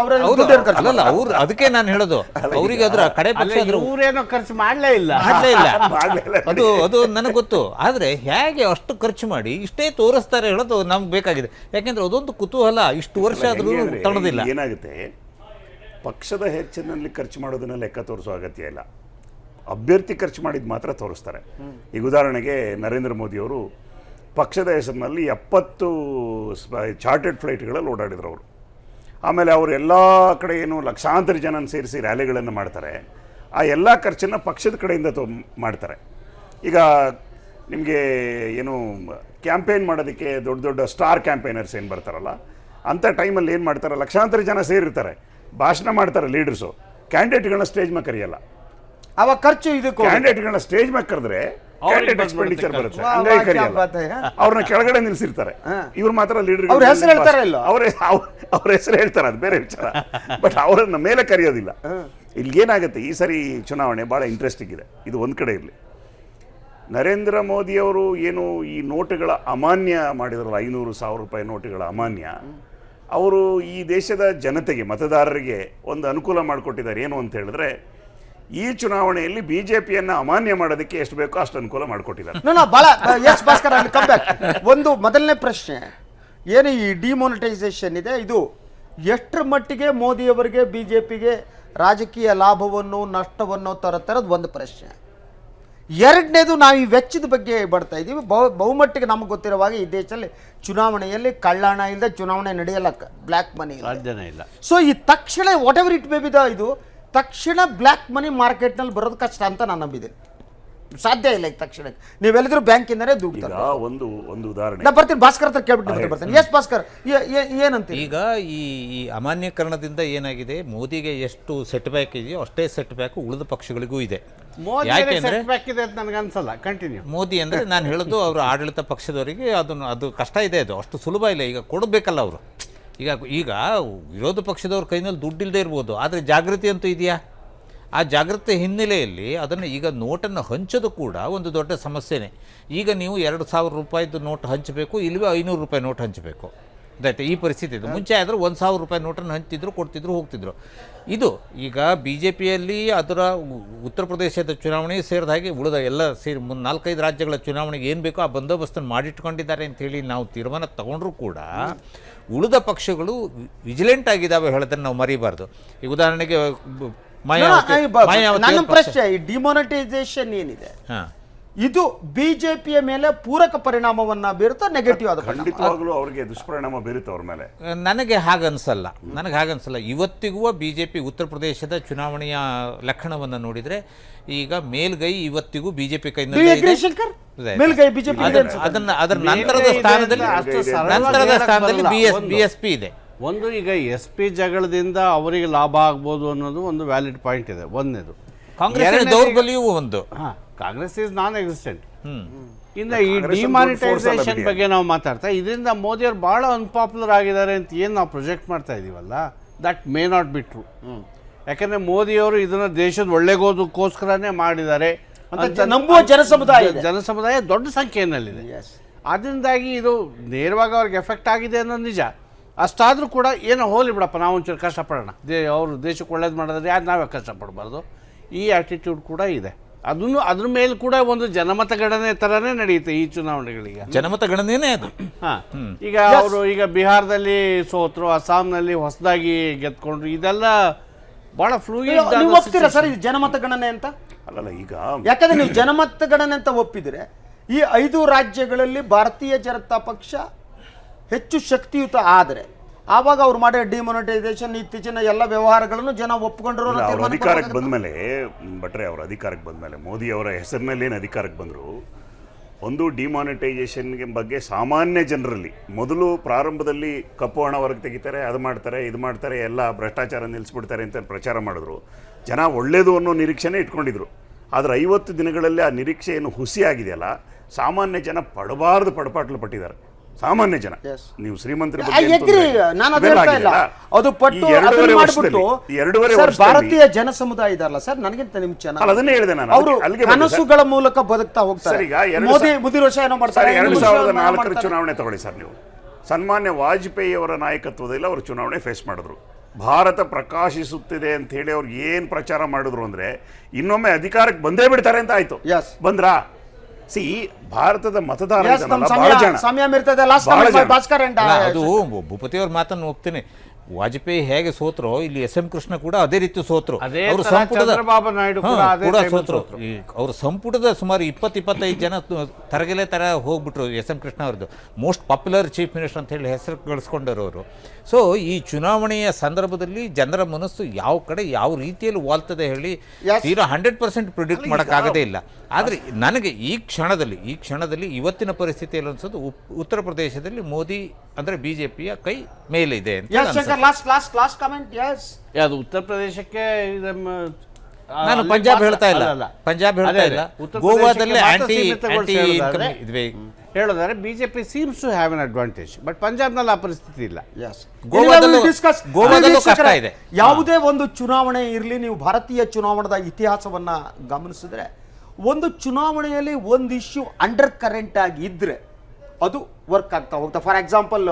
ಅಲ್ಲಲ್ಲ, ಅವ್ರು ಅದಕ್ಕೆ ನಾನು ಹೇಳೋದು, ಅವರಿಗೆ ಅದ್ರ ಕಡೆ ಊರೇನೋ ಖರ್ಚು ಮಾಡಲೇ ಇಲ್ಲ. ಅದು ನನಗೆ ಗೊತ್ತು. ಆದ್ರೆ ಹೇಗೆ ಅಷ್ಟು ಖರ್ಚು ಮಾಡಿ ಇಷ್ಟೇ ತೋರಿಸ್ತಾರೆ ಹೇಳೋದು ನಮ್ಗೆ ಬೇಕಾಗಿದೆ. ಯಾಕೆಂದ್ರೆ ಅದೊಂದು ಕುತೂಹಲ, ಇಷ್ಟು ವರ್ಷ ಆದ್ರೂ ತಗೊಳ್ಳೋದಿಲ್ಲ. ಏನಾಗುತ್ತೆ, ಪಕ್ಷದ ಹೆಚ್ಚಿನಲ್ಲಿ ಖರ್ಚು ಮಾಡೋದನ್ನ ಲೆಕ್ಕ ತೋರಿಸೋ ಅಗತ್ಯ ಇಲ್ಲ. ಅಭ್ಯರ್ಥಿ ಖರ್ಚು ಮಾಡಿದ್ದು ಮಾತ್ರ ತೋರಿಸ್ತಾರೆ. ಈಗ ಉದಾಹರಣೆಗೆ ನರೇಂದ್ರ ಮೋದಿಯವರು ಪಕ್ಷದ ಹೆಸರಿನಲ್ಲಿ 70 ಚಾರ್ಟೆಡ್ ಫ್ಲೈಟ್ಗಳಲ್ಲಿ ಓಡಾಡಿದ್ರು ಅವರು. ಆಮೇಲೆ ಅವರು ಎಲ್ಲ ಕಡೆ ಏನು ಲಕ್ಷಾಂತರ ಜನ ಸೇರಿಸಿ ರ್ಯಾಲಿಗಳನ್ನು ಮಾಡ್ತಾರೆ. ಆ ಎಲ್ಲ ಖರ್ಚನ್ನು ಪಕ್ಷದ ಕಡೆಯಿಂದ ಮಾಡ್ತಾರೆ. ಈಗ ನಿಮಗೆ ಏನು ಕ್ಯಾಂಪೇನ್ ಮಾಡೋದಕ್ಕೆ ದೊಡ್ಡ ದೊಡ್ಡ ಸ್ಟಾರ್ ಕ್ಯಾಂಪೇನರ್ಸ್ ಏನು ಬರ್ತಾರಲ್ಲ, ಅಂಥ ಟೈಮಲ್ಲಿ ಏನು ಮಾಡ್ತಾರೆ, ಲಕ್ಷಾಂತರ ಜನ ಸೇರಿರ್ತಾರೆ, ಭಾಷಣ ಮಾಡ್ತಾರೆ ಲೀಡರ್ಸು, ಕ್ಯಾಂಡಿಡೇಟ್ಗಳನ್ನ ಸ್ಟೇಜ್ ಮೇಲೆ ಕರೆಯಲ್ಲ. ಅವಾಗ ಖರ್ಚು ಇದಕ್ಕೆ ಕ್ಯಾಂಡಿಡೇಟ್ಗಳನ್ನ ಸ್ಟೇಜ್ ಮೇಲೆ ಕರೆದ್ರೆ ಕ್ಯಾಂಡಿಡೇಟ್ ಎಕ್ಸ್ಪೆಂಡಿಚರ್ ಬರುತ್ತೆ, ಹಂಗಾಗಿ ಕರೆಯಲ್ಲ. ಅವ್ರನ್ನ ಕೆಳಗಡೆ ನಿಲ್ಸಿರ್ತಾರೆ, ಇವ್ರು ಮಾತ್ರ ಲೀಡರ್ ಅವ್ರ ಹೆಸರು ಹೇಳ್ತಾರೆ ಇಲ್ಲ, ಅವ್ರ ಹೆಸರು ಹೇಳ್ತಾರೆ, ಅದು ಬೇರೆ ವಿಚಾರ. ಬಟ್ ಅವರನ್ನ ಮೇಲೆ ಕರೆಯೋದಿಲ್ಲ. ಇಲ್ಲಿ ಏನಾಗುತ್ತೆ, ಈ ಸರಿ ಚುನಾವಣೆ ಭಾಳ ಇಂಟ್ರೆಸ್ಟಿಂಗ್ ಇದೆ. ಇದು ಒಂದು ಕಡೆ ಇರಲಿ, ನರೇಂದ್ರ ಮೋದಿಯವರು ಏನು ಈ ನೋಟುಗಳ ಅಮಾನ್ಯ ಮಾಡಿದ್ರಲ್ಲ, 500,000 ರೂಪಾಯಿ ನೋಟುಗಳ ಅಮಾನ್ಯ, ಅವರು ಈ ದೇಶದ ಜನತೆಗೆ, ಮತದಾರರಿಗೆ ಒಂದು ಅನುಕೂಲ ಮಾಡಿಕೊಟ್ಟಿದ್ದಾರೆ. ಏನು ಅಂತ ಹೇಳಿದ್ರೆ, ಈ ಚುನಾವಣೆಯಲ್ಲಿ ಬಿಜೆಪಿಯನ್ನು ಅಮಾನ್ಯ ಮಾಡೋದಕ್ಕೆ ಎಷ್ಟು ಬೇಕೋ ಅಷ್ಟು ಅನುಕೂಲ ಮಾಡಿಕೊಟ್ಟಿದ್ದಾರೆ. ಭಾಳ ಎಸ್ ಭಾಸ್ಕರ್ ಅಲ್ಲಿ ಕಮ್ ಬ್ಯಾಕ್. ಒಂದು ಮೊದಲನೇ ಪ್ರಶ್ನೆ ಏನು, ಈ ಡಿಮಾನಿಟೈಸೇಷನ್ ಇದೆ, ಇದು ಎಷ್ಟರ ಮಟ್ಟಿಗೆ ಮೋದಿಯವರಿಗೆ ಬಿಜೆಪಿಗೆ ರಾಜಕೀಯ ಲಾಭವನ್ನು ನಷ್ಟವನ್ನು ತರತ್ತರದ್ದು ಒಂದು ಪ್ರಶ್ನೆ. ಎರಡನೇದು, ನಾವು ಈ ವೆಚ್ಚದ ಬಗ್ಗೆ ಬರ್ತಾ ಇದ್ದೀವಿ. ಬಹುಮಟ್ಟಿಗೆ ನಮಗೆ ಗೊತ್ತಿರುವಾಗ ಈ ದೇಶದಲ್ಲಿ ಚುನಾವಣೆಯಲ್ಲಿ ಕಳ್ಳಹಣ ಇಲ್ಲದೆ ಚುನಾವಣೆ ನಡೆಯಲ್ಲ, ಬ್ಲ್ಯಾಕ್ ಮನಿ ಸಾಧ್ಯನೇ ಇಲ್ಲ. ಸೊ ಈ ತಕ್ಷಣ what ever it may be ಇದು ತಕ್ಷಣ ಬ್ಲ್ಯಾಕ್ ಮನಿ ಮಾರ್ಕೆಟ್ನಲ್ಲಿ ಬರೋದು ಕಷ್ಟ ಅಂತ ನಾನು ನಂಬಿದ್ದೀನಿ. ಸಾಧ್ಯ ಇಲ್ಲ ಈಗ ತಕ್ಷಣ. ನೀವೆಲ್ಲಿದ್ರು ಬ್ಯಾಂಕಿಂದನೇ ದುಡ್ಡು. ಈಗ ಒಂದು ಉದಾಹರಣೆ ನಾ ಬರ್ತೀನಿ, ಭಾಸ್ಕರ್ ಹತ್ರ ಕೇಳ್ಬಿಟ್ಟು ಬರ್ತೀನಿ. ಎಸ್ ಭಾಸ್ಕರ್, ಏನಂತ ಈಗ ಈ ಅಮಾನ್ಯೀಕರಣದಿಂದ ಏನಾಗಿದೆ, ಮೋದಿಗೆ ಎಷ್ಟು ಸೆಟ್ ಬ್ಯಾಕ್ ಇದೆಯೋ ಅಷ್ಟೇ ಸೆಟ್ ಬ್ಯಾಕ್ ಉಳಿದ ಪಕ್ಷಗಳಿಗೂ ಇದೆ. ಯಾಕೆಂದ್ರೆ ನನಗನ್ಸಲ್ಲ, ಕಂಟಿನ್ಯೂ. ಮೋದಿ ಅಂದರೆ ನಾನು ಹೇಳೋದು ಅವರು ಆಡಳಿತ ಪಕ್ಷದವರಿಗೆ ಅದು ಕಷ್ಟ ಇದೆ, ಅದು ಅಷ್ಟು ಸುಲಭ ಇಲ್ಲ. ಈಗ ಕೊಡಬೇಕಲ್ಲ ಅವರು. ಈಗ ವಿರೋಧ ಪಕ್ಷದವ್ರ ಕೈನಲ್ಲಿ ದುಡ್ಡಿಲ್ಲದೆ ಇರ್ಬೋದು, ಆದರೆ ಜಾಗೃತಿ ಅಂತೂ ಇದೆಯಾ? ಆ ಜಾಗೃತಿ ಹಿನ್ನೆಲೆಯಲ್ಲಿ ಅದನ್ನು ಈಗ ನೋಟನ್ನು ಹಂಚೋದು ಕೂಡ ಒಂದು ದೊಡ್ಡ ಸಮಸ್ಯೆನೇ. ಈಗ ನೀವು 2,000 ರೂಪಾಯಿದು ನೋಟ್ ಹಂಚಬೇಕು, ಇಲ್ಲವೇ 500 ರೂಪಾಯಿ ನೋಟ್ ಹಂಚಬೇಕು. ದಟ್ ಈ ಪರಿಸ್ಥಿತಿ ಇದು. ಮುಂಚೆ ಆದರೂ 1,000 ರೂಪಾಯಿ ನೋಟನ್ನು ಹಂಚಿದ್ರು, ಕೊಡ್ತಿದ್ರು, ಹೋಗ್ತಿದ್ರು. ಇದು ಈಗ ಬಿ ಜೆ ಪಿಯಲ್ಲಿ ಅದರ ಉತ್ತರ ಪ್ರದೇಶದ ಚುನಾವಣೆ ಸೇರಿದ ಹಾಗೆ ಉಳಿದ ಎಲ್ಲ ಸೇರಿ 4-5 ರಾಜ್ಯಗಳ ಚುನಾವಣೆಗೆ ಏನು ಬೇಕೋ ಆ ಬಂದೋಬಸ್ತನ್ನು ಮಾಡಿಟ್ಕೊಂಡಿದ್ದಾರೆ ಅಂಥೇಳಿ ನಾವು ತೀರ್ಮಾನ ತಗೊಂಡ್ರೂ ಕೂಡ ಉಳಿದ ಪಕ್ಷಗಳು ವಿಜಿಲೆಂಟ್ ಆಗಿದ್ದಾವೆ ಹೇಳೋದನ್ನು ನಾವು ಮರಿಬಾರ್ದು. ಈಗ ಉದಾಹರಣೆಗೆ ನನ್ನ ಪ್ರಶ್ನೆ, ಈ ಡಿಮಾನಿಟೈಸೇಷನ್ ಏನಿದೆ ಇದು ಬಿಜೆಪಿಯ ಮೇಲೆ ಪೂರಕ ಪರಿಣಾಮವನ್ನ ಬೀರುತ್ತಾ, ನೆಗೆಟಿವ್ ಆದ? ಖಂಡಿತವಾಗ್ಲೂ ಅವರಿಗೆ ದುಷ್ಪರಿಣಾಮ ಬೀರುತ್ತೆ ಅವ್ರ ಮೇಲೆ. ನನಗೆ ಹಾಗನ್ಸಲ್ಲ. ಇವತ್ತಿಗೂ ಬಿಜೆಪಿ ಉತ್ತರ ಪ್ರದೇಶದ ಚುನಾವಣೆಯ ಲಕ್ಷಣವನ್ನು ನೋಡಿದ್ರೆ ಈಗ ಮೇಲ್ಗೈ ಇವತ್ತಿಗೂ ಬಿಜೆಪಿ ಕೈನಲ್ಲಿ ಅದರ ನಂತರದ ಸ್ಥಾನದಲ್ಲಿ ಬಿಎಸ್ಪಿ ಇದೆ. ಒಂದು, ಈಗ ಎಸ್ ಪಿ ಜಗಳದಿಂದ ಅವರಿಗೆ ಲಾಭ ಆಗ್ಬೋದು ಅನ್ನೋದು ಒಂದು ವ್ಯಾಲಿಡ್ ಪಾಯಿಂಟ್ ಇದೆ, ಒಂದನೇದು. ಕಾಂಗ್ರೆಸ್ ದೌರ್ಬಲ್ಯವೂ ಒಂದು. Congress is non existent. ಇನ್ನು ಈ ಡಿಮಾನಿಟೈಸೇಷನ್ ಬಗ್ಗೆ ನಾವು ಮಾತಾಡ್ತಾ, ಇದರಿಂದ ಮೋದಿಯವರು ಬಹಳ ಅನ್ಪಾಪ್ಯುಲರ್ ಆಗಿದ್ದಾರೆ ಅಂತ ಏನು ನಾವು ಪ್ರೊಜೆಕ್ಟ್ ಮಾಡ್ತಾ ಇದೀವಲ್ಲ, that may not be true. ಯಾಕಂದ್ರೆ ಮೋದಿಯವರು ಇದನ್ನ ದೇಶದ ಒಳ್ಳೆಗೋದಕ್ಕೋಸ್ಕರನೇ ಮಾಡಿದ್ದಾರೆ ಅಂತ ನಂಬುವ ಜನಸಮುದಾಯ ದೊಡ್ಡ ಸಂಖ್ಯೆಯಲ್ಲಿದೆ. ಅದರಿಂದಾಗಿ ಇದು ನೇರವಾಗಿ ಅವ್ರಿಗೆ ಎಫೆಕ್ಟ್ ಆಗಿದೆ ಅನ್ನೋದು ನಿಜ. ಅಷ್ಟಾದರೂ ಕೂಡ ಏನೋ ಹೋಲಿ ಬಿಡಪ್ಪ, ನಾವು ಒಂಚೂರು ಕಷ್ಟಪಡೋಣ, ಅವರು ದೇಶಕ್ಕೆ ಒಳ್ಳೇದು ಮಾಡಿದ್ರೆ ಯಾರು ನಾವೇ ಕಷ್ಟಪಡಬಾರ್ದು, ಈ ಆ್ಯಟಿಟ್ಯೂಡ್ ಕೂಡ ಇದೆ. ಅದನ್ನು ಅದ್ರ ಮೇಲೆ ಕೂಡ ಒಂದು ಜನಮತಗಣನೆ ಥರನೇ ನಡೆಯುತ್ತೆ ಈ ಚುನಾವಣೆಗಳಿಗೆ. ಜನಮತಗಣನೆನೇ ಅದು. ಈಗ ಅವರು ಈಗ ಬಿಹಾರದಲ್ಲಿ ಸೋತರು, ಅಸ್ಸಾಂನಲ್ಲಿ ಹೊಸದಾಗಿ ಗೆದ್ಕೊಂಡ್ರು, ಇದೆಲ್ಲ ಬಹಳ ಫ್ಲೂಯಿಡ್. ನೀವು ಒಪ್ತೀರಾ ಸರ್ ಇದು ಜನಮತಗಣನೆ ಅಂತ? ಅಲ್ಲಲ್ಲ, ಈಗ ಯಾಕಂದ್ರೆ ನೀವು ಜನಮತಗಣನೆ ಅಂತ ಒಪ್ಪಿದ್ರೆ ಈ 5 ರಾಜ್ಯಗಳಲ್ಲಿ ಭಾರತೀಯ ಜನತಾ ಪಕ್ಷ ಹೆಚ್ಚು ಶಕ್ತಿಯುತ ಆದರೆ ಆವಾಗ ಅವ್ರು ಮಾಡಿರೋ ಡಿಮಾನಿಟೈಸೇಷನ್ ಇತ್ತೀಚಿನ ಎಲ್ಲ ವ್ಯವಹಾರಗಳನ್ನು ಜನ ಒಪ್ಪಿಕೊಂಡ್ರು. ಅಧಿಕಾರಕ್ಕೆ ಬಂದಮೇಲೆ ಭಟ್ರೆ ಅವರು ಅಧಿಕಾರಕ್ಕೆ ಬಂದಮೇಲೆ ಮೋದಿ ಅವರ ಹೆಸರಿನಲ್ಲಿ ಏನು ಅಧಿಕಾರಕ್ಕೆ ಬಂದರು, ಒಂದು ಡಿಮಾನಿಟೈಸೇಷನ್ಗೆ ಬಗ್ಗೆ ಸಾಮಾನ್ಯ ಜನರಲ್ಲಿ ಮೊದಲು ಪ್ರಾರಂಭದಲ್ಲಿ ಕಪ್ಪು ಹಣ ಹೊರಗೆ ತೆಗಿತಾರೆ, ಅದು ಮಾಡ್ತಾರೆ, ಇದು ಮಾಡ್ತಾರೆ, ಎಲ್ಲ ಭ್ರಷ್ಟಾಚಾರ ನಿಲ್ಲಿಸ್ಬಿಡ್ತಾರೆ ಅಂತ ಪ್ರಚಾರ ಮಾಡಿದ್ರು. ಜನ ಒಳ್ಳೆಯದು ಅನ್ನೋ ನಿರೀಕ್ಷೆನೇ ಇಟ್ಕೊಂಡಿದ್ರು. ಆದರೆ 50 ದಿನಗಳಲ್ಲಿ ಆ ನಿರೀಕ್ಷೆ ಏನು ಹುಸಿಯಾಗಿದೆಯಲ್ಲ, ಸಾಮಾನ್ಯ ಜನ ಪಡಪಾಟ್ಲು ಪಟ್ಟಿದ್ದಾರೆ. ಸಾಮಾನ್ಯ ಜನ, ನೀವು ಶ್ರೀಮಂತರ ಭಾರತೀಯ ಜನ ಸಮುದಾಯ ಇದಲ್ಲ ಸರ್, ನನಗಿಂತ ನಿಮ್ ಚೆನ್ನಾಗಿ ಅದನ್ನೇ ಹೇಳಿದೆ ನಾನು. ಅವರು ಕನಸುಗಳ ಮೂಲಕ ಬದುಕ್ತಾ ಹೋಗ್ತಾರೆ. ಮೋದಿ ಮುಂದಿನ ವರ್ಷ ಏನೋ ಮಾಡ್ತಾರೆ. 2004 ಚುನಾವಣೆ ತಗೊಳ್ಳಿ ಸರ್ ನೀವು. ಸನ್ಮಾನ್ಯ ವಾಜಪೇಯಿ ಅವರ ನಾಯಕತ್ವದಲ್ಲಿ ಅವರು ಚುನಾವಣೆ ಫೇಸ್ ಮಾಡಿದ್ರು. ಭಾರತ ಪ್ರಕಾಶಿಸುತ್ತಿದೆ ಅಂತ ಹೇಳಿ ಅವ್ರು ಏನ್ ಪ್ರಚಾರ ಮಾಡಿದ್ರು ಅಂದ್ರೆ ಇನ್ನೊಮ್ಮೆ ಅಧಿಕಾರಕ್ಕೆ ಬಂದೇ ಬಿಡ್ತಾರೆ ಅಂತ ಆಯ್ತು. ಬಂದ್ರಾ? ಸಿ, ಭಾರತದ ಮತದಾರ ಅದು ಭೂಪತಿ ಅವ್ರ ಮಾತನ್ನು ಒಪ್ತೀನಿ. ವಾಜಪೇಯಿ ಹೇಗೆ ಸೋತ್ರೋ ಇಲ್ಲಿ ಎಸ್ ಎಂ ಕೃಷ್ಣ ಕೂಡ ಅದೇ ರೀತಿ ಸೋತ್ರು. ಅವರು ಸಂಪುಟದ ಅವರು ಸಂಪುಟದ ಸುಮಾರು 20-25 ಜನ ತರಗೆಲೆ ತರ ಹೋಗ್ಬಿಟ್ರು. ಎಸ್ ಎಂ ಕೃಷ್ಣ ಅವ್ರದ್ದು ಮೋಸ್ಟ್ ಪಾಪ್ಯುಲರ್ ಚೀಫ್ ಮಿನಿಸ್ಟರ್ ಅಂತ ಹೇಳಿ ಹೆಸರು ಗಳಿಸ್ಕೊಂಡರು ಅವರು. ಸೊ ಈ ಚುನಾವಣೆಯ ಸಂದರ್ಭದಲ್ಲಿ ಜನರ ಮನಸ್ಸು ಯಾವ ಕಡೆ ಯಾವ ರೀತಿಯಲ್ಲಿ ವಾಲ್ತದೆ ಹೇಳಿ ತೀರಾ 100% ಪ್ರಿಡಿಕ್ಟ್ ಮಾಡೋಕ್ಕಾಗದೇ ಇಲ್ಲ. ಆದರೆ ನನಗೆ ಈ ಕ್ಷಣದಲ್ಲಿ ಇವತ್ತಿನ ಪರಿಸ್ಥಿತಿಯಲ್ಲಿ ಅನ್ಸೋದು ಉತ್ತರ ಪ್ರದೇಶದಲ್ಲಿ ಮೋದಿ ಅಂದರೆ BJPಯ ಕೈ ಮೇಲಿದೆ ಅಂತ ಅನ್ಸುತ್ತೆ. Last comment. ಯಾವುದು ಉತ್ತರ ಪ್ರದೇಶಕ್ಕೆ ನಾನು ಪಂಜಾಬ್ ಹೇಳ್ತಾ ಇಲ್ಲ, ಗೋವಾದಲ್ಲಿ ಹೇಳೋದಾದ್ರೆ BJP seems to have an advantage, but ಪಂಜಾಬ್ನಲ್ಲಿ ಆ ಪರಿಸ್ಥಿತಿ ಇಲ್ಲ. ಗೋವಾದಲ್ಲೂ ಕಷ್ಟ ಇದೆ. ಯಾವುದೇ ಒಂದು ಚುನಾವಣೆ ಇರಲಿ, ನೀವು ಭಾರತೀಯ ಚುನಾವಣಾ ಇತಿಹಾಸವನ್ನ ಗಮನಿಸಿದ್ರೆ ಒಂದು ಚುನಾವಣೆಯಲ್ಲಿ ಒಂದು ಇಶ್ಯೂ ಅಂಡರ್ ಕರೆಂಟ್ ಆಗಿ ಇದ್ರೆ ಅದು ವರ್ಕ್ ಆಗ್ತಾ ಹೋಗ್ತಾ. ಫಾರ್ ಎಕ್ಸಾಂಪಲ್,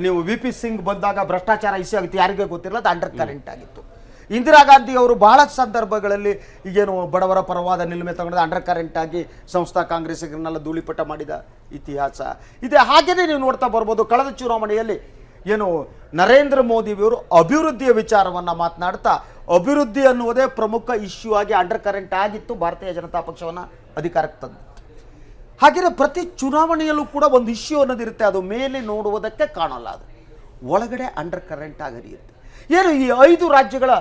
ನೀವು VP ಸಿಂಗ್ ಬಂದಾಗ ಭ್ರಷ್ಟಾಚಾರ ಇಶ್ಯೂ ಆಗಿತ್ತು, ಯಾರಿಗೆ ಗೊತ್ತಿರಲ್ಲ, ಅದು ಅಂಡರ್ ಕರೆಂಟ್ ಆಗಿತ್ತು. ಇಂದಿರಾ ಗಾಂಧಿ ಅವರು ಬಹಳ ಸಂದರ್ಭಗಳಲ್ಲಿ ಈಗೇನು ಬಡವರ ಪರವಾದ ನಿಲುಮೆ ತಗೊಂಡು ಅಂಡರ್ ಕರೆಂಟ್ ಆಗಿ ಸಂಸ್ಥಾ ಕಾಂಗ್ರೆಸ್ಸಿಗರನ್ನೆಲ್ಲ ಧೂಳಿಪಟ ಮಾಡಿದ ಇತಿಹಾಸ ಇದೆ. ಹಾಗೆಯೇ ನೀವು ನೋಡ್ತಾ ಬರ್ಬೋದು, ಕಳೆದ ಚುನಾವಣೆಯಲ್ಲಿ ಏನು ನರೇಂದ್ರ ಮೋದಿಯವರು ಅಭಿವೃದ್ಧಿಯ ವಿಚಾರವನ್ನು ಮಾತನಾಡ್ತಾ ಅಭಿವೃದ್ಧಿ ಅನ್ನುವುದೇ ಪ್ರಮುಖ ಇಶ್ಯೂ ಆಗಿ ಅಂಡರ್ ಕರೆಂಟ್ ಆಗಿತ್ತು, ಭಾರತೀಯ ಜನತಾ ಪಕ್ಷವನ್ನು ಅಧಿಕಾರಕ್ಕೆ ತಂದು. ಹಾಗೆಯೇ ಪ್ರತಿ ಚುನಾವಣೆಯಲ್ಲೂ ಕೂಡ ಒಂದು ಇಶ್ಯೂ ಅನ್ನೋದಿರುತ್ತೆ, ಅದು ಮೇಲೆ ನೋಡುವುದಕ್ಕೆ ಕಾಣಲ್ಲ, ಅದು ಒಳಗಡೆ ಅಂಡರ್ ಕರೆಂಟ್ ಆಗಿ ಹರಿಯುತ್ತೆ. ಏನು ಈ 5 ರಾಜ್ಯಗಳ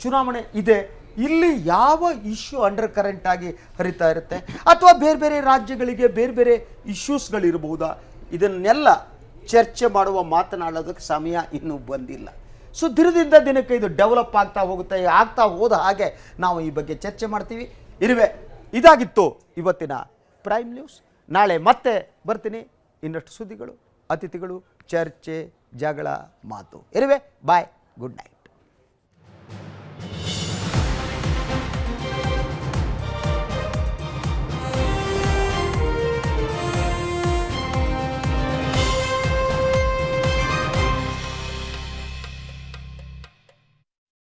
ಚುನಾವಣೆ ಇದೆ, ಇಲ್ಲಿ ಯಾವ ಇಶ್ಯೂ ಅಂಡರ್ ಕರೆಂಟ್ ಆಗಿ ಹರಿತಾ ಇರುತ್ತೆ, ಅಥವಾ ಬೇರೆ ಬೇರೆ ರಾಜ್ಯಗಳಿಗೆ ಬೇರೆ ಬೇರೆ ಇಶ್ಯೂಸ್ಗಳಿರ್ಬೋದಾ, ಇದನ್ನೆಲ್ಲ ಚರ್ಚೆ ಮಾಡುವ ಮಾತನಾಡೋದಕ್ಕೆ ಸಮಯ ಇನ್ನೂ ಬಂದಿಲ್ಲ. ಸೊ ದಿನದಿಂದ ದಿನಕ್ಕೆ ಇದು ಡೆವಲಪ್ ಆಗ್ತಾ ಹೋಗುತ್ತೆ. ಆಗ್ತಾ ಹೋದ ಹಾಗೆ ನಾವು ಈ ಬಗ್ಗೆ ಚರ್ಚೆ ಮಾಡ್ತೀವಿ. ಇದಾಗಿತ್ತು ಇವತ್ತಿನ ಪ್ರೈಮ್ ನ್ಯೂಸ್. ನಾಳೆ ಮತ್ತೆ ಬರ್ತೀನಿ, ಇನ್ನಷ್ಟು ಸುದ್ದಿಗಳು, ಅತಿಥಿಗಳು, ಚರ್ಚೆ, ಜಗಳ, ಮಾತು. ಬಾಯ್, ಗುಡ್ ನೈಟ್.